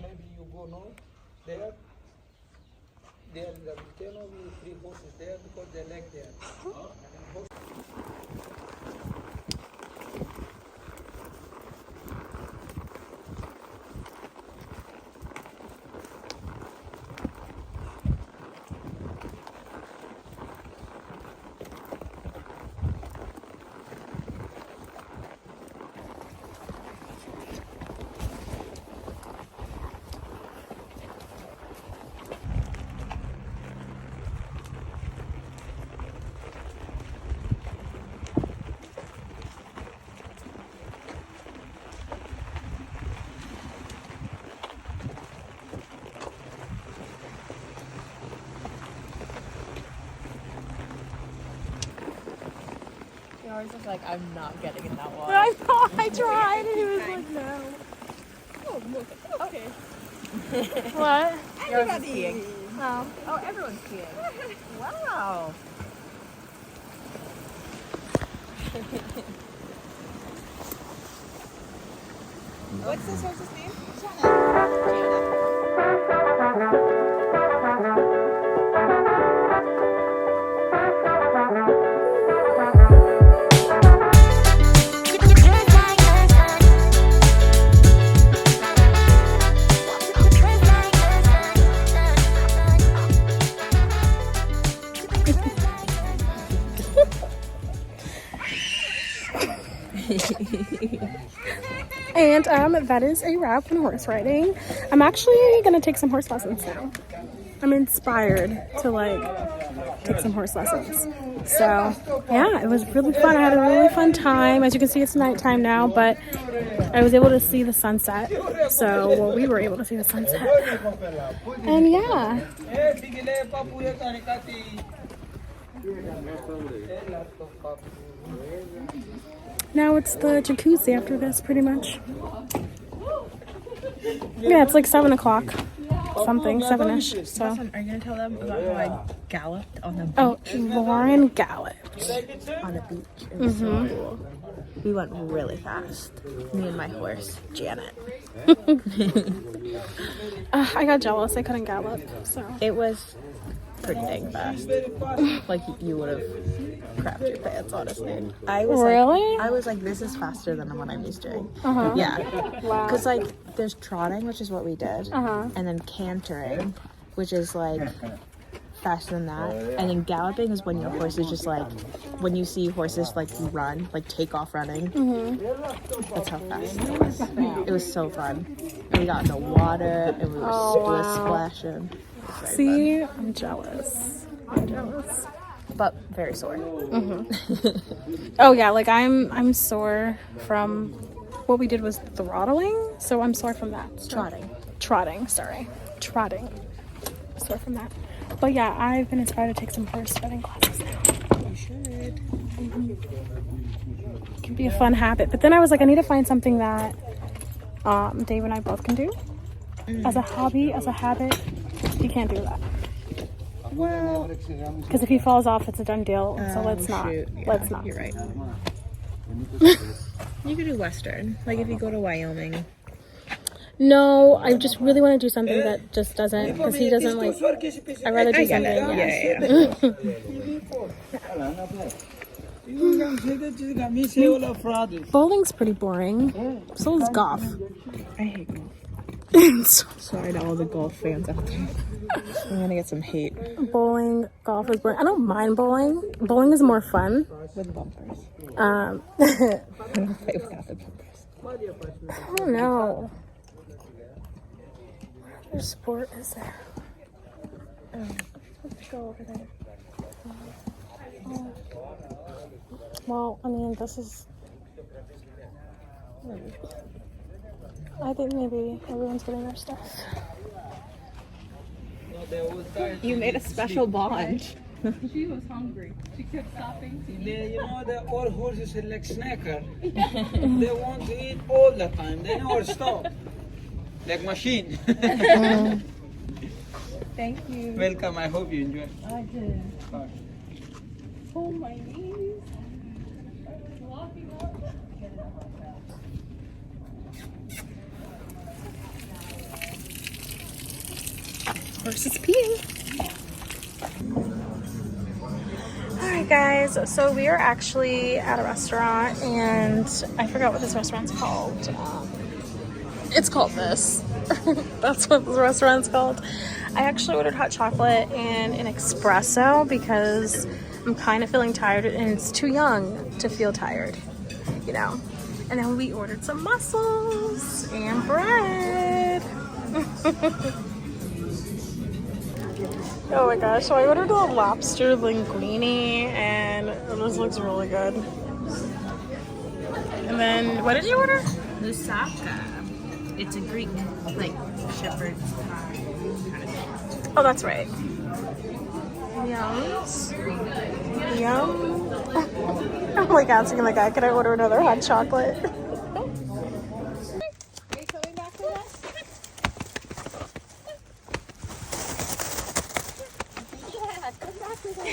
maybe you go no there. There is a volcano with 3 horses there because they like there. I was just like, I'm not getting in that water. I thought I tried and he was like, no. Oh, okay. What? Yours is skiing. Oh, Everyone's skiing. Wow. What's this horse's name? And that is a wrap on horse riding. I'm actually gonna take some horse lessons now. I'm inspired to like take some horse lessons. So yeah, it was really fun. I had a really fun time. As you can see, it's nighttime now, but I was able to see the sunset. So, well, we were able to see the sunset. And yeah. Now it's the jacuzzi after this, pretty much. Yeah, it's like 7 o'clock. Something, 7-ish. So. Are you gonna tell them about how I galloped on the beach? Oh, Lauren galloped on the beach. It was so cool. We went really fast. Me and my horse, Janet. I got jealous. I couldn't gallop. So it was pretty dang fast. Like you would have crapped your pants, honestly. I was really? I was like, this is faster than what I'm used to. Uh-huh. Yeah. Wow. Because like there's trotting, which is what we did, and then cantering, which is like faster than that, and then galloping is when your horse is just like, when you see horses like run, like take off running. That's how fast it was. It was so fun. And we got in the water and we were splashing. See, I'm jealous. I'm jealous. But very sore. Oh yeah, like I'm sore from what we did was throttling, so I'm sore from that. So. Trotting. Sorry, trotting. Sore from that. But yeah, I've been inspired to take some horse riding classes now. You should. It can be a fun habit. But then I was like, I need to find something that Dave and I both can do. As a hobby, as a habit, he can't do that. Well, because if he falls off, it's a done deal. So let's not. Shoot. Yeah, let's not. You're right. You could do Western. Like if you go to Wyoming. No, I just really want to do something that just doesn't, because he doesn't like. I'd rather do something. Bowling's pretty boring. So is golf. I hate golf. Sorry to all the golf fans out there. I'm gonna get some hate. Bowling, golf is boring. I don't mind bowling. Bowling is more fun. With bumpers. I Play without the bumpers. don't know. What sport is there? Let's go over there. Well, I mean, this is. I think maybe everyone's getting their stuff. You made a special bond. She was hungry. She kept stopping to eat. You know that all horses are like snacker. They want to eat all the time. They never stop. Like machine. Thank you. Welcome. I hope you enjoy. I did. Oh, my knees. Walking up. Horse is peeing. Alright guys, so we are actually at a restaurant and I forgot what this restaurant's called. It's called this. That's what this restaurant's called. I actually ordered hot chocolate and an espresso because I'm kind of feeling tired and it's too young to feel tired, you know. And then we ordered some mussels and bread. Oh my gosh, so I ordered a lobster linguine and it just looks really good. And then, what did you order? Lusaka. It's a Greek, like, shepherd's pie kind of thing. Oh, that's right. Yum. Yum. I'm like asking the guy, can I order another hot chocolate? Are you coming back with us? Yeah, come back with us.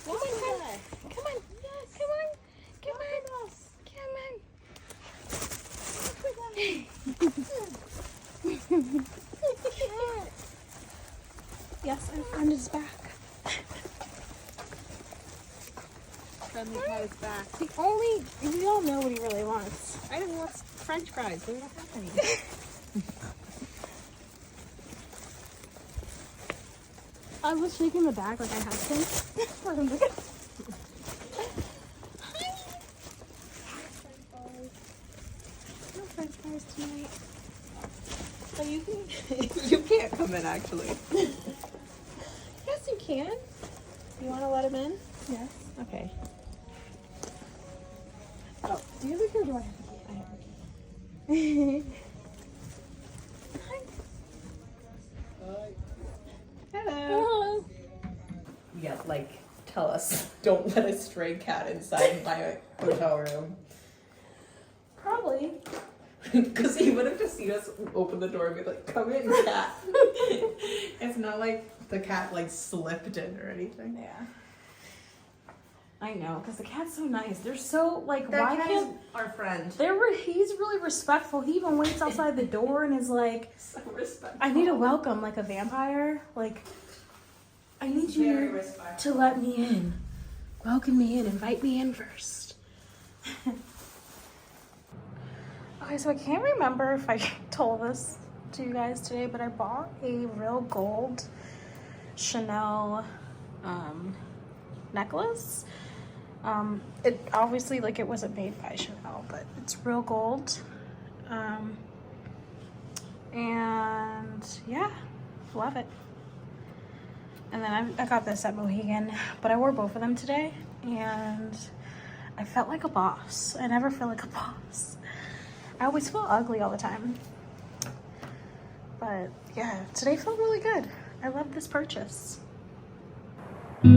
Come on. Come on. Yes. Come on. Come on. Come on. Yes, our friend is back. Friendly cat is back. We all know what he really wants. I don't want French fries. They don't have any. I was shaking the bag like I had to for him to get. No French fries tonight. But you can. You can't come in actually. Yes, you can. You want to let him in? Yes. Okay. Oh, do you have a key or do I have a key? I have a key. Hello. Yeah, like, tell us. Don't let a stray cat inside my hotel room. Probably. Because he would have just seen us open the door and be like, come in, cat. It's not like the cat, like, slipped in or anything. Yeah. I know, because the cat's so nice. They're so, like, That why cat can't... is our friend. He's really respectful. He even waits outside the door and is like, So respectful. I need a welcome, like a vampire. Like, I need you to let me in. Welcome me in. Invite me in first. Okay, so I can't remember if I told this to you guys today, but I bought a real gold Chanel necklace. It obviously, like, it wasn't made by Chanel, but it's real gold. And yeah, love it. And then I got this at Mohegan, but I wore both of them today and I felt like a boss. I never feel like a boss. I always feel ugly all the time. But yeah, today felt really good. I love this purchase. Good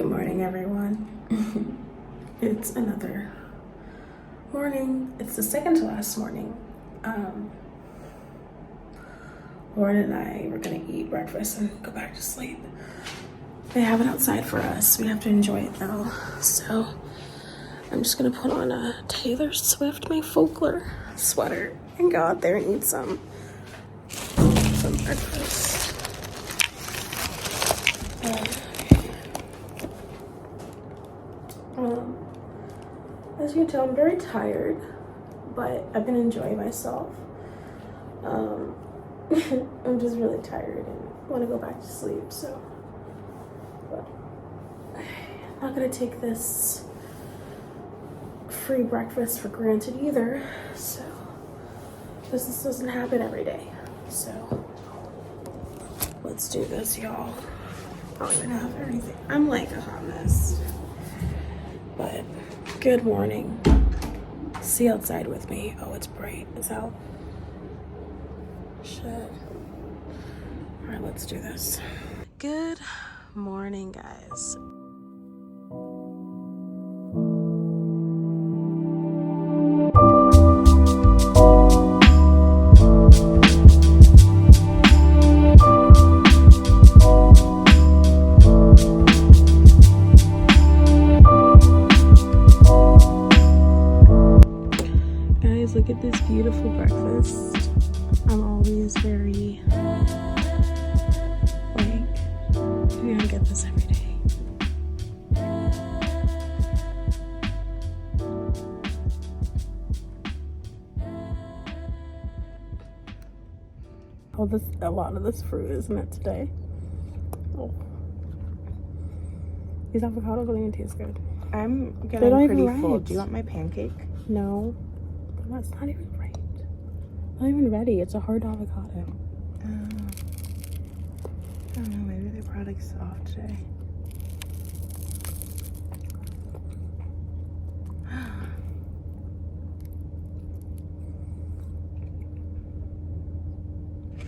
morning, everyone. It's another morning. It's the second to last morning. Lauren and I were gonna eat breakfast and go back to sleep. They have it outside for us. We have to enjoy it though. So I'm just gonna put on a Taylor Swift, my folklore sweater, and go out there and eat some breakfast. As you can tell, I'm very tired, but I've been enjoying myself. I'm just really tired and want to go back to sleep, so but I'm not gonna take this free breakfast for granted either, so this doesn't happen every day. So let's do this, y'all. I don't even have everything. I'm like a hot mess, but good morning. See outside with me. Oh, it's bright as hell. Shit. All right, let's do this. Good morning, guys. Guys, look at this beautiful breakfast. I'm always very we gotta get this every day. Oh, a lot of this fruit, isn't it, today? Oh. These avocados don't even taste good. I'm getting pretty full. Do you want my pancake? No. That's not even right. Not even ready. It's a hard avocado. I don't know, maybe their product's off today.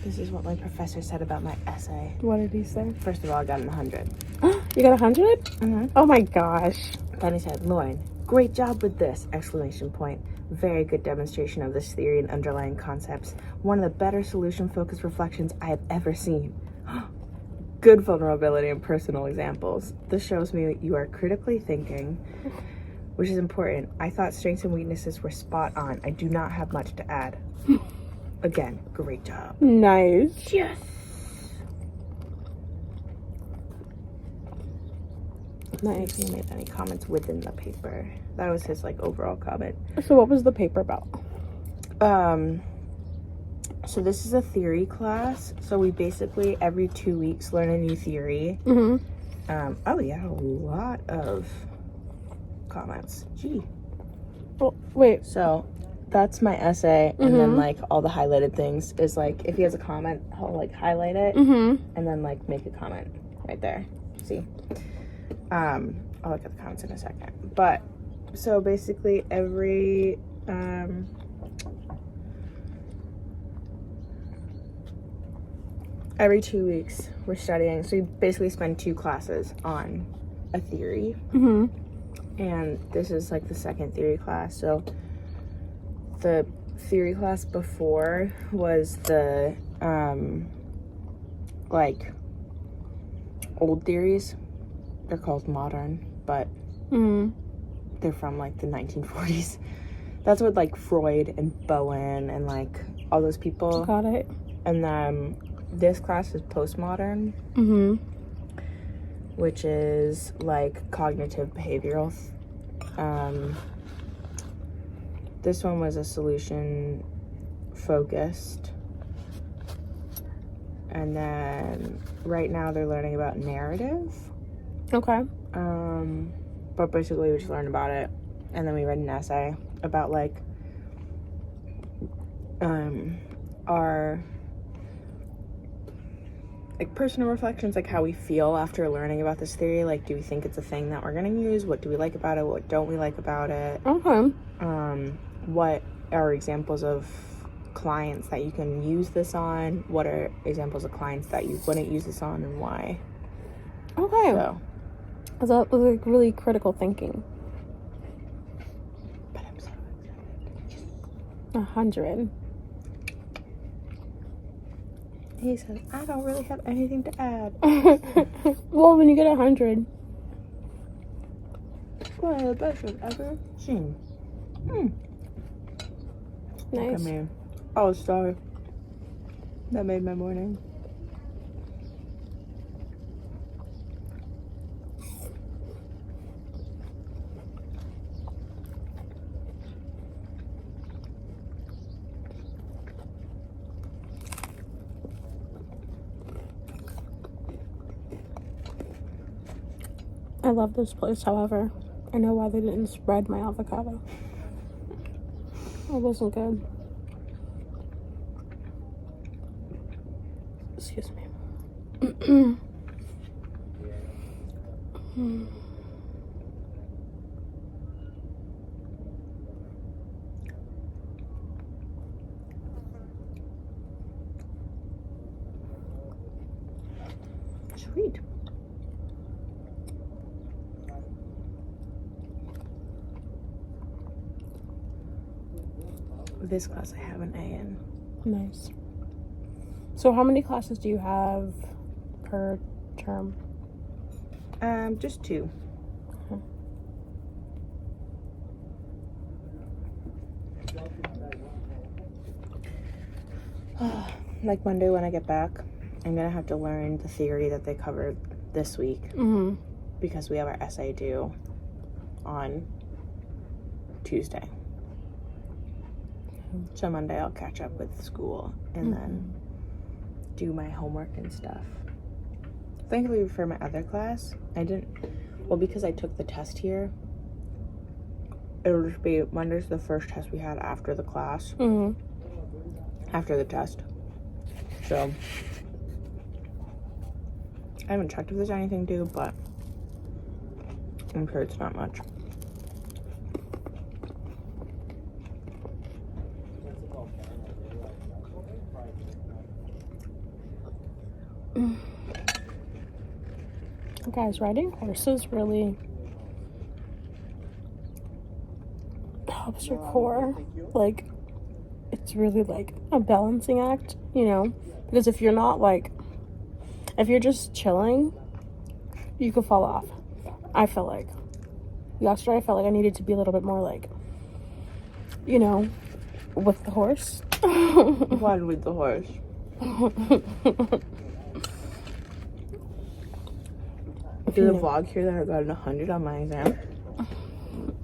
This is what my professor said about my essay. What did he say? First of all, I got an 100. You got 100? Mm-hmm. Oh my gosh. Then he said, Lauren, great job with this! Exclamation point. Very good demonstration of this theory and underlying concepts. One of the better solution-focused reflections I have ever seen. Good vulnerability and personal examples. This shows me that you are critically thinking, which is important. I thought strengths and weaknesses were spot on. I do not have much to add. Again, great job. Nice. Yes. Nice. He made any comments within the paper. That was his overall comment. So what was the paper about? So this is a theory class. So we basically every 2 weeks learn a new theory. Mm-hmm. Oh yeah, a lot of comments. Gee. Oh, wait. So that's my essay, and then all the highlighted things is if he has a comment, I'll highlight it, and then make a comment right there. See. I'll look at the comments in a second. But so basically every 2 weeks we're studying. So we basically spend 2 classes on a theory. And this is the second theory class. So the theory class before was the old theories. They're called modern, but they're from the 1940s. That's what Freud and Bowen and all those people. Got it. And then this class is postmodern, which is cognitive behavioral. This one was a solution focused. And then right now they're learning about narrative. Okay. But basically we just learned about it, and then we read an essay about our like personal reflections, like how we feel after learning about this theory. Like, do we think it's a thing that we're gonna use? What do we like about it? What don't we like about it? Okay. What are examples of clients that you can use this on? What are examples of clients that you wouldn't use this on, and why? Okay. So that was like really critical thinking. but I'm so excited. 100. He says, I don't really have anything to add. Well, when you get 100. One of the best I've ever seen. Nice. Look at me. Oh, sorry. That made my morning. I love this place, however. I know why they didn't spread my avocado. It wasn't good. Excuse me. Sweet. This class I have an A in. Nice. So how many classes do you have per term? Just 2. Like Monday when I get back, I'm gonna have to learn the theory that they covered this week. Mm-hmm. Because we have our essay due on Tuesday. So Monday I'll catch up with school and then do my homework and stuff. Thankfully for my other class, because I took the test here, it'll just be Monday's the first test we had after the class. After the test. So I haven't checked if there's anything due, but I'm sure it's not much. Guys, riding horses really helps your core. Like, it's really like a balancing act, you know? Because if you're not like, if you're just chilling, you could fall off. I feel like yesterday I felt like I needed to be a little bit more like, you know, with the horse. Why with the horse? Do the vlog here that I got 100 on my exam?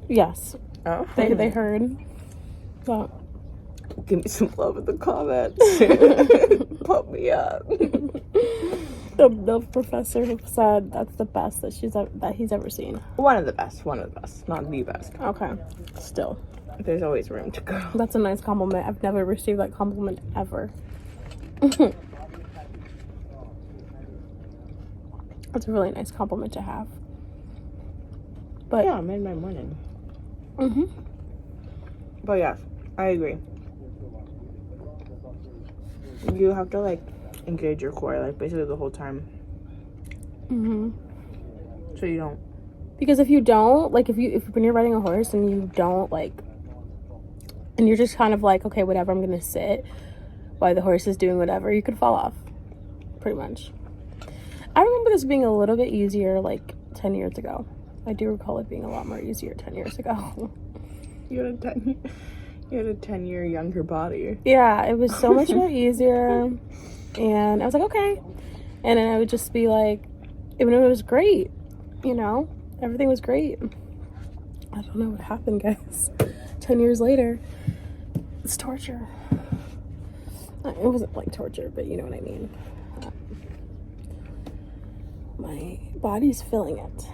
Yes. Oh. They heard. But give me some love in the comments. Pump me up. The professor who said that's the best that he's ever seen. One of the best, not the best. Okay. Still. There's always room to go. That's a nice compliment. I've never received that compliment ever. That's a really nice compliment to have. But yeah, it made my morning. But yes, I agree. You have to like engage your core like basically the whole time. So you don't. Because if you don't, like if when you're riding a horse and you don't like, and you're just kind of like, okay, whatever, I'm gonna sit while the horse is doing whatever, you could fall off. Pretty much. I remember this being a little bit easier like 10 years ago. I do recall it being a lot more easier 10 years ago. You had a 10-year younger body. Yeah, it was so much more easier. And I was like, okay. And then I would just be like, even though it was great, you know, everything was great. I don't know what happened, guys. 10 years later, it's torture. It wasn't like torture, but you know what I mean. My body's feeling it.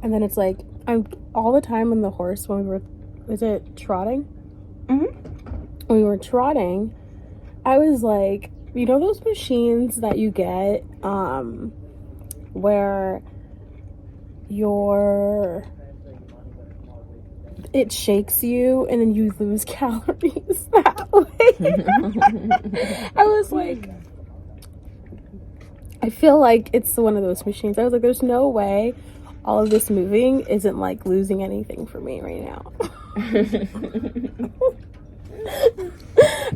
And then it's like, I'm all the time on the horse when we were, is it trotting? when we were trotting, I was like, you know those machines that you get where it shakes you and then you lose calories that way. I was like, I feel like it's one of those machines. I was like, there's no way all of this moving isn't like losing anything for me right now.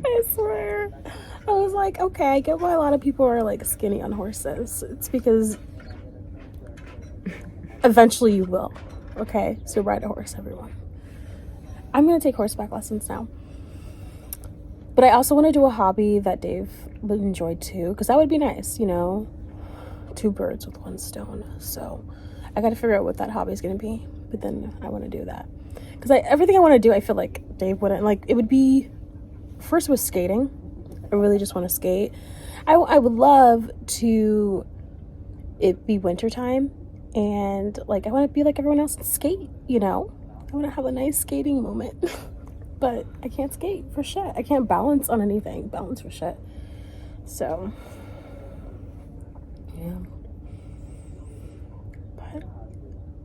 I swear. I was like, okay, I get why a lot of people are like skinny on horses. It's because eventually you will. Okay, so ride a horse, everyone. I'm gonna take horseback lessons now. But I also want to do a hobby that Dave would enjoy too, because that would be nice, you know, 2 birds with 1 stone. So I gotta figure out what that hobby is gonna be, but then I want to do that because everything I want to do, I feel like Dave wouldn't like. It would be first with skating. I really just want to skate. I would love to it be wintertime and like I want to be like everyone else and skate, you know. I want to have a nice skating moment. But I can't skate for shit. I can't balance on anything. Balance for shit. So, yeah. But,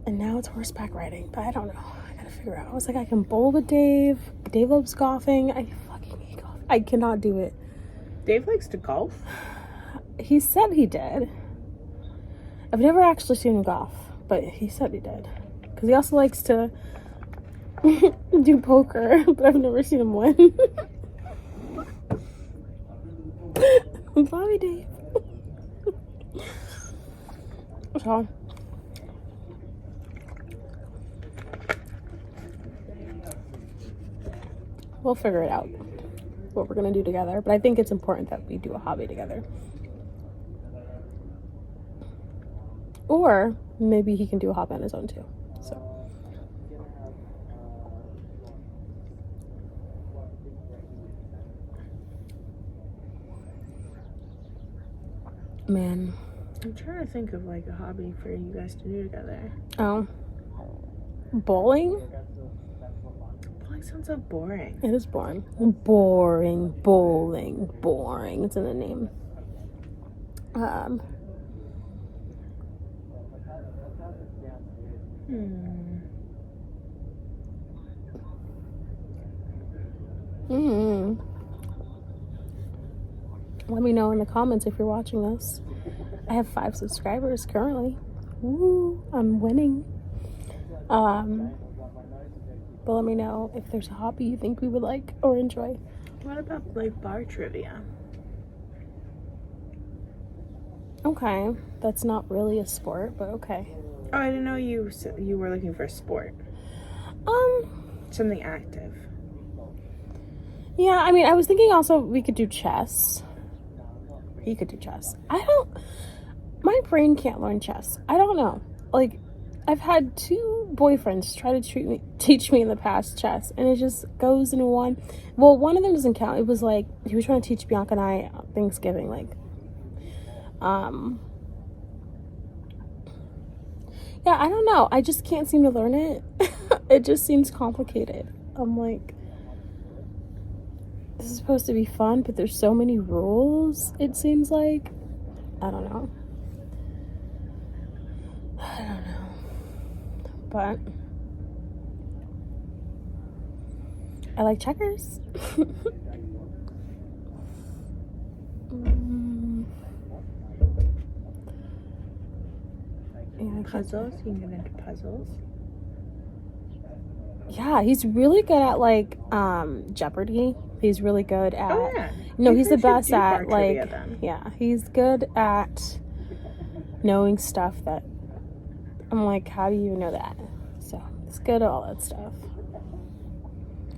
and now it's horseback riding. But I don't know. I gotta figure out. I was like, I can bowl with Dave. Dave loves golfing. I fucking hate golf. I cannot do it. Dave likes to golf. He said he did. I've never actually seen him golf. But he said he did. Because he also likes to do poker, but I've never seen him win. Bobby Dave. So, we'll figure it out what we're gonna do together, but I think it's important that we do a hobby together. Or maybe he can do a hobby on his own too. So man, I'm trying to think of like a hobby for you guys to do together. Oh, bowling? Bowling sounds so boring. It is boring. Boring. Bowling. Boring. It's in the name. Let me know in the comments if you're watching this. I have 5 subscribers currently. Woo, I'm winning. But let me know if there's a hobby you think we would like or enjoy. What about like bar trivia? Okay, that's not really a sport, but okay. Oh, I didn't know you were looking for a sport. Something active. Yeah, I mean, I was thinking also we could do chess. He could do chess. My brain can't learn chess. I don't know. Like, I've had 2 boyfriends try to teach me in the past chess, and it just goes into one. Well, one of them doesn't count. It was like, he was trying to teach Bianca and I on Thanksgiving, like, yeah, I don't know. I just can't seem to learn it. It just seems complicated. I'm like, this is supposed to be fun, but there's so many rules, it seems like. I don't know. But I like checkers. Yeah, puzzles? You can get into puzzles. Yeah, he's really good at like Jeopardy. He's really good at. Oh, yeah. No, he's the best do at bar trivia, like. then. Yeah, he's good at knowing stuff that I'm like, how do you know that? So he's good at all that stuff.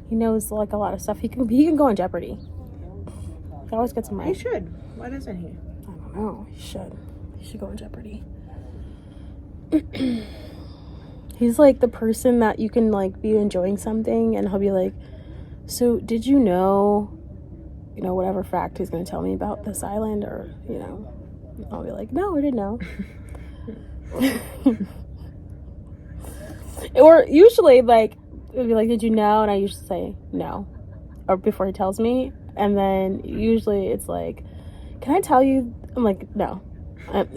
He knows like a lot of stuff. He can go on Jeopardy. He always gets him right. He should. Why doesn't he? I don't know. He should. He should go on Jeopardy. He's like the person that you can like be enjoying something and he'll be like, so did you know whatever fact he's going to tell me about this island, or I'll be like, no, I didn't know. Or usually like it would be like, did you know? And I usually say no, or before he tells me, and then usually it's like, can I tell you? I'm like, no.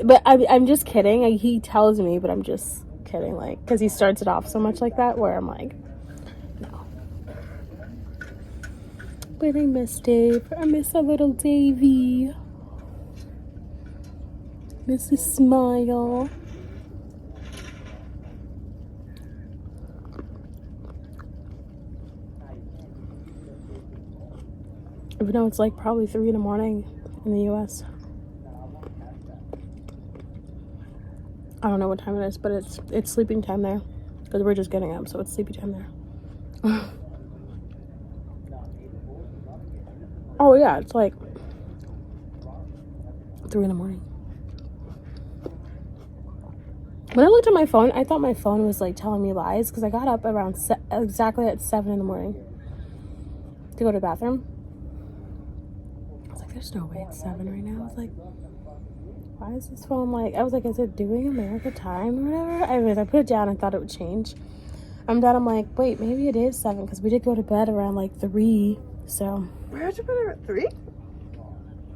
But I'm just kidding. He tells me, but I'm just kidding, like, because he starts it off so much like that, where I'm like, no. But I miss Dave. I miss a little Davy. Miss his smile. Even though it's like probably 3 in the morning in the US. I don't know what time it is, but it's sleeping time there. Because we're just getting up, so it's sleepy time there. Oh yeah, it's like 3 in the morning. When I looked at my phone, I thought my phone was like telling me lies, because I got up around exactly at 7 in the morning to go to the bathroom. I was like, there's no way it's 7 right now. I was like, why is this phone like, I was like, is it doing America time or whatever? Anyways, I put it down and thought it would change. I'm done. I'm like, wait, maybe it is 7, because we did go to bed around like 3. So we went to bed at 3?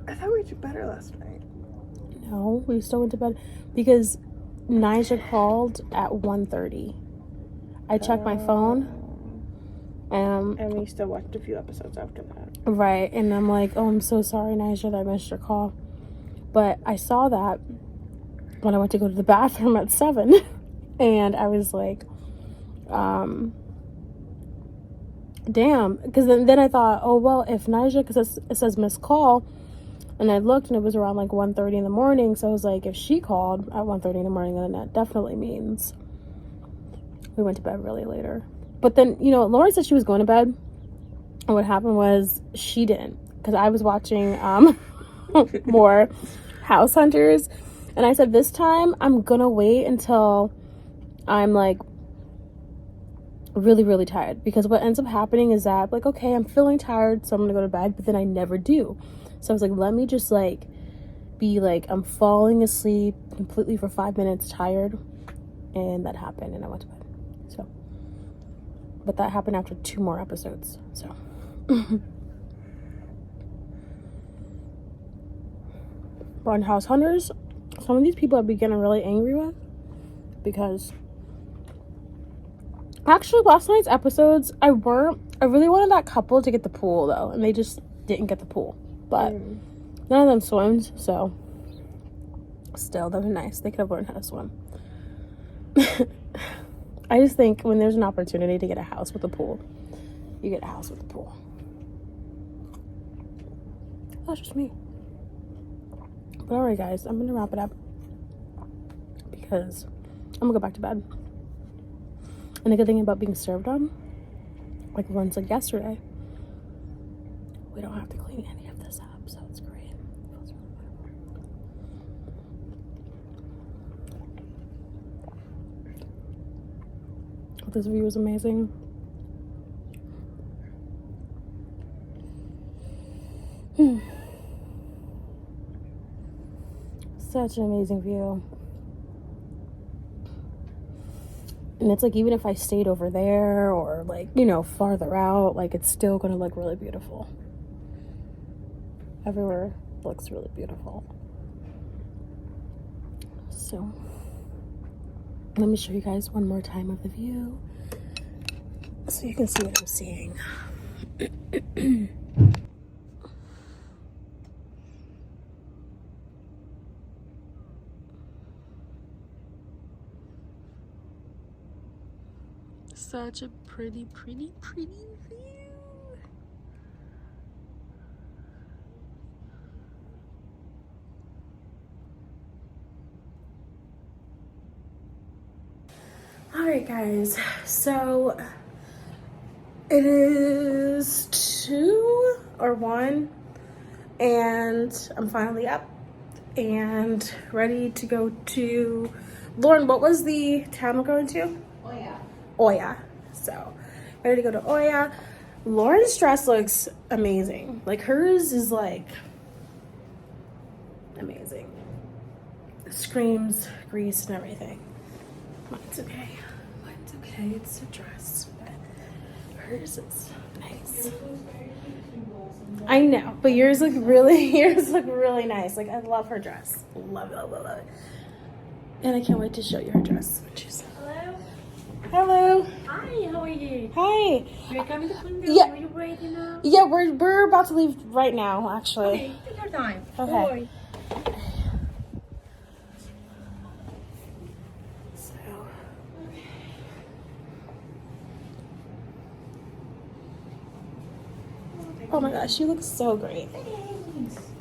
I thought we went to bed last night. no, we still went to bed because Nija called at 1:30. I checked my phone. And we still watched a few episodes after that. Right, and I'm like, oh, I'm so sorry, Nija, that I missed your call. But I saw that when I went to go to the bathroom at 7. And I was like, damn. Because then I thought, oh, well, if Nija, because it says missed call, and I looked and it was around like 1:30 in the morning. So I was like, if she called at 1:30 in the morning, then that definitely means we went to bed really later. But then, you know, Lauren said she was going to bed. And what happened was she didn't. Because I was watching more House Hunters. And I said, this time I'm going to wait until I'm like really, really tired. Because what ends up happening is that, like, okay, I'm feeling tired, so I'm going to go to bed. But then I never do. So I was like, let me just like be like, I'm falling asleep completely for 5 minutes tired. And that happened. And I went to bed. So. But that happened after 2 more episodes. So. But on House Hunters, some of these people I've been getting really angry with. Because actually last night's episodes, I really wanted that couple to get the pool though. And they just didn't get the pool. But none of them swim, so still, that was nice. They could have learned how to swim. I just think when there's an opportunity to get a house with a pool, you get a house with a pool. That's just me. But alright guys, I'm gonna wrap it up because I'm gonna go back to bed. And the good thing about being served on, like Lauren said yesterday, we don't have to clean any of this up, so it's great. It feels really good. This view is amazing. Such an amazing view. And it's like, even if I stayed over there or like, you know, farther out, like it's still gonna look really beautiful. Everywhere looks really beautiful. So let me show you guys one more time of the view so you can see what I'm seeing. Such a pretty, pretty, pretty view. Alright guys, so it is 2 or 1 and I'm finally up and ready to go to, Lauren, what was the town we're going to? Oya. So ready to go to Oya. Lauren's dress looks amazing. Like hers is like amazing. It screams Greece and everything. Mine's okay. Mine's okay. It's a dress, but Hers is nice. I know, but yours look really nice. Like, I love her dress. Love it, love it, love it. And I can't wait to show you her dress. Hello. Hello. Hi, how are you? Hi. You're coming to Punta? Yeah. Are you ready now? Yeah, we're about to leave right now, actually. Okay, take your time. Okay. Don't worry. Oh my gosh, she looks so great.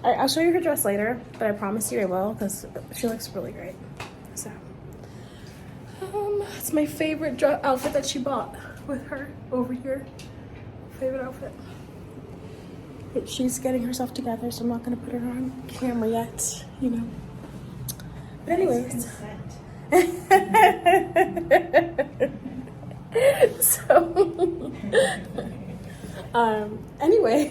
All right, I'll show you her dress later, but I promise you I will because she looks really great. So, it's my favorite outfit that she bought with her over here. Favorite outfit. But she's getting herself together, so I'm not gonna put her on camera yet, you know. But anyways. So. Anyways,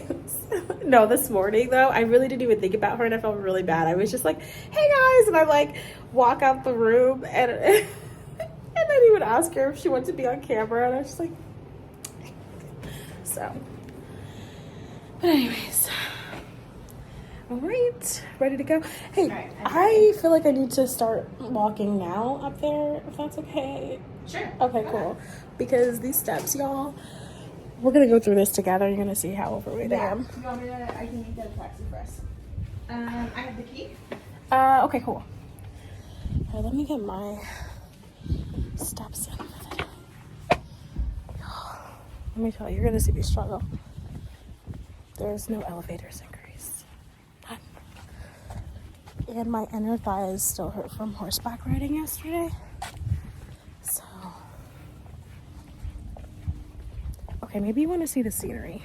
no, this morning though, I really didn't even think about her and I felt really bad. I was just like, hey guys, and I like walk out the room and I didn't even ask her if she wanted to be on camera, and I was just like, so. But anyways, all right, ready to go. Hey, right, I feel like I need to start walking now up there, if that's okay. Sure. Okay, cool. Because these steps, y'all, we're gonna go through this together. You're gonna see how overweight I am. You want me to? I can get a taxi for us. I have the key. Okay, cool. All right, let me get my steps in. Let me tell you, you're gonna see me struggle. There's no elevators in Greece. None. And my inner thighs still hurt from horseback riding yesterday. So, okay, maybe you want to see the scenery.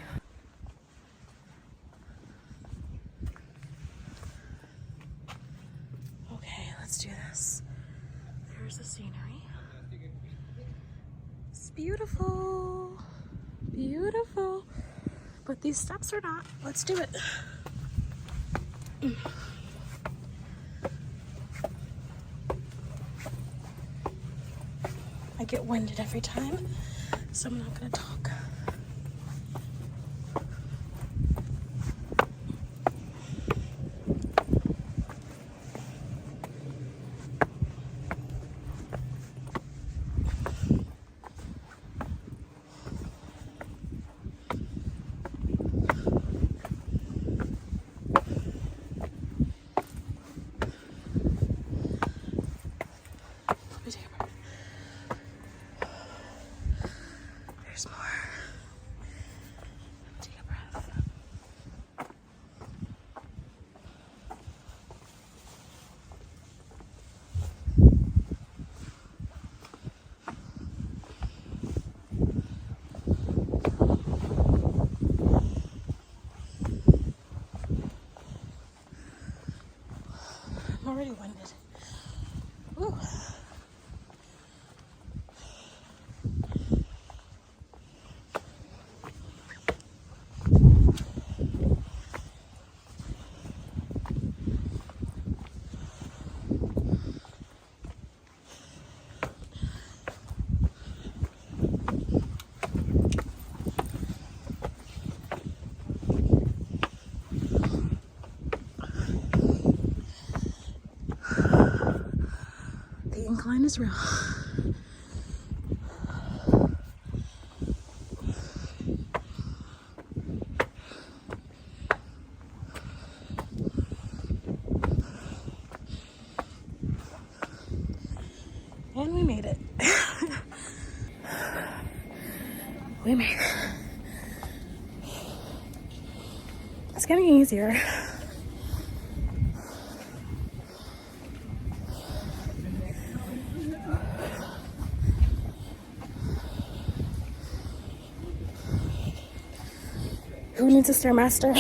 Okay, let's do this. There's the scenery. It's beautiful. Beautiful. But these steps are not. Let's do it. I get winded every time, so I'm not gonna talk. There's more. Take a breath. I'm already winded. Ooh. The incline is real. And we made it. We made it. It's getting easier. Who needs a Stairmaster?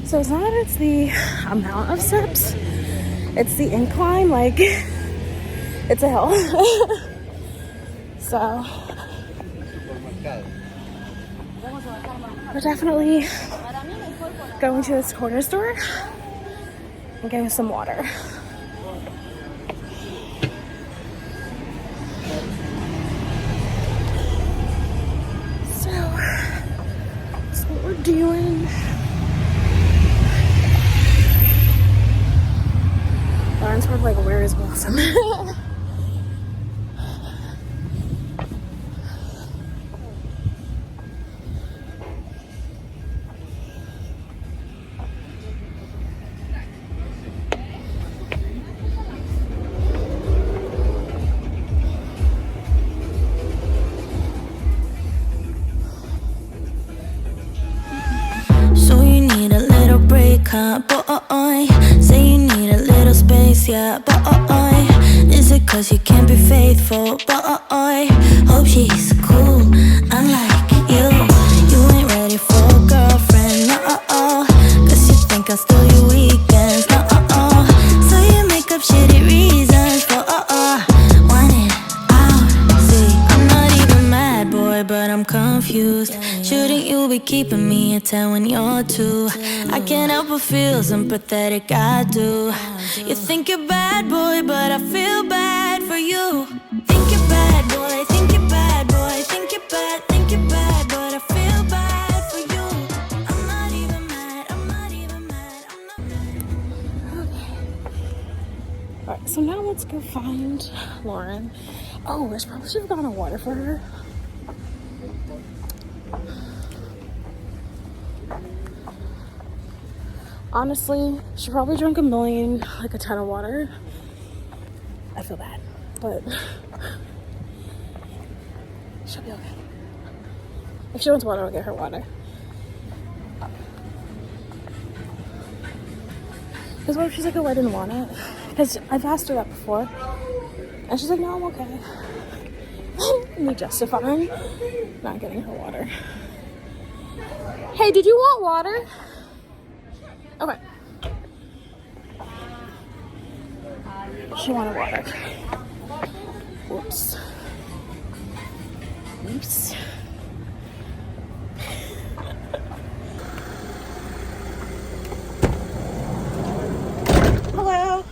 So it's not that it's the amount of steps, it's the incline, like it's a hill. So we're definitely going to this corner store and getting some water. So that's what we're doing. Lauren's probably like, where is Blossom? So you need a little break, huh? Boy, say you need a little space, yeah. Boy, is it 'cause you can't be faithful? Boy, hope she's cool, unlike you. You ain't ready for a girlfriend, no. 'Cause you think I'll steal your weekends, no. So you make up shitty reasons for want it out. See, I'm not even mad, boy, but I'm confused. Shouldn't you be keeping me at 10 when you're 2? I can't help but feel sympathetic, I do. You think you're bad, boy, but I feel bad for you. Think you're bad, boy, think you're bad, boy, think you're bad, but I feel bad for you. I'm not even mad, I'm not even mad, I'm not. Alright, so now let's go find Lauren. Oh, I probably should have gotten a water for her. Honestly, she probably drank like a ton of water. I feel bad, but she'll be okay. If she wants water, I'll get her water. Because what if she's like, oh, I didn't want it? Because I've asked her that before, and she's like, no, I'm okay. Me justifying not getting her water. Hey, did you want water? Okay. She wanted water. Whoops. Oops. Hello.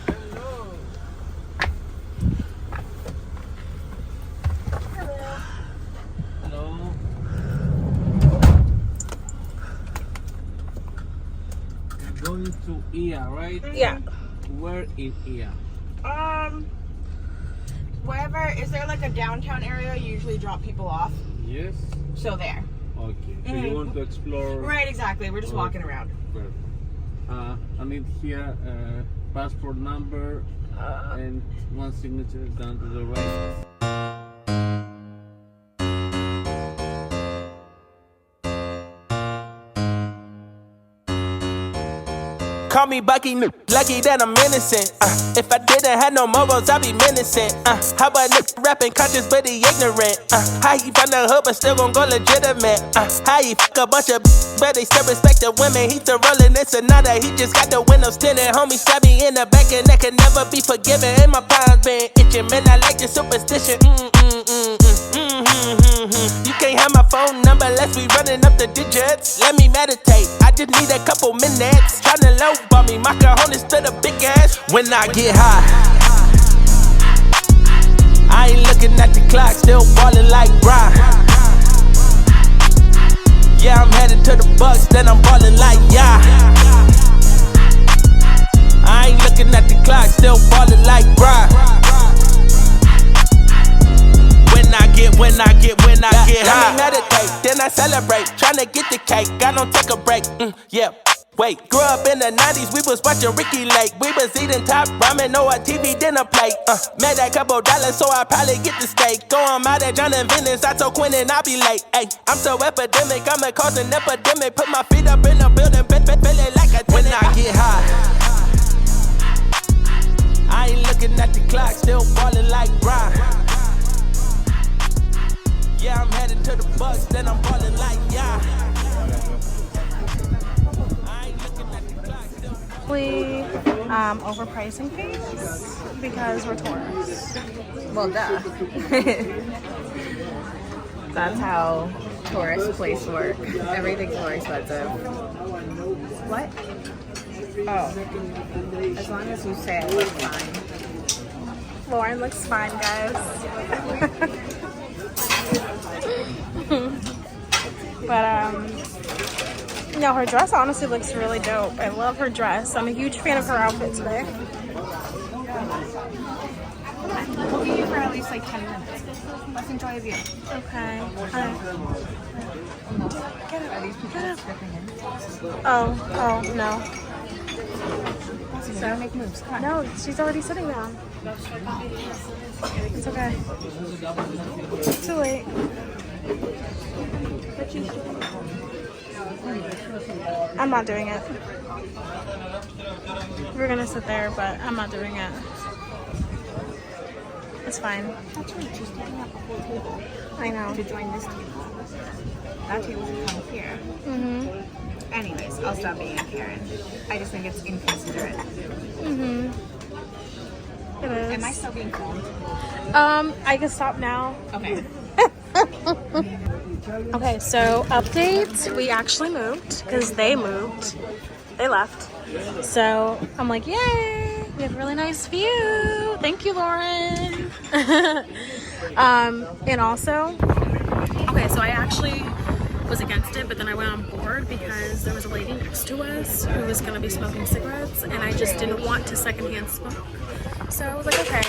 Going to Ia, right? Yeah. Where in Ia? Wherever, is there like a downtown area you usually drop people off? Yes. So there. Okay. So you want to explore? Right, exactly. We're just walking around. Perfect. I need here passport number and one signature down to the right. Call me Bucky, lucky that I'm innocent. If I didn't have no morals, I'd be menacing. How about rapping conscious, but he ignorant? How he from the hood, but still gon' go legitimate? How he fuck a bunch of but they still respect the women? He still rollin' in Sonata, he just got the windows tinted. Homie stabbed me in the back and that can never be forgiven. And my palms been itching, man, I like the superstition. You can't have my phone number unless we running up the digits. Let me meditate, I just need a couple minutes. Tryna lowball me, my cojones to the big ass. When I get high, I ain't looking at the clock, still ballin' like Brian. Yeah, I'm headed to the Bucks, then I'm ballin' like yeah. I ain't looking at the clock, still ballin' like Brian. When I get high. Let me meditate, then I celebrate. Tryna get the cake, I don't take a break. Yeah, wait. Grew up in the 90s, we was watching Ricky Lake. We was eating top ramen or a TV dinner plate. Made that couple dollars, so I probably get the steak. Go on out at John and Venice, I told Quinn and I'll be late. Ay, I'm so epidemic, I'ma cause an epidemic. Put my feet up in the building, feeling like a tenant. When I get high, I ain't looking at the clock, still ballin' like Brian. Yeah, I'm headed to the Bucks, then I'm ballin' like yeah. basically overpricing things because we're tourists. Well, duh. That's how tourist place work. Everything's more expensive. What? Oh. As long as you say it looks fine. Lauren looks fine, guys. But no, her dress honestly looks really dope. I love her dress. I'm a huge fan of her outfit today. We'll be here for at least like 10 minutes. Let's enjoy a view. Okay. Are these people stripping in? Oh, no. So don't make moves. Come on. No, she's already sitting down. It's okay. It's too late. I'm not doing it. We're gonna sit there, but I'm not doing it. It's fine. That's right. She's taking up a whole table. I know. To join this table. That table should come here. Mm-hmm. Anyways, I'll stop being a Karen. I just think it's inconsiderate. Mm-hmm. It is. Am I still being filmed? I can stop now. Okay. Okay, so update. We actually moved because they moved. They left. So I'm like, yay! We have a really nice view. Thank you, Lauren. And also, okay, so I actually was against it, but then I went on board because there was a lady next to us who was going to be smoking cigarettes, and I just didn't want to secondhand smoke. So I was like, okay,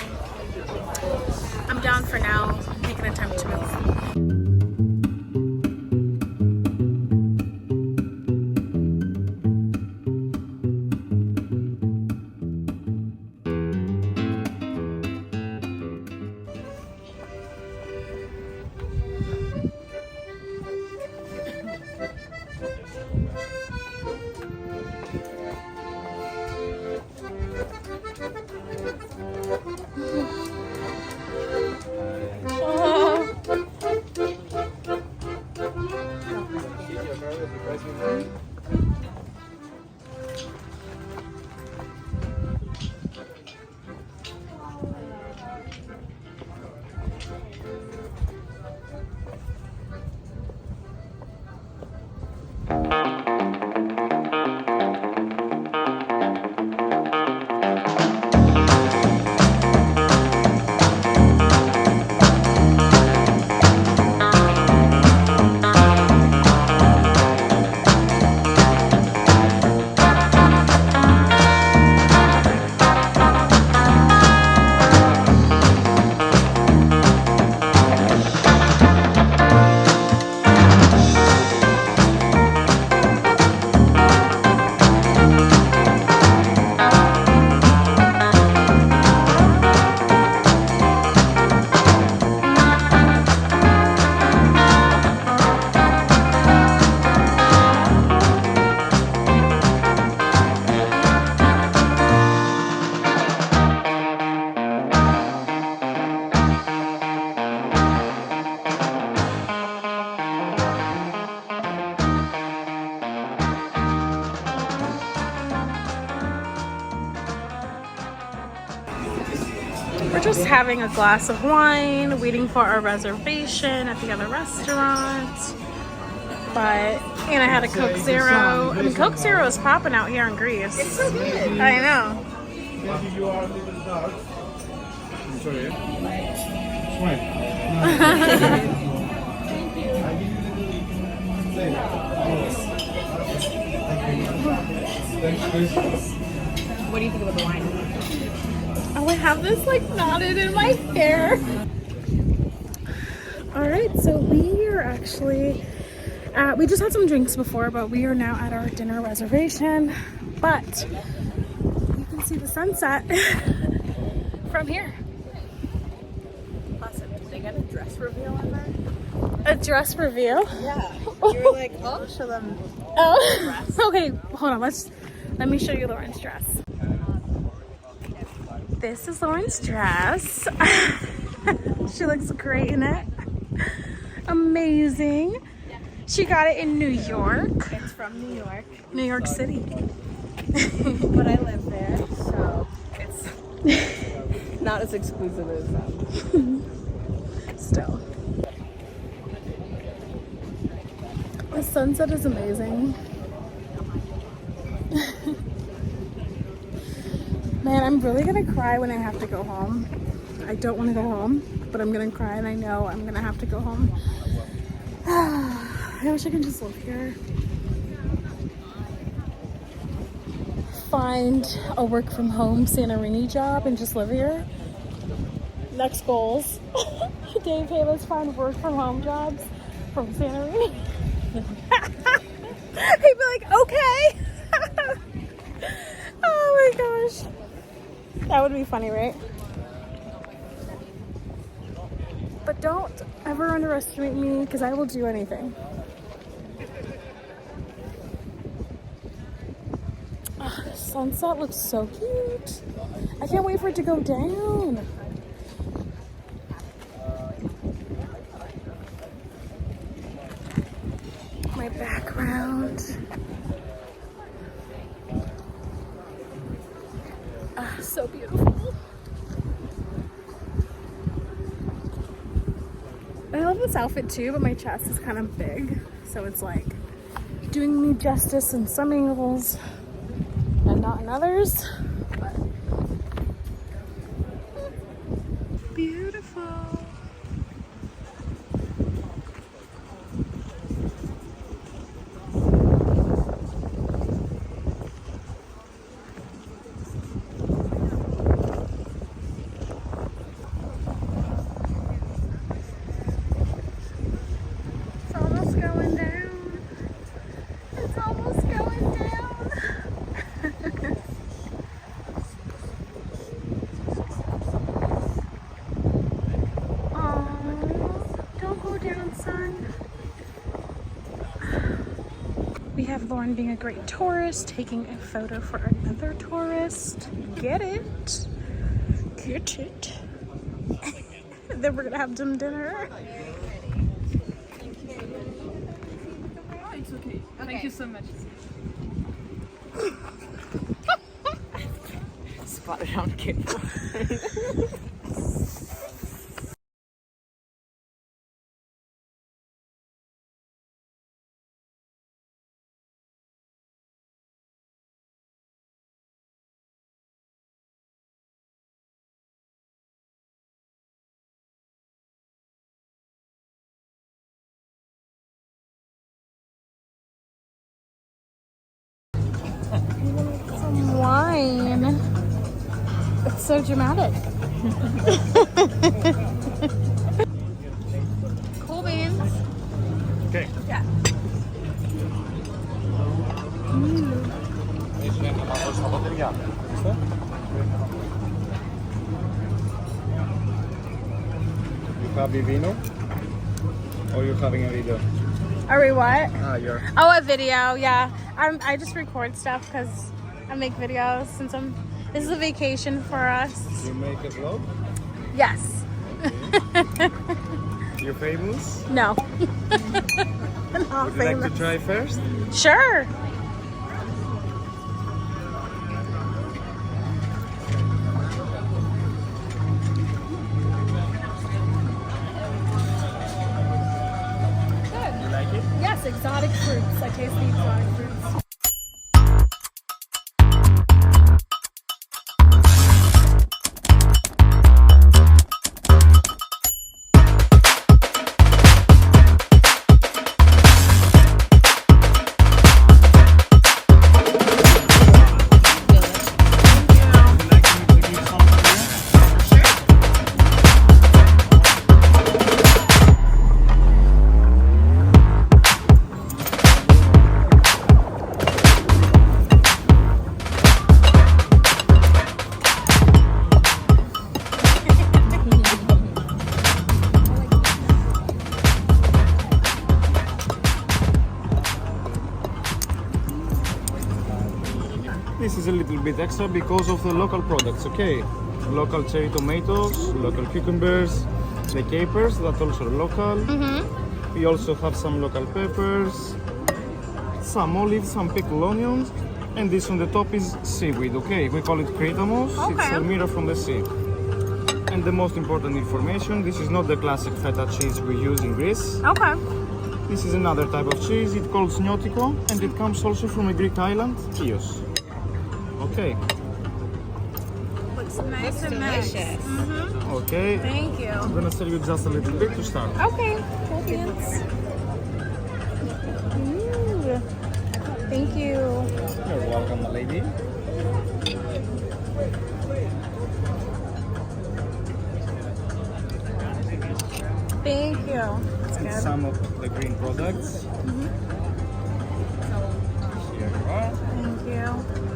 I'm down for now. Make an attempt to move. We're just having a glass of wine, waiting for our reservation at the other restaurant. But Anna had a Coke Zero. I mean, Coke Zero is popping out here in Greece. It's so good. I know. You are a little dark. I'm sorry. What do you think about the wine? Oh, I have this like knotted in my hair. All right, so we are actually we just had some drinks before, but we are now at our dinner reservation. But you can see the sunset from here. Awesome. Did they get a dress reveal in there? A dress reveal? Yeah. You were like, oh, show them. Oh, okay. Hold on. Let me show you Lauren's dress. This is Lauren's dress. She looks great in it. Amazing. She got it in New York. It's from New York. New York City. But I live there, so it's not as exclusive as Still. The sunset is amazing. Man, I'm really gonna cry when I have to go home. I don't want to go home, but I'm gonna cry and I know I'm gonna have to go home. I wish I could just live here. Find a work from home Santorini job and just live here. Next goals. Dave, hey, let's find work from home jobs from Santorini. He'd be like, okay. Oh my gosh. That would be funny, right? But don't ever underestimate me because I will do anything. Oh, the sunset looks so cute. I can't wait for it to go down. My background. So beautiful. I love this outfit too, but my chest is kind of big, so it's like doing me justice in some angles and not in others. But beautiful. We have Lauren being a great tourist, taking a photo for another tourist. Get it? Get it. Then we're gonna have some dinner. It's okay. Thank you so much. spotted on camera. Some wine. It's so dramatic. Cool beans. Okay. Yeah. You have the vino? Or you having a video? Are we what? You're... Oh, a video, yeah. I just record stuff because I make videos since this is a vacation for us. You make a vlog? Yes. Okay. You're famous? No. Not Would you famous. like to try first? Sure. You like it? Yes, exotic fruits. I taste the exotic fruits. This is a little bit extra because of the local products, okay? Local cherry tomatoes, local cucumbers, the capers that also are local. We also have some local peppers, some olives, some pickled onions, And this on the top is seaweed, okay? We call it kretamos. It's salmira from the sea. And the most important information, this is not the classic feta cheese we use in Greece. Okay. This is another type of cheese. It's called sniotiko, and it comes also from a Greek island, Chios. Okay. Looks nice and delicious. Okay. Thank you. I'm gonna serve you just a little bit to start. Okay. Cool beans. Ooh. Thank you. You're welcome, my lady. Thank you. That's good. Some of the green products. Here you are. Thank you.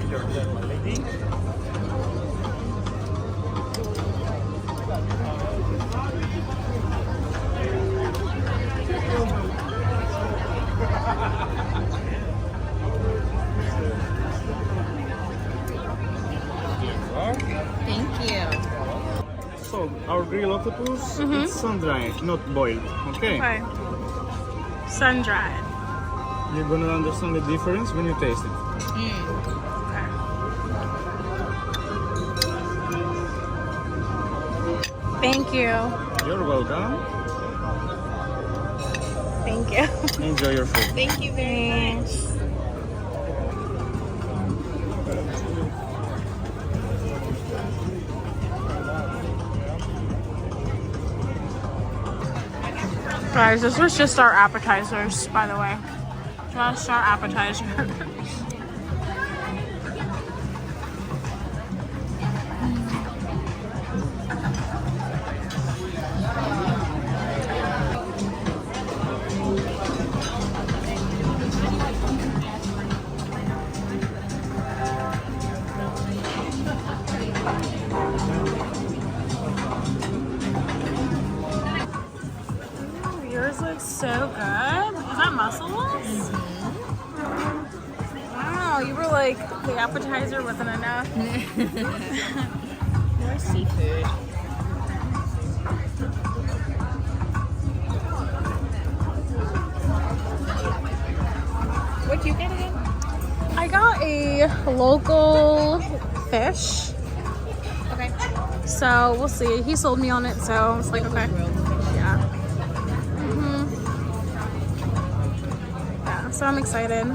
You're welcome, my lady. Thank you. So, our grilled octopus, it's sun-dried, not boiled, okay? Okay. Sun-dried. You're gonna understand the difference when you taste it. Thank you. You're welcome. Thank you. Enjoy your food. Thank you very much. Guys, this was just our appetizers, by the way. Just our appetizers. Yours looks so good. Is that mussels? Wow, you were like, the appetizer wasn't enough. More seafood. What'd you get again? I got a local fish. Okay. So we'll see. He sold me on it, so I was like, okay. Yeah. Yeah, so I'm excited.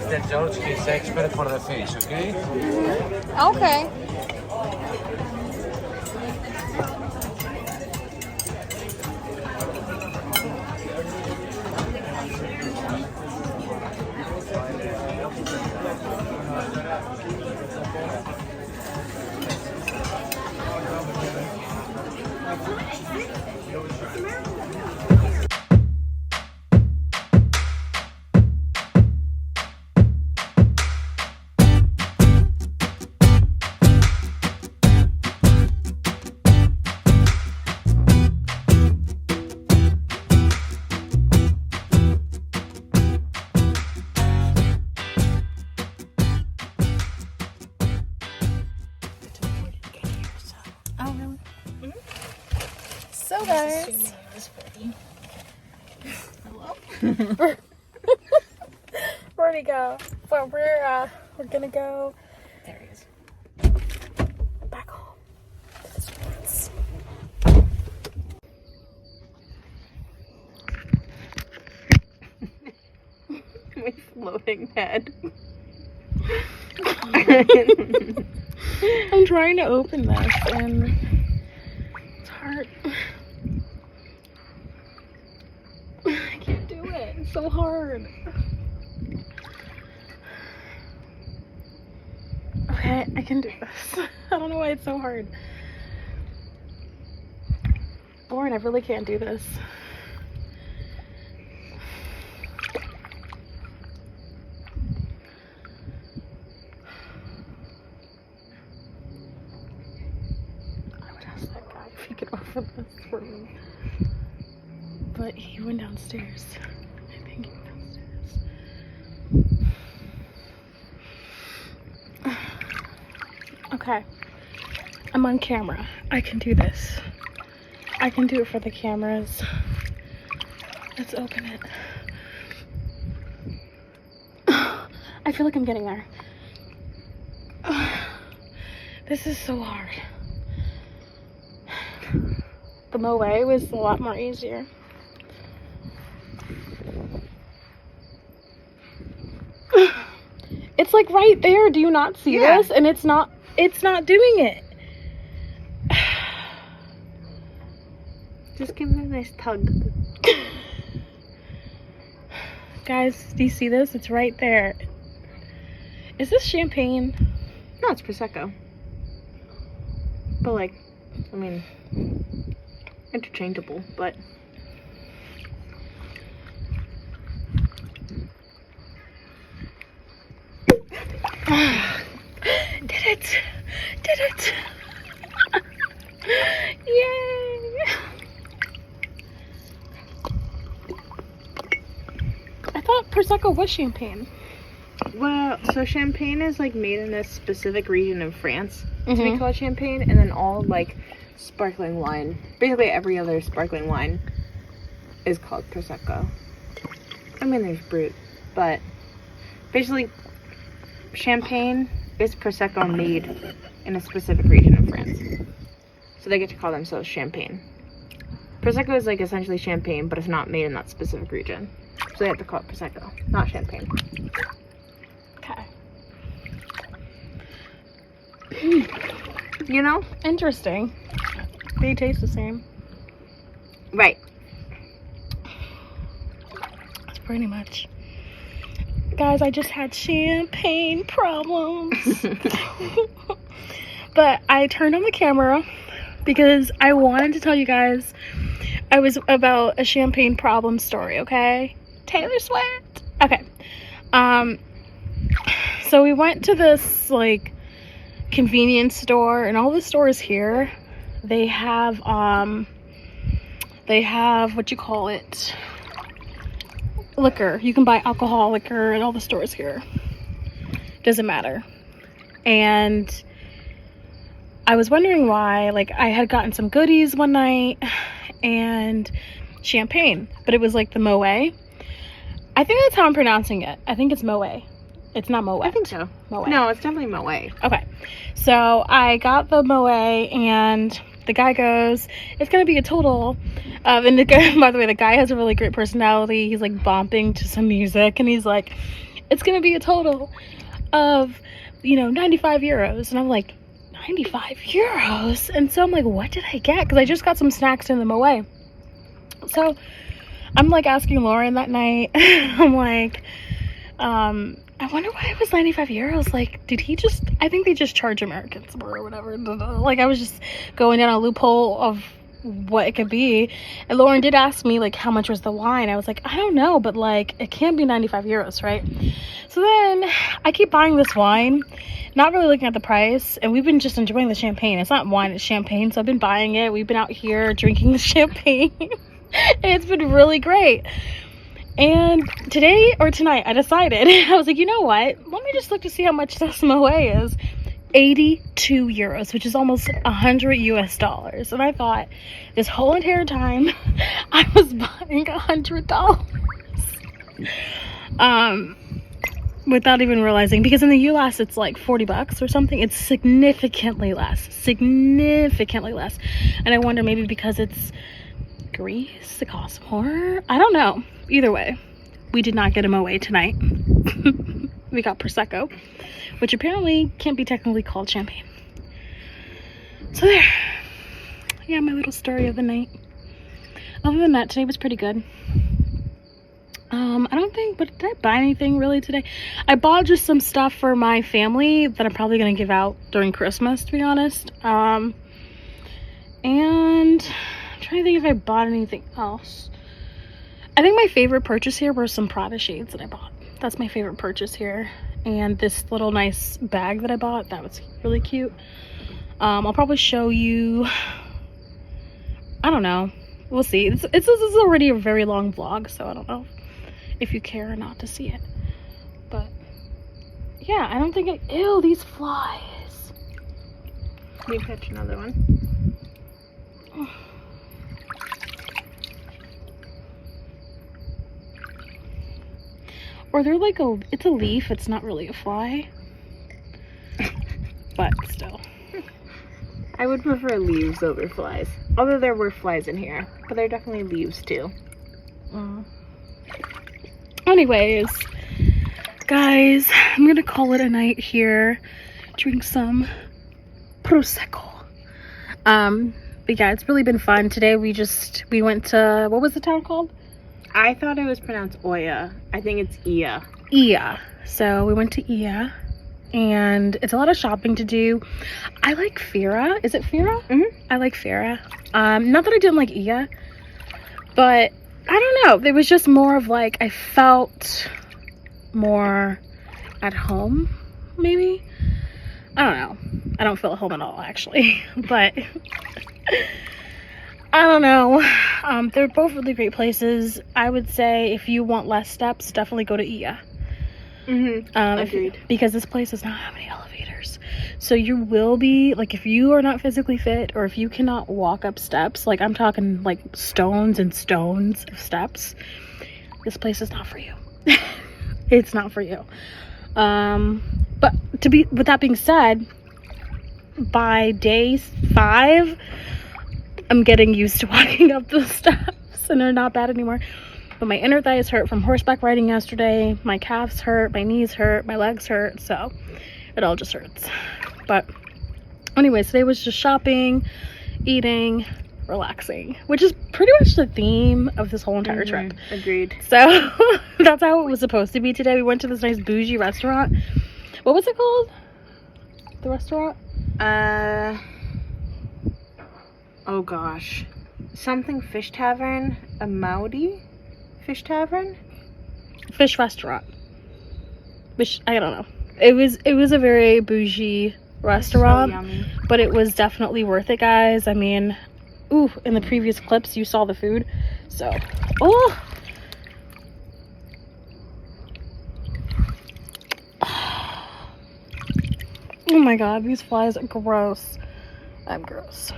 Mr. George is expert for the fish, okay? Okay. So guys, where'd he go? Well, we're gonna go. There he is. Back home. My floating head. I'm trying to open this and it's hard. I can't do it. It's so hard. Okay, I can do this. I don't know why it's so hard. Lauren, I really can't do this. I would ask that guy if he could offer this for me. But he went downstairs. I think he went downstairs. Okay. I'm on camera. I can do this. I can do it for the cameras. Let's open it. I feel like I'm getting there. This is so hard. The Moe was a lot more easier. It's like right there. Do you not see this? And it's not doing it. Just give it a nice tug. Guys, do you see this? It's right there. Is this champagne? No, it's Prosecco. But like, I mean, interchangeable, but. Did it! Did it! Yay! I thought Prosecco was champagne. Well, so champagne is like made in this specific region of France to be called champagne, and then all like sparkling wine, basically every other sparkling wine is called Prosecco. I mean, there's Brut, but basically champagne is Prosecco made in a specific region of France. So they get to call themselves champagne. Prosecco is like essentially champagne, but it's not made in that specific region. So they have to call it Prosecco, not champagne. Okay. You know? Interesting. They taste the same. Right. That's pretty much. Guys, I just had champagne problems. But I turned on the camera because I wanted to tell you guys I was about a champagne problem story, okay? Taylor Swift. Okay. So we went to this like convenience store, and all the stores here, they have what you call it, liquor. You can buy alcohol, liquor in all the stores here. Doesn't matter. And I was wondering why, like, I had gotten some goodies one night and champagne, but it was like the Moe. I think that's how I'm pronouncing it. I think it's Moe. It's not Moe. I think so. Moe. No, it's definitely Moe. Okay. So I got the Moe, and the guy goes, it's going to be a total of, and the guy, by the way, the guy has a really great personality. He's like bomping to some music, and he's like, it's going to be a total of, 95 euros. And I'm like, 95 euros? And so I'm like, what did I get? Because I just got some snacks in the Moe. So I'm like asking Lauren that night, I'm like, I wonder why it was 95 euros. Like, I think they just charge Americans more or whatever. Like, I was just going down a loophole of what it could be. And Lauren did ask me, like, how much was the wine? I was like, I don't know, but like, it can't be 95 euros, right? So then I keep buying this wine, not really looking at the price, and we've been just enjoying the champagne. It's not wine, it's champagne. So I've been buying it. We've been out here drinking the champagne. And it's been really great. And today or tonight, I decided, I was like, you know what? Let me just look to see how much this Moe is. 82 euros, which is almost $100 US. And I thought, this whole entire time, I was buying $100. Without even realizing, because in the US, it's like $40 or something. It's significantly less. And I wonder, maybe because it's Greece, it costs more? I don't know. Either way, we did not get a Moe tonight. We got Prosecco, which apparently can't be technically called champagne. So there. Yeah, my little story of the night. Other than that, today was pretty good. I don't think, but did I buy anything really today? I bought just some stuff for my family that I'm probably going to give out during Christmas, to be honest. And I'm trying to think if I bought anything else. I think my favorite purchase here were some Prada shades that I bought. That's my favorite purchase here. And this little nice bag that I bought, that was really cute. I'll probably show you, I don't know. We'll see. This is already a very long vlog, so I don't know if you care or not to see it. But yeah, I don't think ew, these flies. Let me catch another one. Or they're like it's a leaf, it's not really a fly. But still. I would prefer leaves over flies. Although there were flies in here, but they're definitely leaves too. Anyways, guys, I'm gonna call it a night here. Drink some prosecco. But yeah, it's really been fun. Today we went to, what was the town called? I thought it was pronounced Oya. I think it's Ia. Ia. So we went to Ia, and it's a lot of shopping to do. I like Fira. Is it Fira? Mm-hmm. I like Fira. Not that I didn't like Ia, but I don't know. It was just more of like, I felt more at home, maybe. I don't know. I don't feel at home at all, actually. But I don't know. They're both really great places. I would say if you want less steps, definitely go to Ia. Agreed. Because this place does not have any elevators. So you will be, like, if you are not physically fit, or if you cannot walk up steps, like I'm talking like stones and stones of steps, this place is not for you. It's not for you. But with that being said, by day 5, I'm getting used to walking up those steps, and they're not bad anymore. But my inner thighs hurt from horseback riding yesterday. My calves hurt, my knees hurt, my legs hurt, so it all just hurts. But anyways, today was just shopping, eating, relaxing, which is pretty much the theme of this whole entire trip. Agreed. So that's how it was supposed to be today. We went to this nice bougie restaurant. What was it called? The restaurant? Oh gosh. Something fish tavern? A Maudi fish tavern? Fish restaurant. Which, I don't know. It was a very bougie restaurant. So yummy. But it was definitely worth it, guys. I mean, ooh, in the previous clips you saw the food. So, oh! Oh my god, these flies are gross. I'm gross.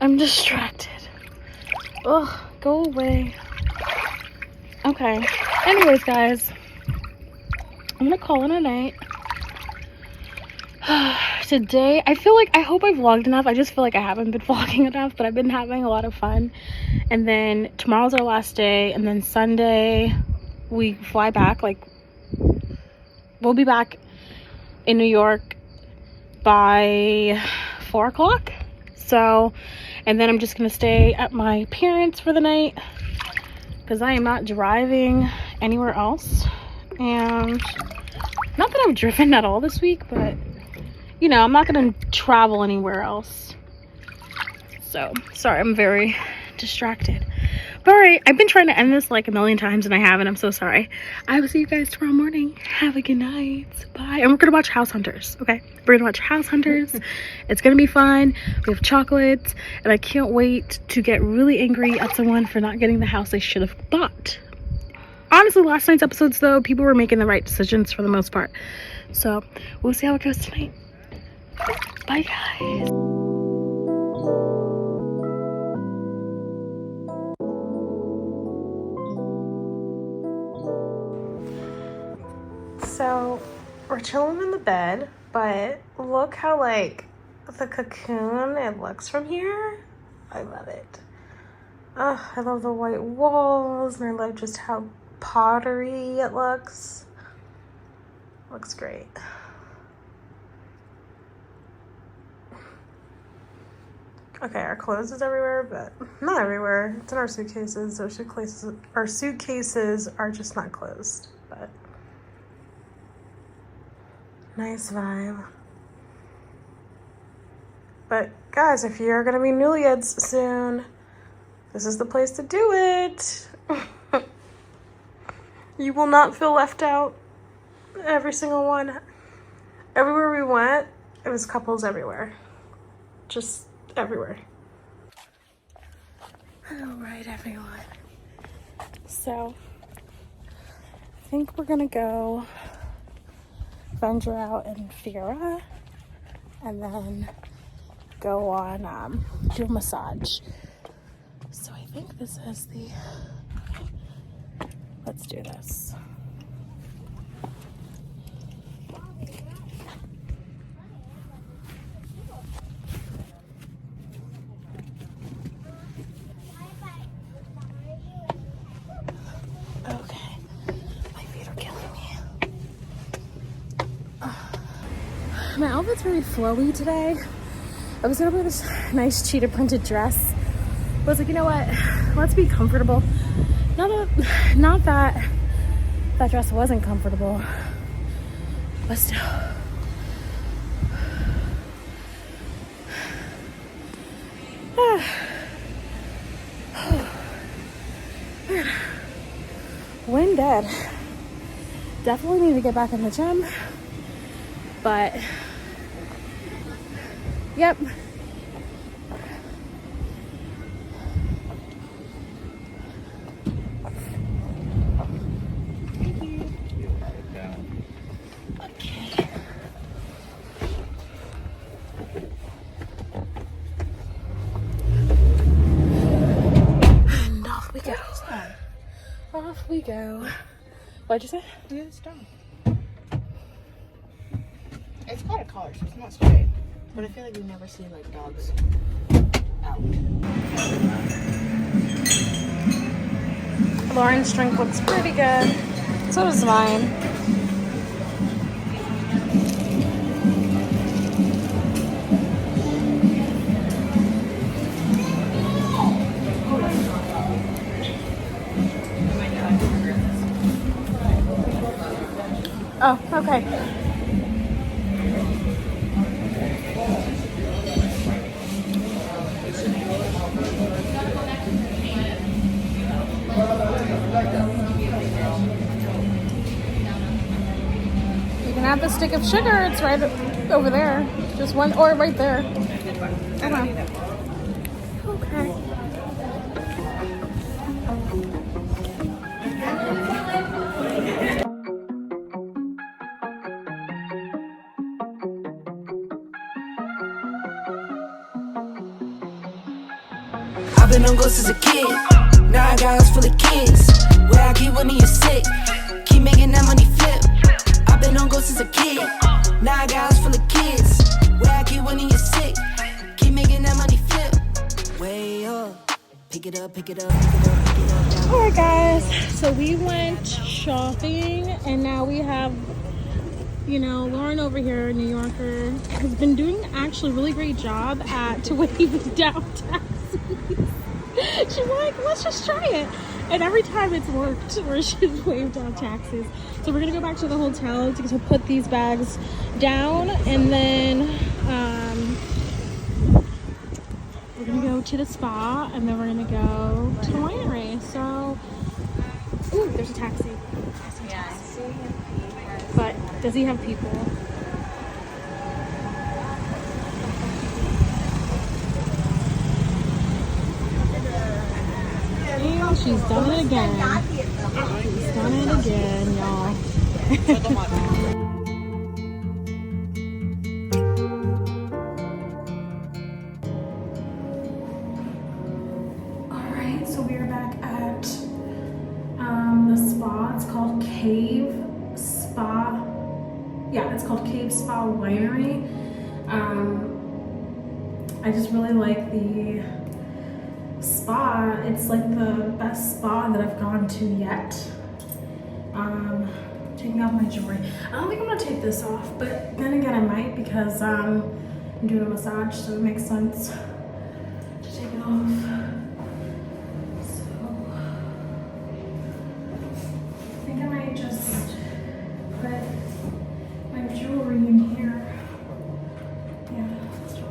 I'm distracted. Ugh, go away. Okay. Anyways, guys, I'm gonna call it a night. Today, I feel like, I hope I vlogged enough. I just feel like I haven't been vlogging enough, but I've been having a lot of fun. And then tomorrow's our last day, and then Sunday we fly back. Like, we'll be back in New York by 4 o'clock. So, and then I'm just gonna stay at my parents' for the night, because I am not driving anywhere else. And not that I've driven at all this week, but you know, I'm not gonna travel anywhere else. So sorry, I'm very distracted. But all right, I've been trying to end this like a million times and I haven't. I'm so sorry. I will see you guys tomorrow morning. Have a good night. Bye. And we're gonna watch House Hunters. Okay, we're gonna watch House Hunters. It's gonna be fun. We have chocolates, and I can't wait to get really angry at someone for not getting the house they should have bought. Honestly, last night's episodes though, people were making the right decisions for the most part. So we'll see how it goes tonight. Bye, guys. So we're chilling in the bed, but look how like the cocoon it looks from here. I love it. Oh, I love the white walls, and I love just how pottery it looks. Looks great. Okay, our clothes is everywhere, but not everywhere. It's in our suitcases. Our suitcases are just not closed, but nice vibe. But guys, if you're gonna be newlyweds soon, this is the place to do it. You will not feel left out. Every single one. Everywhere we went, it was couples everywhere. Just everywhere. All right, everyone. So, I think we're gonna go venture out in Fira and then go on do a massage. So I think this is the, let's do this. Okay, my feet are killing me. My outfit's very flowy today. I was gonna wear this nice cheetah printed dress. I was like, you know what? Let's be comfortable. Not that that dress wasn't comfortable, but still. Winded. Definitely need to get back in the gym, but yep. And off we go. Off we go. What'd you say? Yeah, it's done. It's got a collar, so it's not straight. But I feel like we never see like dogs out. Lauren's drink looks pretty good. So does mine. Oh, okay. You can have the stick of sugar. It's right over there. Just one, or right there. Okay. Okay. I've been on ghosts as a kid. Now I got house full of kids. Where I keep when you're sick. Keep making that money flip. I've been on ghosts as a kid. Now I got house full of kids. Where I keep when you're sick. Keep making that money flip. Way up. Pick it up, pick it up, pick it up, pick it up. Alright guys, so we went shopping and now we have, you know, Lauren over here, New Yorker, has been doing actually a really great job at waving down taxis. She's like, let's just try it. And every time it's worked where she's waved down taxis. So we're gonna go back to the hotel to put these bags down and then we're gonna go to the spa and then we're gonna go to the winery. So, ooh, there's a taxi. Yeah, I see him. But does he have people? And she's done it again. She's done it again, y'all. Alright, so we are back at the spa. It's called Cave Spa. Yeah, it's called Cave Spa Winery. I just really like the spa. It's like the best spa that I've gone to yet. Taking off my jewelry. I don't think I'm gonna take this off, but then again I might because I'm doing a massage, so it makes sense to take it off. So I think I might just put my jewelry in here. Yeah, let's do it.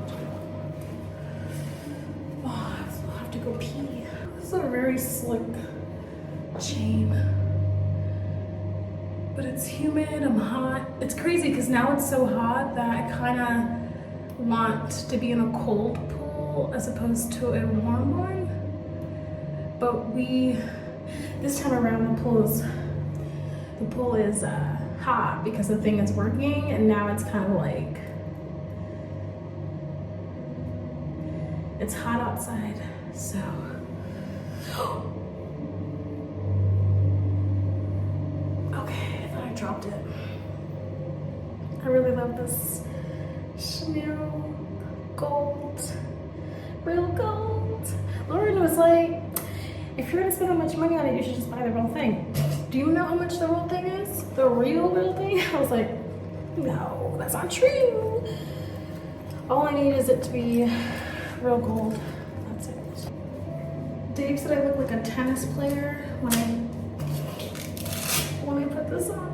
Oh, I'll have to go pee. This is a very slick chain. But it's humid, I'm hot. It's crazy because now it's so hot that I kind of want to be in a cold pool as opposed to a warm one. But this time around the pool is hot because the thing is working, and now it's kind of like, it's hot outside, so Okay, I thought I dropped it. I really love this Chanel gold, real gold. Lauren was like, if you're gonna spend that much money on it, you should just buy the real thing. Do you know how much the real thing is? The real thing? I was like, no, that's not true. All I need is it to be real gold. That's it. Dave said I look like a tennis player when I put this on.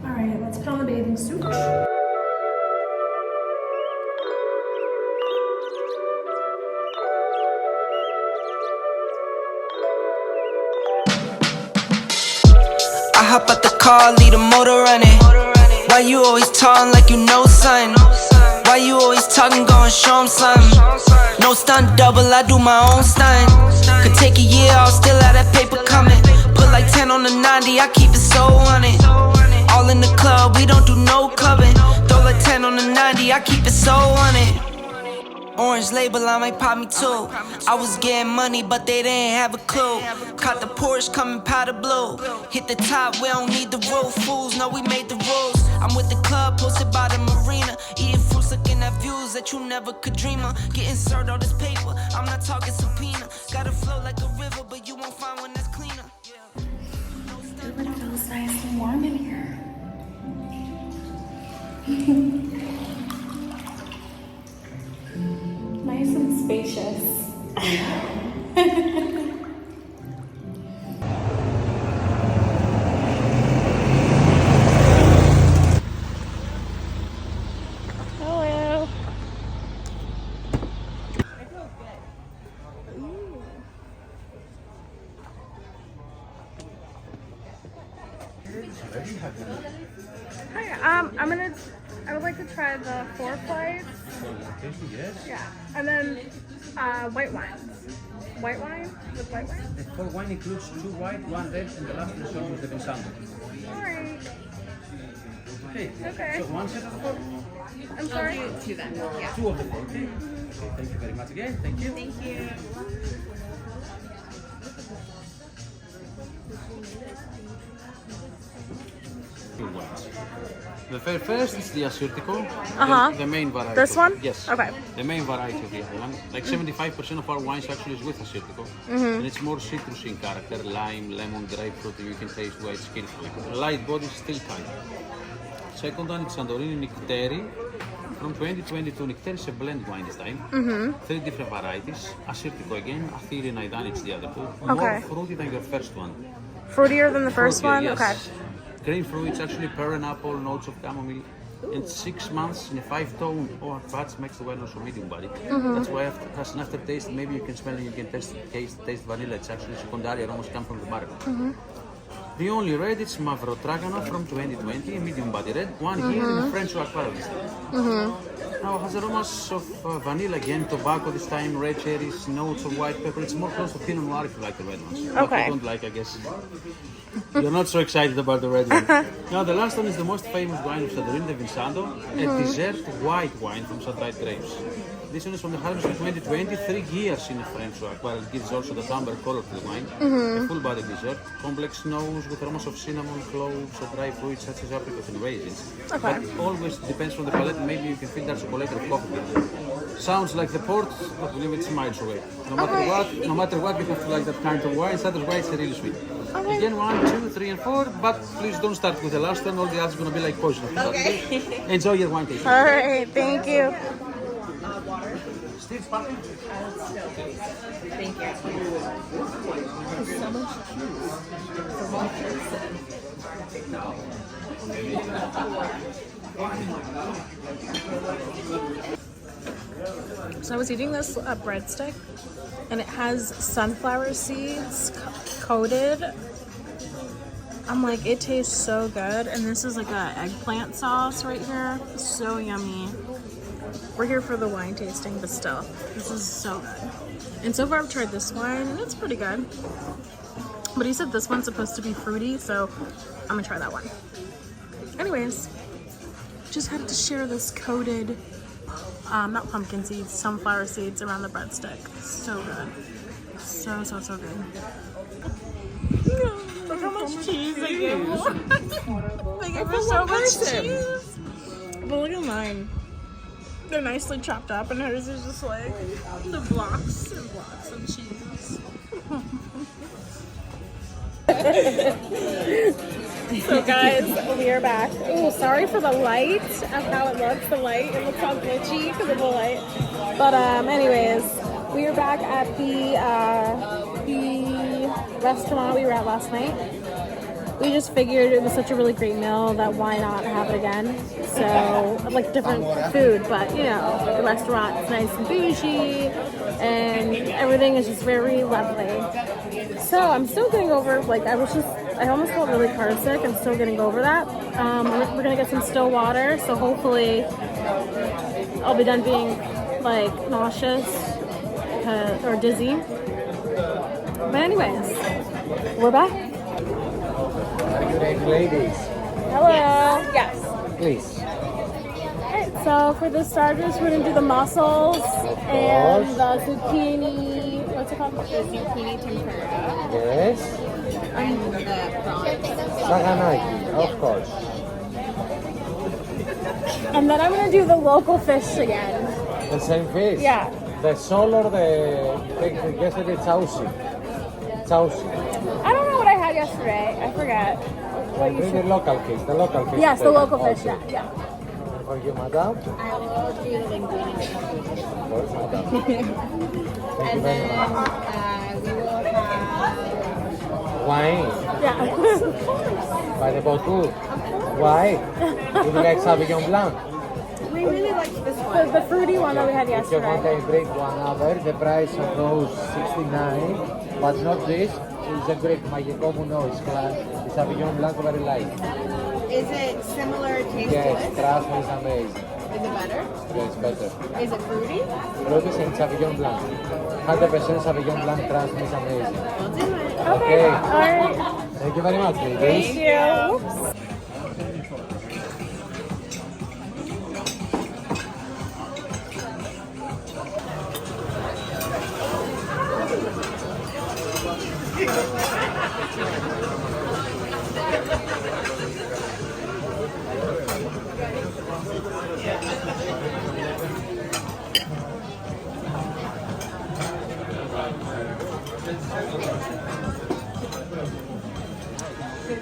Alright, let's put on the bathing suit. I hop out the car, leave the motor running. Why you always talking like you know something? Why you always talking, gon' show 'em something? No stunt double, I do my own stunt. Could take a year, I'll still have that paper coming. Put like 10 on the 90, I keep it so on it. All in the club, we don't do no clubbing. Throw like 10 on the 90, I keep it so on it. Orange label, I might pop me too. I was getting money, but they didn't have a clue. Caught the Porsche coming powder blue. Hit the top, we don't need the roof. Fools know we made the rules. I'm with the club, posted by the marina. Eating fruits, looking at views that you never could dream of. Getting served all this paper, I'm not talking subpoena. Gotta flow like a river, but you won't find one that's cleaner. It feels nice and warm in here. Nice and spacious. Hello. Hi, I would like to try the 4 flights. Yes. Yeah, and then white wines. White wine with white wine? The 4 wine includes 2 white, 1 red, and the last resort with the Vincento. Alright. Okay. Okay. So 1 set of 4? I'm sorry? I'll do 2 then, yeah. 2 of the 4, okay? Okay, thank you very much again. Thank you. Thank you. The first is the Assyrtiko, the main variety. This one? Yes. Okay. The main variety of the other one. Like 75% of our wines actually is with Assyrtiko. And it's more citrusy in character, lime, lemon, grapefruit, you can taste why it's skillful. Light body, still tight. Second one is Santorini Greece. From 2022, Nectar is a blend wine this time. 3 different varieties. Assyrtiko again, Athiri and Aidan, it's the other 2. More fruity than your first one. Fruitier than the first Fruitier, one? yes. Okay. Green fruit, it's actually pear and apple, notes of chamomile. In 6 months, in a 5-tone or fats makes the wine also medium body. That's why as an aftertaste, maybe you can smell and you can taste vanilla. It's actually secondary aromas come from the barrel. The only red is Mavro Tragano from 2020, a medium body red, 1 year in a French oak barrel this time. Now it has aromas of vanilla again, tobacco this time, red cherries, notes of white pepper. It's more close to Pinot Noir if you like the red ones. But you don't like, I guess. You're not so excited about the red one. Now the last one is the most famous wine of Santorini, the Vincento, a dessert white wine from sun-dried grapes. This one is from the harvest of 2020, 3 years in a French oak barrel. It gives also the amber color to the wine. A full body dessert, complex nose with aromas of cinnamon, cloves, and dry fruits such as apricots and raisins. But it always depends on the palate. Maybe you can feel that chocolate or coffee. Sounds like the port, but believe it's miles away. No matter what, you have to like that kind of wine. Otherwise, it's really sweet. Again, 1, 2, 3, and 4. But please don't start with the last one, or the others are gonna be like poison. Okay. Enjoy your wine tasting. All right, thank you. Steve, sparkling? Thank you. So much juice for one person. So I was eating this breadstick, and it has sunflower seeds coated. I'm like, it tastes so good. And this is like a eggplant sauce right here. So yummy. we're here for the wine tasting, but still, this is so good. And so far I've tried this wine and it's pretty good. But he said this one's supposed to be fruity, so I'm gonna try that one. Anyways, just had to share this coated, not pumpkin seeds, sunflower seeds around the breadstick. So good. So good. Look how much cheese they give. They give her so much cheese. But look at mine. They're nicely chopped up, and hers is just like the blocks and blocks of cheese. So guys, we are back. Oh, sorry for the light of how it looks. It looks all glitchy because of the light. But anyways, we are back at the restaurant we were at last night. We just figured it was such a really great meal that why not have it again? So, like different food, but you know, the restaurant is nice and bougie and everything is just very lovely. So I'm still getting over, like I almost felt really car sick. I'm still getting over that. We're gonna get some still water, so hopefully I'll be done being like nauseous or dizzy. But anyways, we're back. Are you ready, ladies? Hello. Yes. Please. Alright, so for the starters, we're gonna do the mussels and the zucchini. What's it called? The zucchini tempura. Yes. And the prawns. Saganaki, of course. And then I'm gonna do the local fish again. The same fish? Yeah. The sole or the yesterday chausi? Chausi. I don't know what I had yesterday. I forget. What you The said. local fish, the local fish. Yes, the local fish. Yeah. For you, madam? I will do the linguine. Of course, madam. Thank you very much. We will have Wine. Yeah. By the bottle. Why? Would you like Sauvignon Blanc? We really like this one. The fruity one that we had If you yesterday. want, I break one other. The price of those 69, but not this. It's a great Magikomuno. It's Sauvignon Blanc very light. Is it similar taste Yes, to this? trust me, it's amazing. Is it better? Yes, better. Is it fruity? Fruity and Sauvignon Blanc. 100% Sauvignon Blanc, trust me, it's amazing. I'll do it. Okay. All right. Thank you very much, ladies. Thank you. Whoops.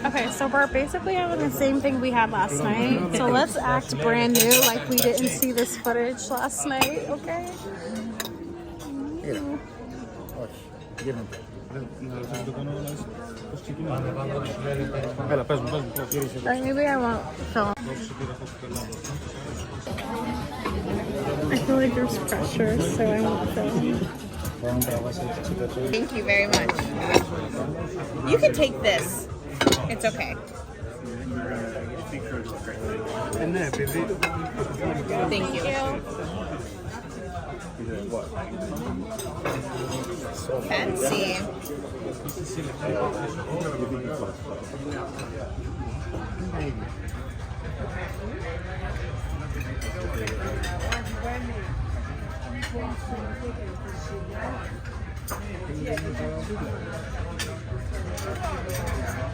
Okay, so we're basically having the same thing we had last night. So let's act brand new like we didn't see this footage last night, okay? Alright, maybe I won't film. I feel like there's pressure, so I won't film. Thank you very much. You can take this. It's okay. Thank you. Fancy.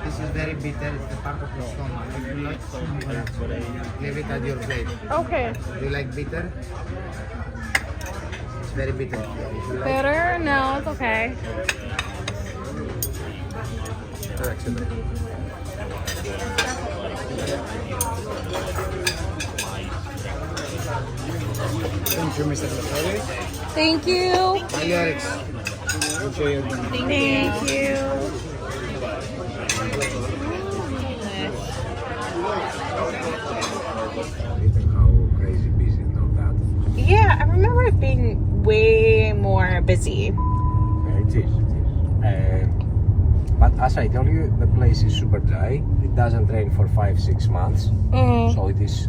This is very bitter, it's the part of the stomach. If you like leave it at your plate. Okay. Do you like bitter? It's very bitter. If you like Bitter? No, it's okay. Thank you, Mr. Lasari. Thank you. Bye, Alex. Enjoy your dinner. Thank you. How crazy busy and all that. Yeah, I remember it being way more busy. It is. But as I told you, the place is super dry. It doesn't rain for 5-6 months. So it is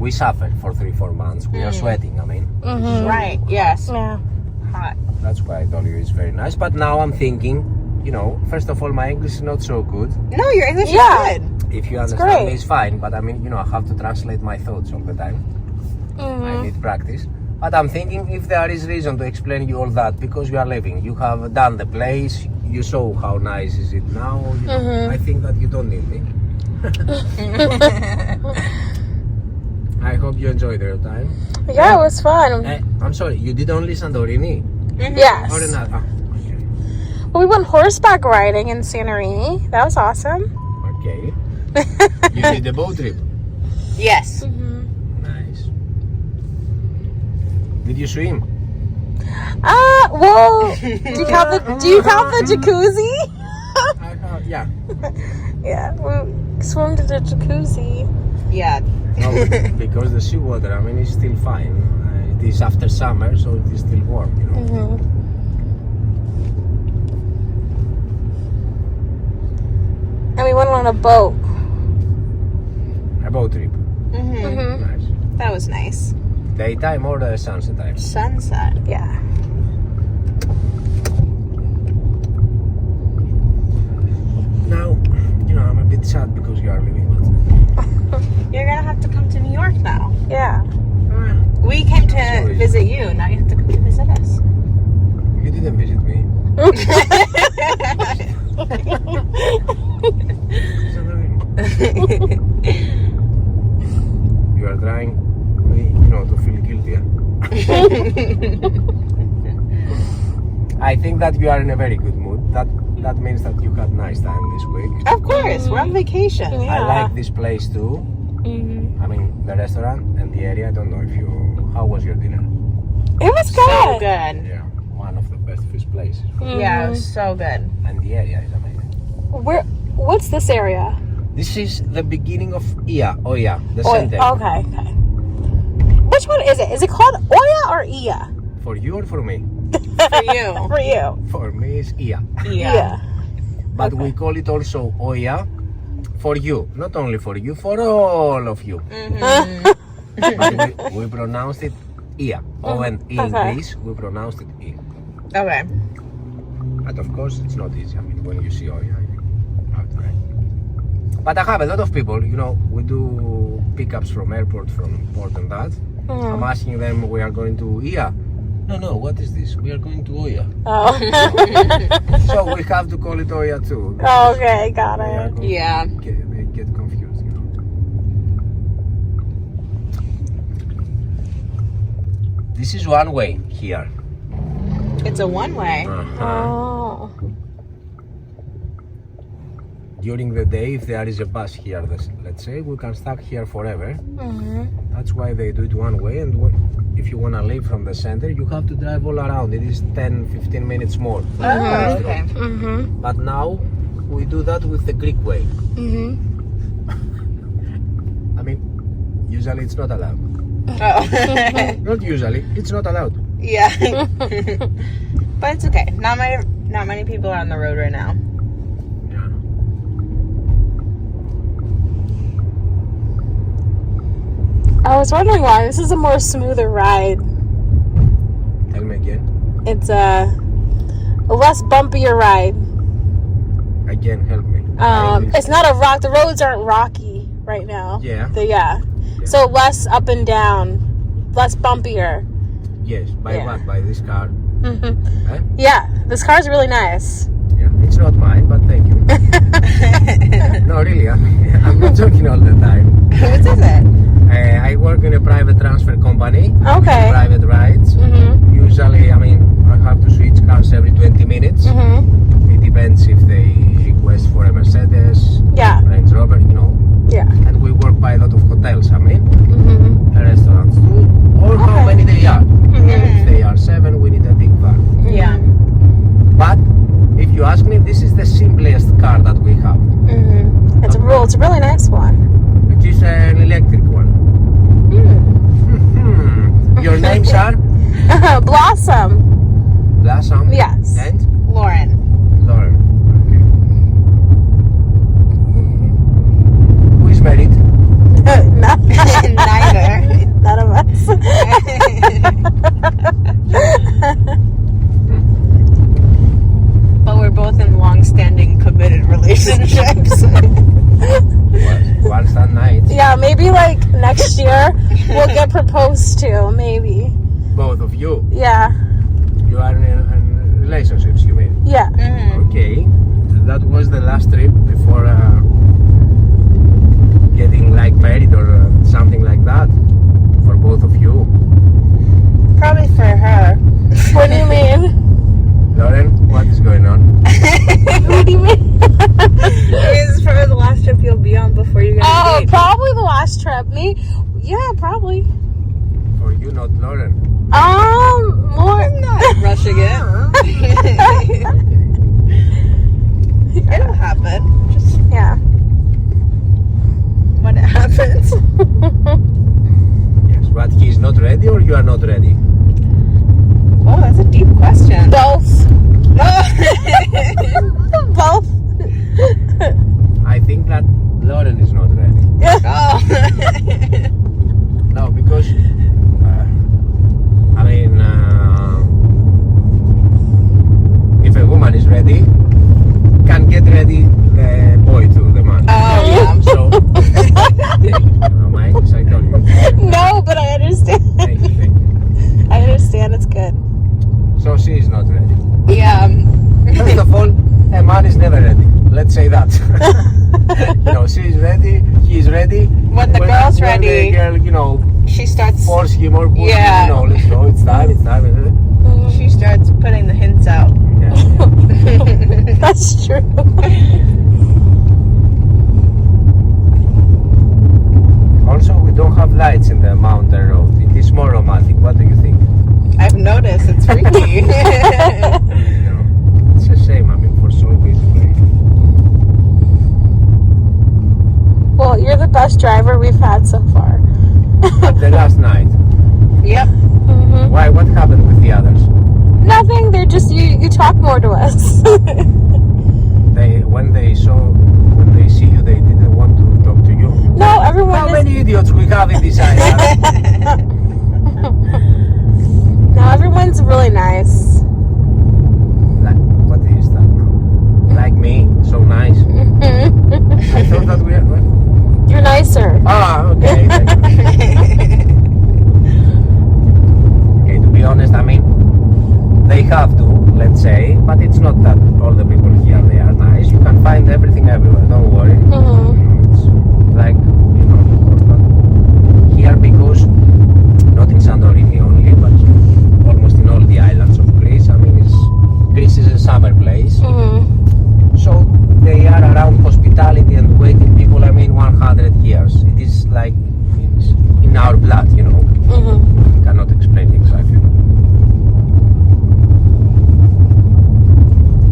we suffered for 3-4 months. We are sweating, I mean. Right, yes. Yeah. Hot. That's why I told you it's very nice. But now I'm thinking, you know, first of all, my English is not so good. No, your English is good. If you understand me, it's fine. But I mean, you know, I have to translate my thoughts all the time. I need practice. But I'm thinking if there is reason to explain you all that, because you are living, you have done the place, you saw how nice is it now. You know, I think that you don't need me. I hope you enjoyed your time. Yeah, it was fun. I'm sorry, you did only Santorini? Yes. Or another? Well, we went horseback riding in Santorini. That was awesome. Okay. You did the boat trip? Yes. Nice. Did you swim? Well, do you count the jacuzzi? Yeah. Yeah, we swam to the jacuzzi. Yeah. No, because the seawater, I mean, is still fine. It is after summer, so it is still warm, you know. And we went on a boat. A boat trip. Nice. That was nice. Daytime or sunset time? Sunset. Yeah. Now, you know, I'm a bit sad because you are leaving. You're gonna have to come to New York now. Yeah. We came to visit you. Now you have to come to visit us. You didn't visit me. You are trying, you know, to feel guilty. I think that you are in a very good mood. That means that you had nice time this week. Of course, we're on vacation. I like this place too. I mean, the restaurant and the area. I don't know if you. How was your dinner? It was good. So good. Yeah, one of the best fish places. Yeah, it was so good. And the area is amazing. What's this area? This is the beginning of Ia, the Oh, center. okay. Which one is it? Is it called Oya or Ia? For you or for me? For you. For you. For me, it's Ia. Yeah. But we call it also Oya for you. Not only for you, for all of you. But we pronounced it Ia. In Greece, we pronounced it I. Okay. But of course, it's not easy. I mean, when you see Oya, you have to write. But I have a lot of people, you know, we do pickups from airport, from port and that. I'm asking them, we are going to Ia. No, what is this? We are going to Oya. Oh. So we have to call it Oya too. Oh, okay, got it. Yeah. They get confused, you know. This is one way here. It's a one-way. Oh. During the day, if there is a bus here, let's say, we can stuck here forever. That's why they do it one way. And if you want to leave from the center, you have to drive all around. It is 10-15 minutes more. Oh, okay. But now we do that with the Greek way. I mean, usually it's not allowed. Oh. Not usually, it's not allowed. Yeah. But it's okay. Not many people are on the road right now. I was wondering why this is a more smoother ride. Tell me again. It's a less bumpier ride. Again, help me. It's not a rock. The roads aren't rocky right now. Yeah. So less up and down, less bumpier. Yes. By what? By this car? Yeah. This car's really nice. Yeah. It's not mine, but thank you. No, really. I'm not joking all the time. Whose is it? I work in a private transfer company. Okay. Private rides. Usually, I mean, I have to switch cars every 20 minutes. It depends if they request for a Mercedes, Range Rover, you know. Yeah. And we work by a lot of hotels, I mean, restaurants too, or how many they are. If they are 7, we need a big car. Yeah. But if you ask me, this is the simplest car that we have. It's a really nice one. It is an electric one. Your names are? Blossom. Blossom? Yes. And? Lauren. Okay. Who is married? Neither. next year we'll get proposed to, maybe. Both of you? Yeah. You are in relationships, you mean? Yeah. Okay. That was the last trip before getting like married or something like that for both of you. Probably for her. What do you mean? Lauren, what is going on? What do you mean? This is probably the last trip you'll be on before you get engaged. Probably the last trip. Me? Yeah, probably. For you, not Lauren. More. I'm not rushing it. It'll happen. Just yeah. when it happens. Yes, but he's not ready or you are not ready? Oh, that's a deep question. Both. Both. I think that Lauren is not ready. Oh. No, because I mean, if a woman is ready, can get ready the boy too, the man. Oh, yeah. So, Mike, I told you. No, but I understand. Thank you. I understand. It's good. So she is not ready. Yeah. First of all, a man is never ready. Let's say that. You know, she is ready. He is ready. When the girl's when ready, the girl, you know, she starts force him or push Yeah. him. You know, let's go. It's time. It's time. She starts putting the hints out. That's true. Also, we don't have lights in the mountain road. It is more romantic. What do you think? I've noticed. It's freaky. It's a shame. I mean, for so busy. Well, you're the best driver we've had so far. The last night. Yep. Why? What happened with the others? Nothing. They're just you talk more to us. When they see you, they didn't want to talk to you. No, everyone. How many idiots we have in this island? No, everyone's really nice. Like, what is that now? Like me, so nice. I thought that we are. What? You're nicer. Ah, okay. Okay, to be honest, I mean, they have to, let's say, but it's not that all the people here they are nice. You can find everything everywhere. Don't worry. It's like here because not in Santorini only, but almost in all the islands of Greece. I mean, Greece is a summer place, so they are around hospitality and waiting people. I mean, 100 years. It is like it's in our blood, you know. I cannot explain exactly.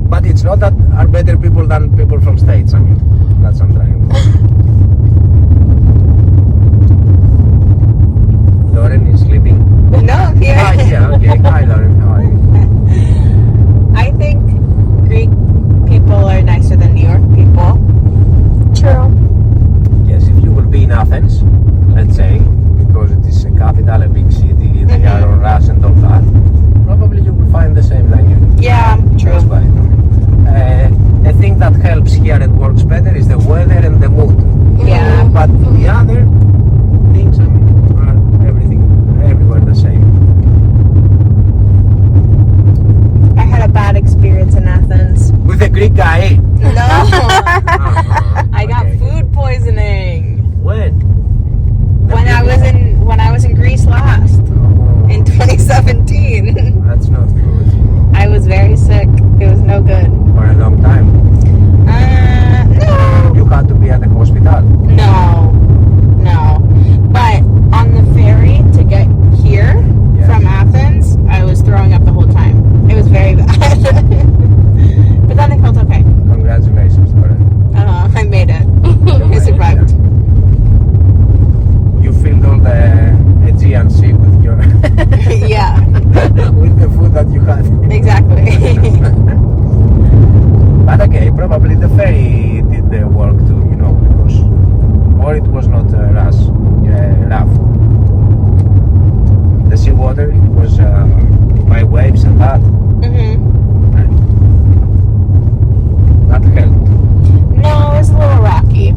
But it's not that are better people than people from States. I mean, that's what I'm trying to say. Lauren is sleeping. No, I'm here. Ah, yeah, okay. Hi, Lauren. How are you? I think Greek people are nicer than New York people. True. Yes, if you will be in Athens, let's say, because it is a capital, a big city, they are on rush and all that, probably you will find the same like you. Yeah, true. That's right. The thing that helps here and works better is the weather and the mood. Yeah. But the other things, I mean, are everywhere the same. I had a bad experience in Athens. With a Greek guy. No. I got food poisoning. When? When I was in Greece last. In 2017. That's not good. I was very sick. It was no good. For a long time. No. You had to be at the hospital. No. But on the ferry to get here from Athens, I was throwing up the whole time. It was very bad. But then I felt okay. Congratulations, Lauren. I made it. I survived. You filled all the Aegean Sea with your Yeah. with the food that you had. Exactly. But okay, probably the ferry did the work too, you know, because or it was not rough. The seawater, it was by waves and that. That helped. No, it was a little rocky.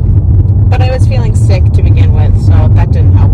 But I was feeling sick to begin with, so that didn't help.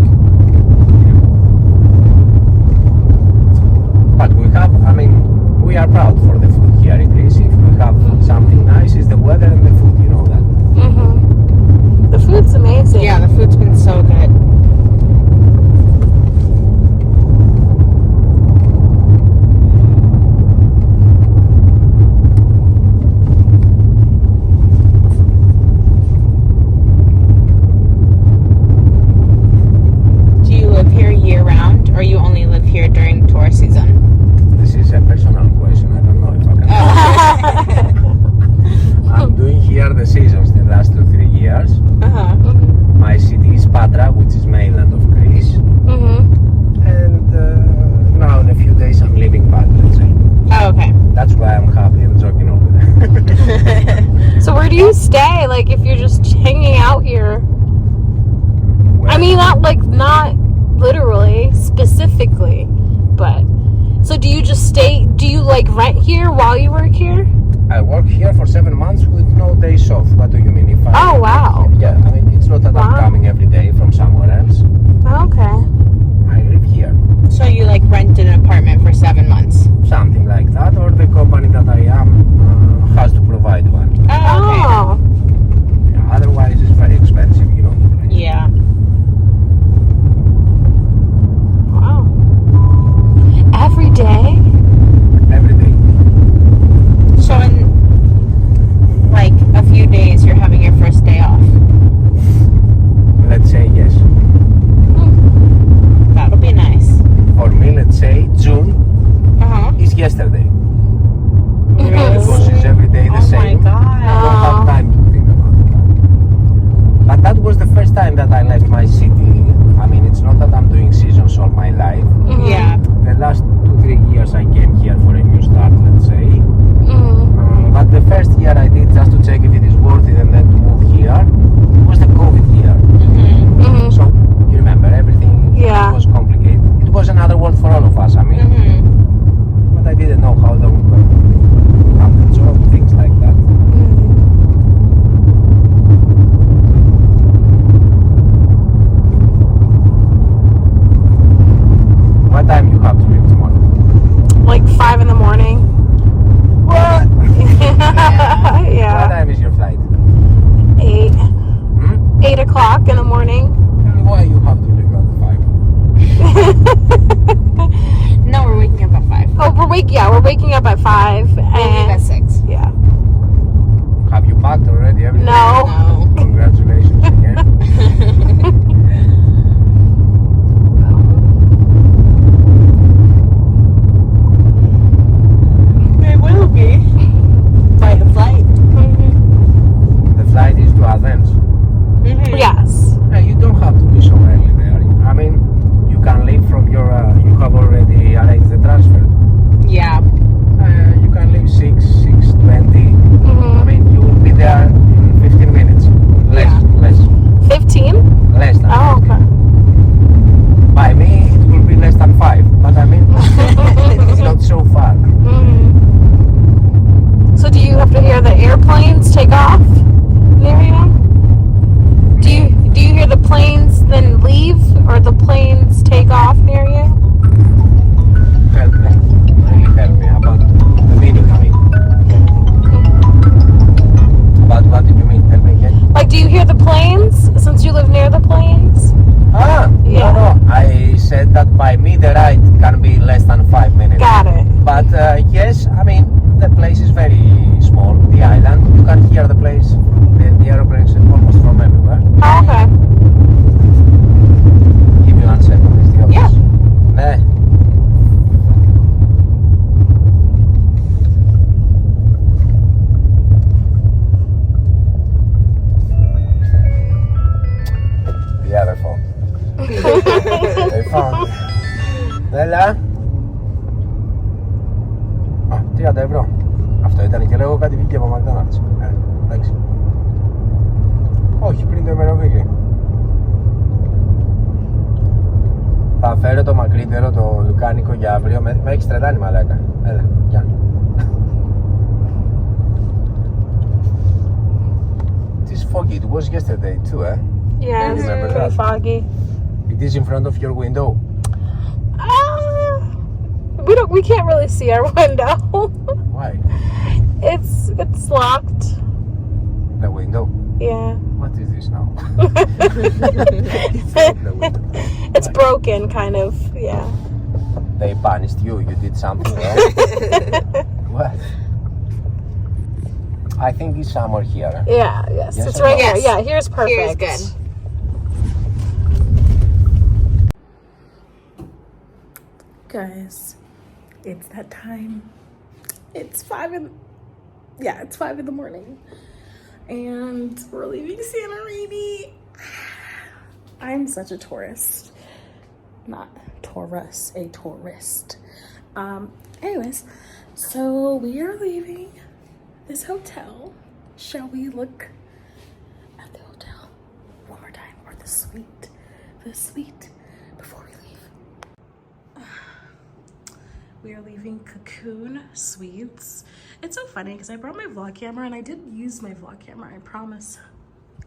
like if you're just hanging out here. I mean, not literally, specifically, but. So do you just stay, do you like rent here while you work here? I work here for 7 months with no days off. What do you mean? If I Oh, wow. Yeah, I mean, it's not that I'm coming every day from somewhere else. Okay. I live here. So you like rented an apartment for 7 months? Something like that, or the company that I am has to provide one. Oh. Yeah, otherwise, it's very expensive, you know. Yeah. Wow. Every day? Every day. So in like a few days, you're having your first day off. Let's say yes. That'll be nice. For me, let's say June is yesterday. Because it's every day the same. Oh my god. I don't have time to think about that. But that was the first time that I left my city. I mean, it's not that I'm doing seasons all my life. Yeah. The last 2-3 years I came here for a new start, let's say. But the first year I did just to check if it is worth it and then to move here, it was the COVID year. So, you remember, everything was complicated. It was another world for all of us, I mean. But I didn't know how long it would happen, so things like that. What time you have to leave tomorrow? Like 5 in the morning. What? Yeah. What time is your flight? 8. 8 o'clock in the morning. Why you have to leave at 5? No, we're waking up at 5. Oh, we're waking up at 5. We'll leave at 6. Yeah. Have you packed already everything? No. Congratulations again. They will be by the flight. The flight is to Athens. Yes. You don't have to be so early there. I mean, you can leave from your. You have already arranged the transfer. Yeah. You can leave 6:20. I mean, you will be there in 15 minutes. Less. 15? Less than. Oh, okay. By me, it will be less than 5. But I mean, it's not so far. So do you have to hear the airplanes take off near you? Do you hear the planes then leave, or the planes take off near you? Help me. Really help me about the meaning, I mean. About what do you mean? Help me again. Like, do you hear the planes since you live near the planes? Yeah. No. I said that by me the ride can be less than 5 minutes. Got it. But yes, I mean, the place is very small, the island. You can hear the place, the aeroplanes almost from everywhere. Oh, okay. Give me 1 second, is the office? Yeah. Nah. The other phone. They found it. Έλα. Α, 30 ευρώ. Αυτό ήταν και λέγω κάτι βγήκε από McDonald's. Εντάξει. Όχι, πριν το ημερομίλιο. Θα φέρω το μακρύτερο, το λουκάνικο για αύριο. Με έχεις τρελάνει μαλάκα. Έλα, γεια. It is foggy. It was yesterday too, eh? Yeah, it's Remember pretty that? foggy. It is in front of your window. We can't really see our window. Why? It's locked. The window? Yeah. What is this now? It's broken, kind of. Yeah. They punished you. You did something wrong. What? I think it's somewhere here. Yeah. Yes. Yes It's or right no? here. Yeah. Here's perfect. Here's good. Guys, it's that time. It's 5 in the morning, and we're leaving Santorini. I'm such a tourist. Not Taurus, a tourist. Anyways, so we are leaving this hotel. Shall we look the suite before we leave. We are leaving Cocoon Suites. It's so funny because I brought my vlog camera and I did use my vlog camera, I promise.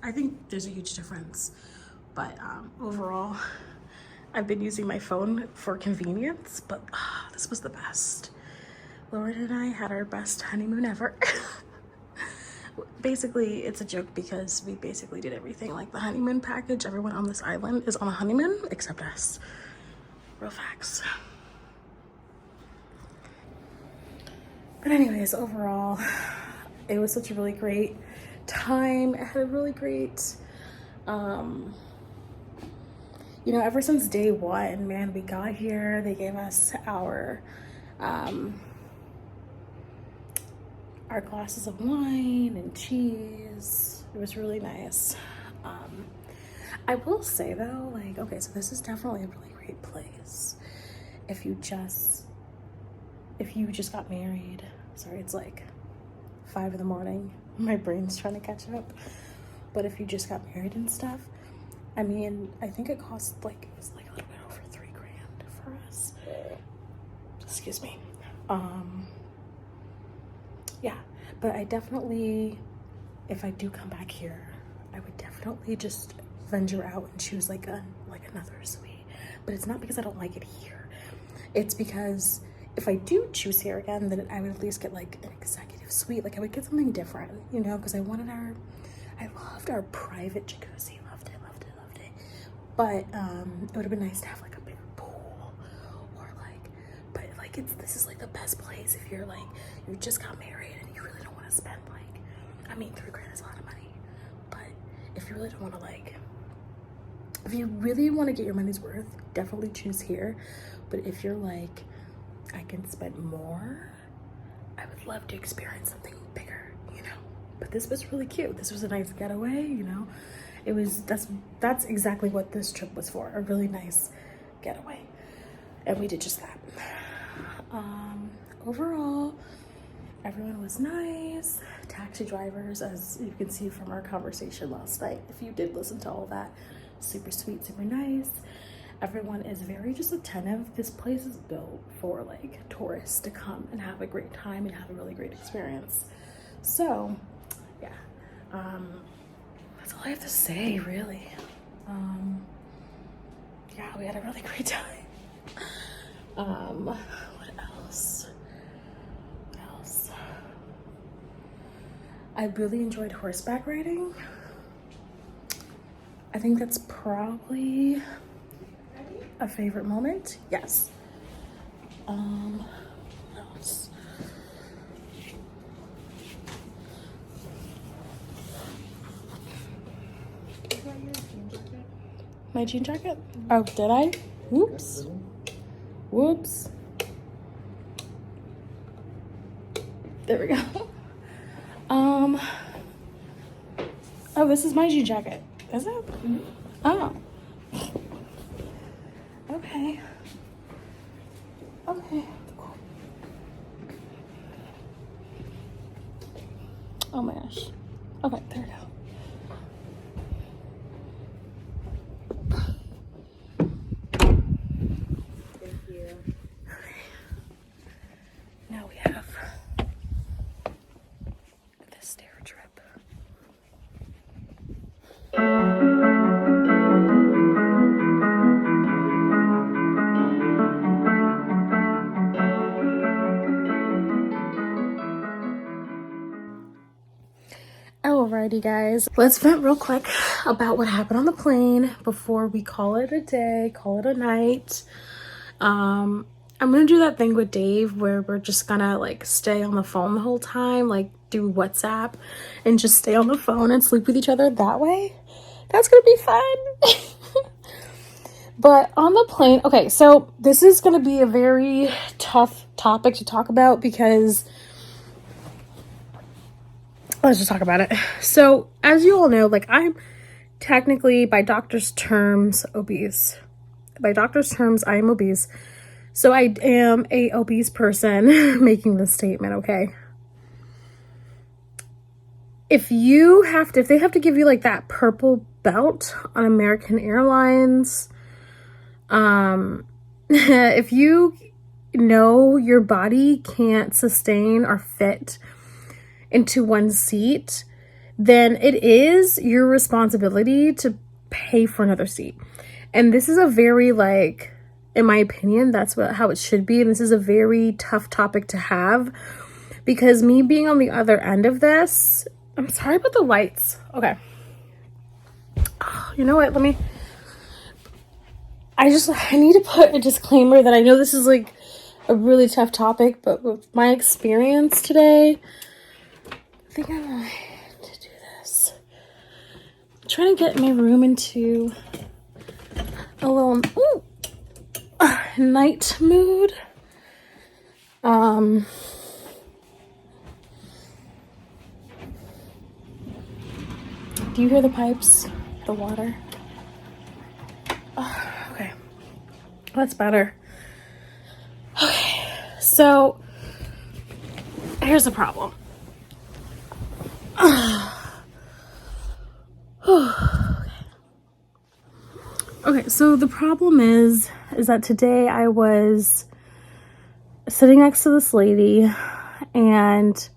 I think there's a huge difference, but overall, I've been using my phone for convenience, but this was the best. Lauren and I had our best honeymoon ever. Basically, it's a joke because we basically did everything like the honeymoon package. Everyone on this island is on a honeymoon except us. Real facts. But anyways, overall, it was such a really great time. I had a really great, you know, ever since day one, man, we got here, they gave us our glasses of wine and cheese. It was really nice. I will say though, like, okay, so this is definitely a really great place. If you just got married, sorry, it's like 5 in the morning. My brain's trying to catch up. But if you just got married and stuff, I mean, I think it cost like, it was like a little bit over $3,000 for us. Excuse me. Yeah, but I definitely, if I do come back here, I would definitely just venture out and choose like another suite. But it's not because I don't like it here. It's because if I do choose here again, then I would at least get like an executive suite. Like I would get something different, you know, because I loved our private jacuzzi. Loved it. But it would have been nice to have like a bigger pool, or like, but like this is like the best place if you're like, you just got married and you really don't want to spend like, I mean, $3,000 is a lot of money, but if you really don't want to like, if you really want to get your money's worth, definitely choose here. But if you're like, I can spend more, I would love to experience something bigger, you know. But this was really cute. This was a nice getaway, you know. It was, that's exactly what this trip was for, a really nice getaway. And we did just that. Overall, everyone was nice. Taxi drivers, as you can see from our conversation last night, if you did listen to all that, super sweet, super nice. Everyone is very just attentive. This place is built for like tourists to come and have a great time and have a really great experience. So yeah, that's all I have to say, really. Yeah, we had a really great time. What else? I really enjoyed horseback riding. I think that's probably a favorite moment. Yes. What else? My jean jacket? Oh, did I? Whoops. There we go. Oh, this is my jean jacket. Is it? Oh. Okay. Cool. Oh my gosh. Okay, there we go. Thank you. Okay. Now we have the stair trip. Alrighty guys, let's vent real quick about what happened on the plane before we call it a day, call it a night. I'm gonna do that thing with Dave where we're just gonna like stay on the phone the whole time, like do WhatsApp and just stay on the phone and sleep with each other that way. That's gonna be fun. But on the plane, okay, so this is gonna be a very tough topic to talk about because let's just talk about it. So as you all know, like I'm technically by doctor's terms obese. By doctor's terms, I am obese. So I am a obese person making this statement, okay? if they have to give you like that purple belt on American Airlines, if you know your body can't sustain or fit into one seat, then it is your responsibility to pay for another seat. And this is a very, like, in my opinion, that's how it should be. And this is a very tough topic to have, because me being on the other end of this, I'm sorry about the lights. Okay. You know what? I need to put a disclaimer that I know this is like a really tough topic, but with my experience today, I think I'm going to do this. I'm trying to get my room into a little night mood. Do you hear the pipes? The water? Oh, okay. That's better. Okay. So, here's the problem. Okay, so the problem is that today I was sitting next to this lady, and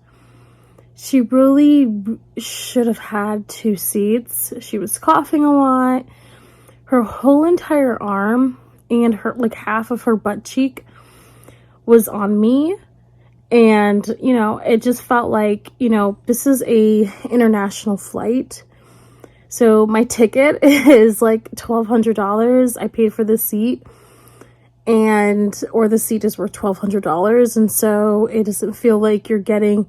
she really should have had 2 seats. She was coughing a lot. Her whole entire arm and her, like, half of her butt cheek was on me. And, you know, it just felt like, you know, this is a international flight. So my ticket is like $1,200. I paid for the seat, or the seat is worth $1,200. And so it doesn't feel like you're getting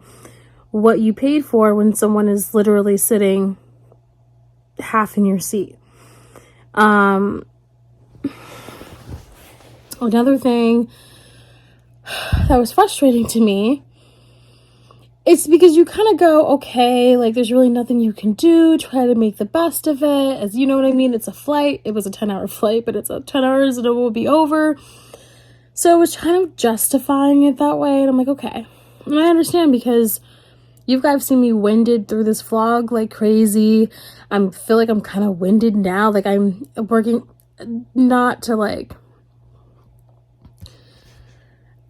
what you paid for when someone is literally sitting half in your seat. Another thing that was frustrating to me, it's because you kind of go, okay, like, there's really nothing you can do, try to make the best of it, as you know what I mean. It's a flight. It was a 10-hour flight, but it's 10 hours and it will be over. So I was kind of justifying it that way, and I'm like, okay. And I understand, because you guys seen me winded through this vlog like crazy. I feel like I'm kind of winded now. Like, I'm working not to, like,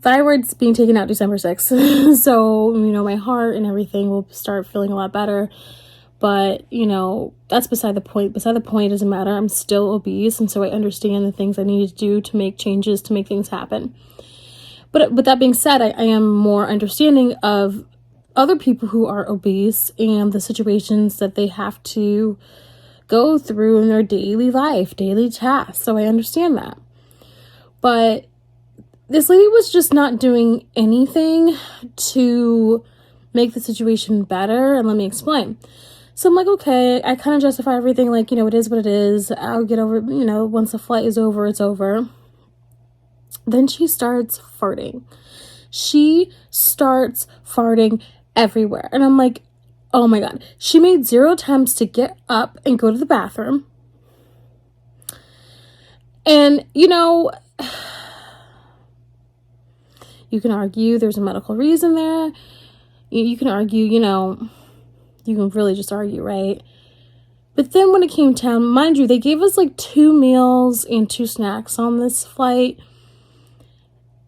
thyroid's being taken out December 6th. So, you know, my heart and everything will start feeling a lot better. But, you know, that's beside the point. Beside the point, it doesn't matter. I'm still obese, and so I understand the things I need to do to make changes, to make things happen. But with that being said, I am more understanding of other people who are obese and the situations that they have to go through in their daily life, daily tasks. So I understand that. But this lady was just not doing anything to make the situation better. And let me explain. So I'm like, okay, I kind of justify everything, like, you know, it is what it is. I'll get over, you know, once the flight is over, it's over. Then she starts farting. She starts farting everywhere. And I'm like, oh my God. She made 0 attempts to get up and go to the bathroom. And, you know, you can argue there's a medical reason there. You can argue, you know, you can really just argue, right? But then when it came down, mind you, they gave us like 2 meals and 2 snacks on this flight.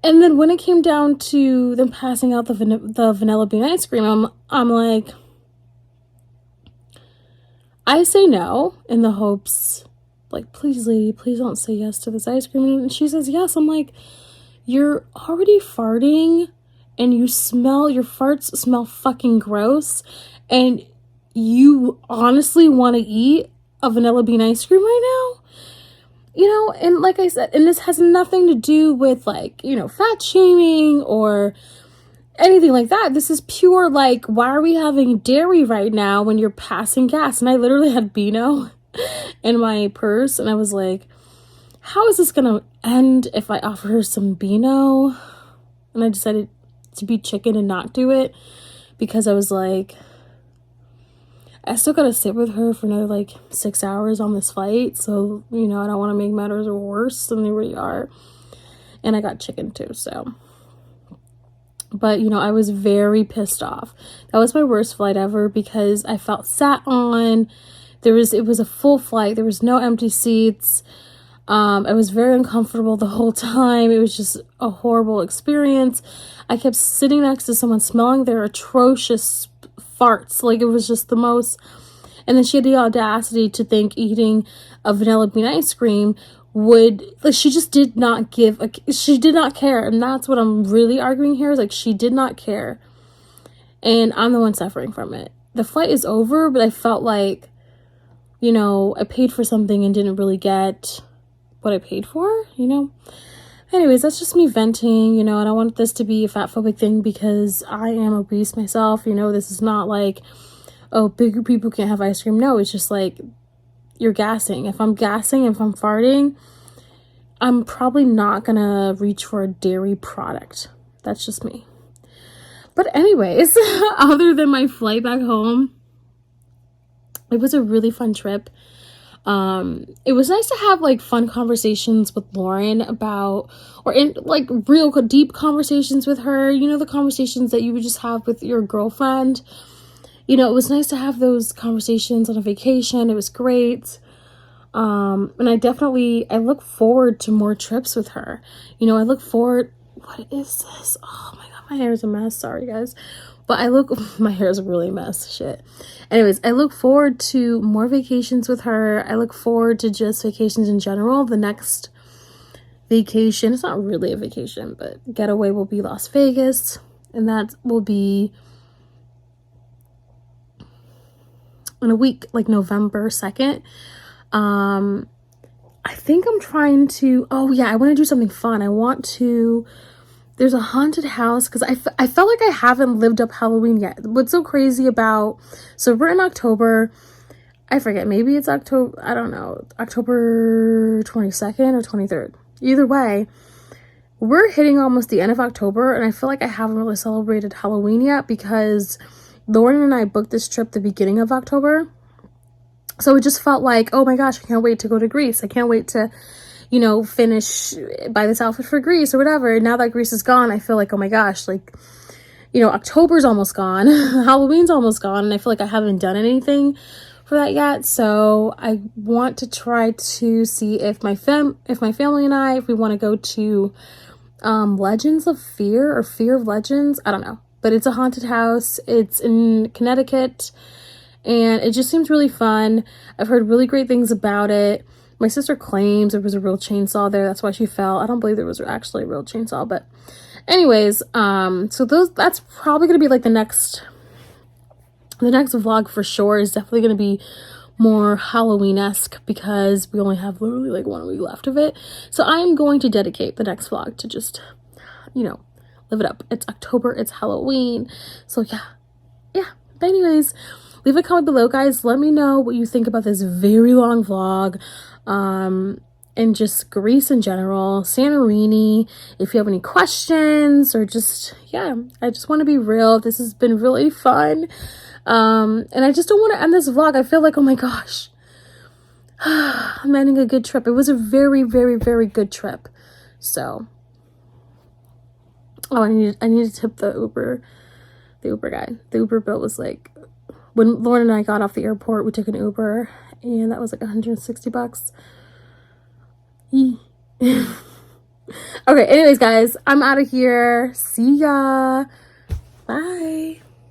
And then when it came down to them passing out the vanilla bean ice cream, I'm like, I say no in the hopes, like, please, lady, please don't say yes to this ice cream. And she says yes. I'm like, you're already farting, and your farts smell fucking gross, and you honestly want to eat a vanilla bean ice cream right now? You know, and like I said, and this has nothing to do with, like, you know, fat shaming or anything like that. This is pure, like, why are we having dairy right now when you're passing gas? And I literally had Beano in my purse, and I was like, how is this gonna end if I offer her some Beano? And I decided to be chicken and not do it, because I was like, I still gotta sit with her for another like 6 hours on this flight, so, you know, I don't want to make matters worse than they already are. And I got chicken too, so But, you know, I was very pissed off. That was my worst flight ever because I felt sat on. It was a full flight. There was no empty seats. I was very uncomfortable the whole time. It was just a horrible experience. I kept sitting next to someone smelling their atrocious farts. Like, it was just the most. And then she had the audacity to think eating a vanilla bean ice cream would, like, she just did not she did not care. And that's what I'm really arguing here, is like, she did not care. And I'm the one suffering from it. The flight is over, but I felt like, you know, I paid for something and didn't really get what I paid for, you know? Anyways, that's just me venting, you know, and I want this to be a fat phobic thing because I am obese myself, you know? This is not like, oh, bigger people can't have ice cream. No, it's just like, you're gassing. If I'm gassing, if I'm farting, I'm probably not gonna reach for a dairy product. That's just me. But anyways, other than my flight back home, it was a really fun trip. It was nice to have like fun conversations with Lauren about, or in like real deep conversations with her, you know, the conversations that you would just have with your girlfriend. You know, it was nice to have those conversations on a vacation. It was great. And I look forward to more trips with her. You know, what is this? Oh my God, my hair is a mess. Sorry guys. But my hair is really a mess. Shit. Anyways, I look forward to more vacations with her. I look forward to just vacations in general. The next vacation, it's not really a vacation, but getaway will be Las Vegas. And that will be in a week, like November 2nd. I think I'm trying to, oh yeah, I want to do something fun. There's a haunted house, because I felt like I haven't lived up Halloween yet. What's so crazy about, so we're in October, I forget, maybe it's October, I don't know, October 22nd or 23rd. Either way, we're hitting almost the end of October, and I feel like I haven't really celebrated Halloween yet because Lauren and I booked this trip the beginning of October. So it just felt like, oh my gosh, I can't wait to go to Greece. I can't wait to, you know, buy this outfit for Greece or whatever. And now that Greece is gone, I feel like, oh my gosh, like, you know, October's almost gone. Halloween's almost gone. And I feel like I haven't done anything for that yet. So I want to try to see if my family and I, if we want to go to Legends of Fear or Fear of Legends. I don't know. But it's a haunted house. It's in Connecticut. And it just seems really fun. I've heard really great things about it. My sister claims there was a real chainsaw there. That's why she fell. I don't believe there was actually a real chainsaw. But anyways, so that's probably going to be like the next vlog for sure is definitely going to be more Halloween-esque because we only have literally like 1 week left of it. So I'm going to dedicate the next vlog to just, you know, live it up. It's October. It's Halloween. So yeah. But anyways, leave a comment below, guys. Let me know what you think about this very long vlog. And just Greece in general, Santorini. If you have any questions or just, yeah, I just want to be real. This has been really fun. And I just don't want to end this vlog. I feel like, oh my gosh, I'm ending a good trip. It was a very, very, very good trip. So, oh, I need to tip the Uber guy. The Uber bill was like, when Lauren and I got off the airport, we took an Uber, and that was like $160. Okay, anyways, guys, I'm out of here. See ya. Bye.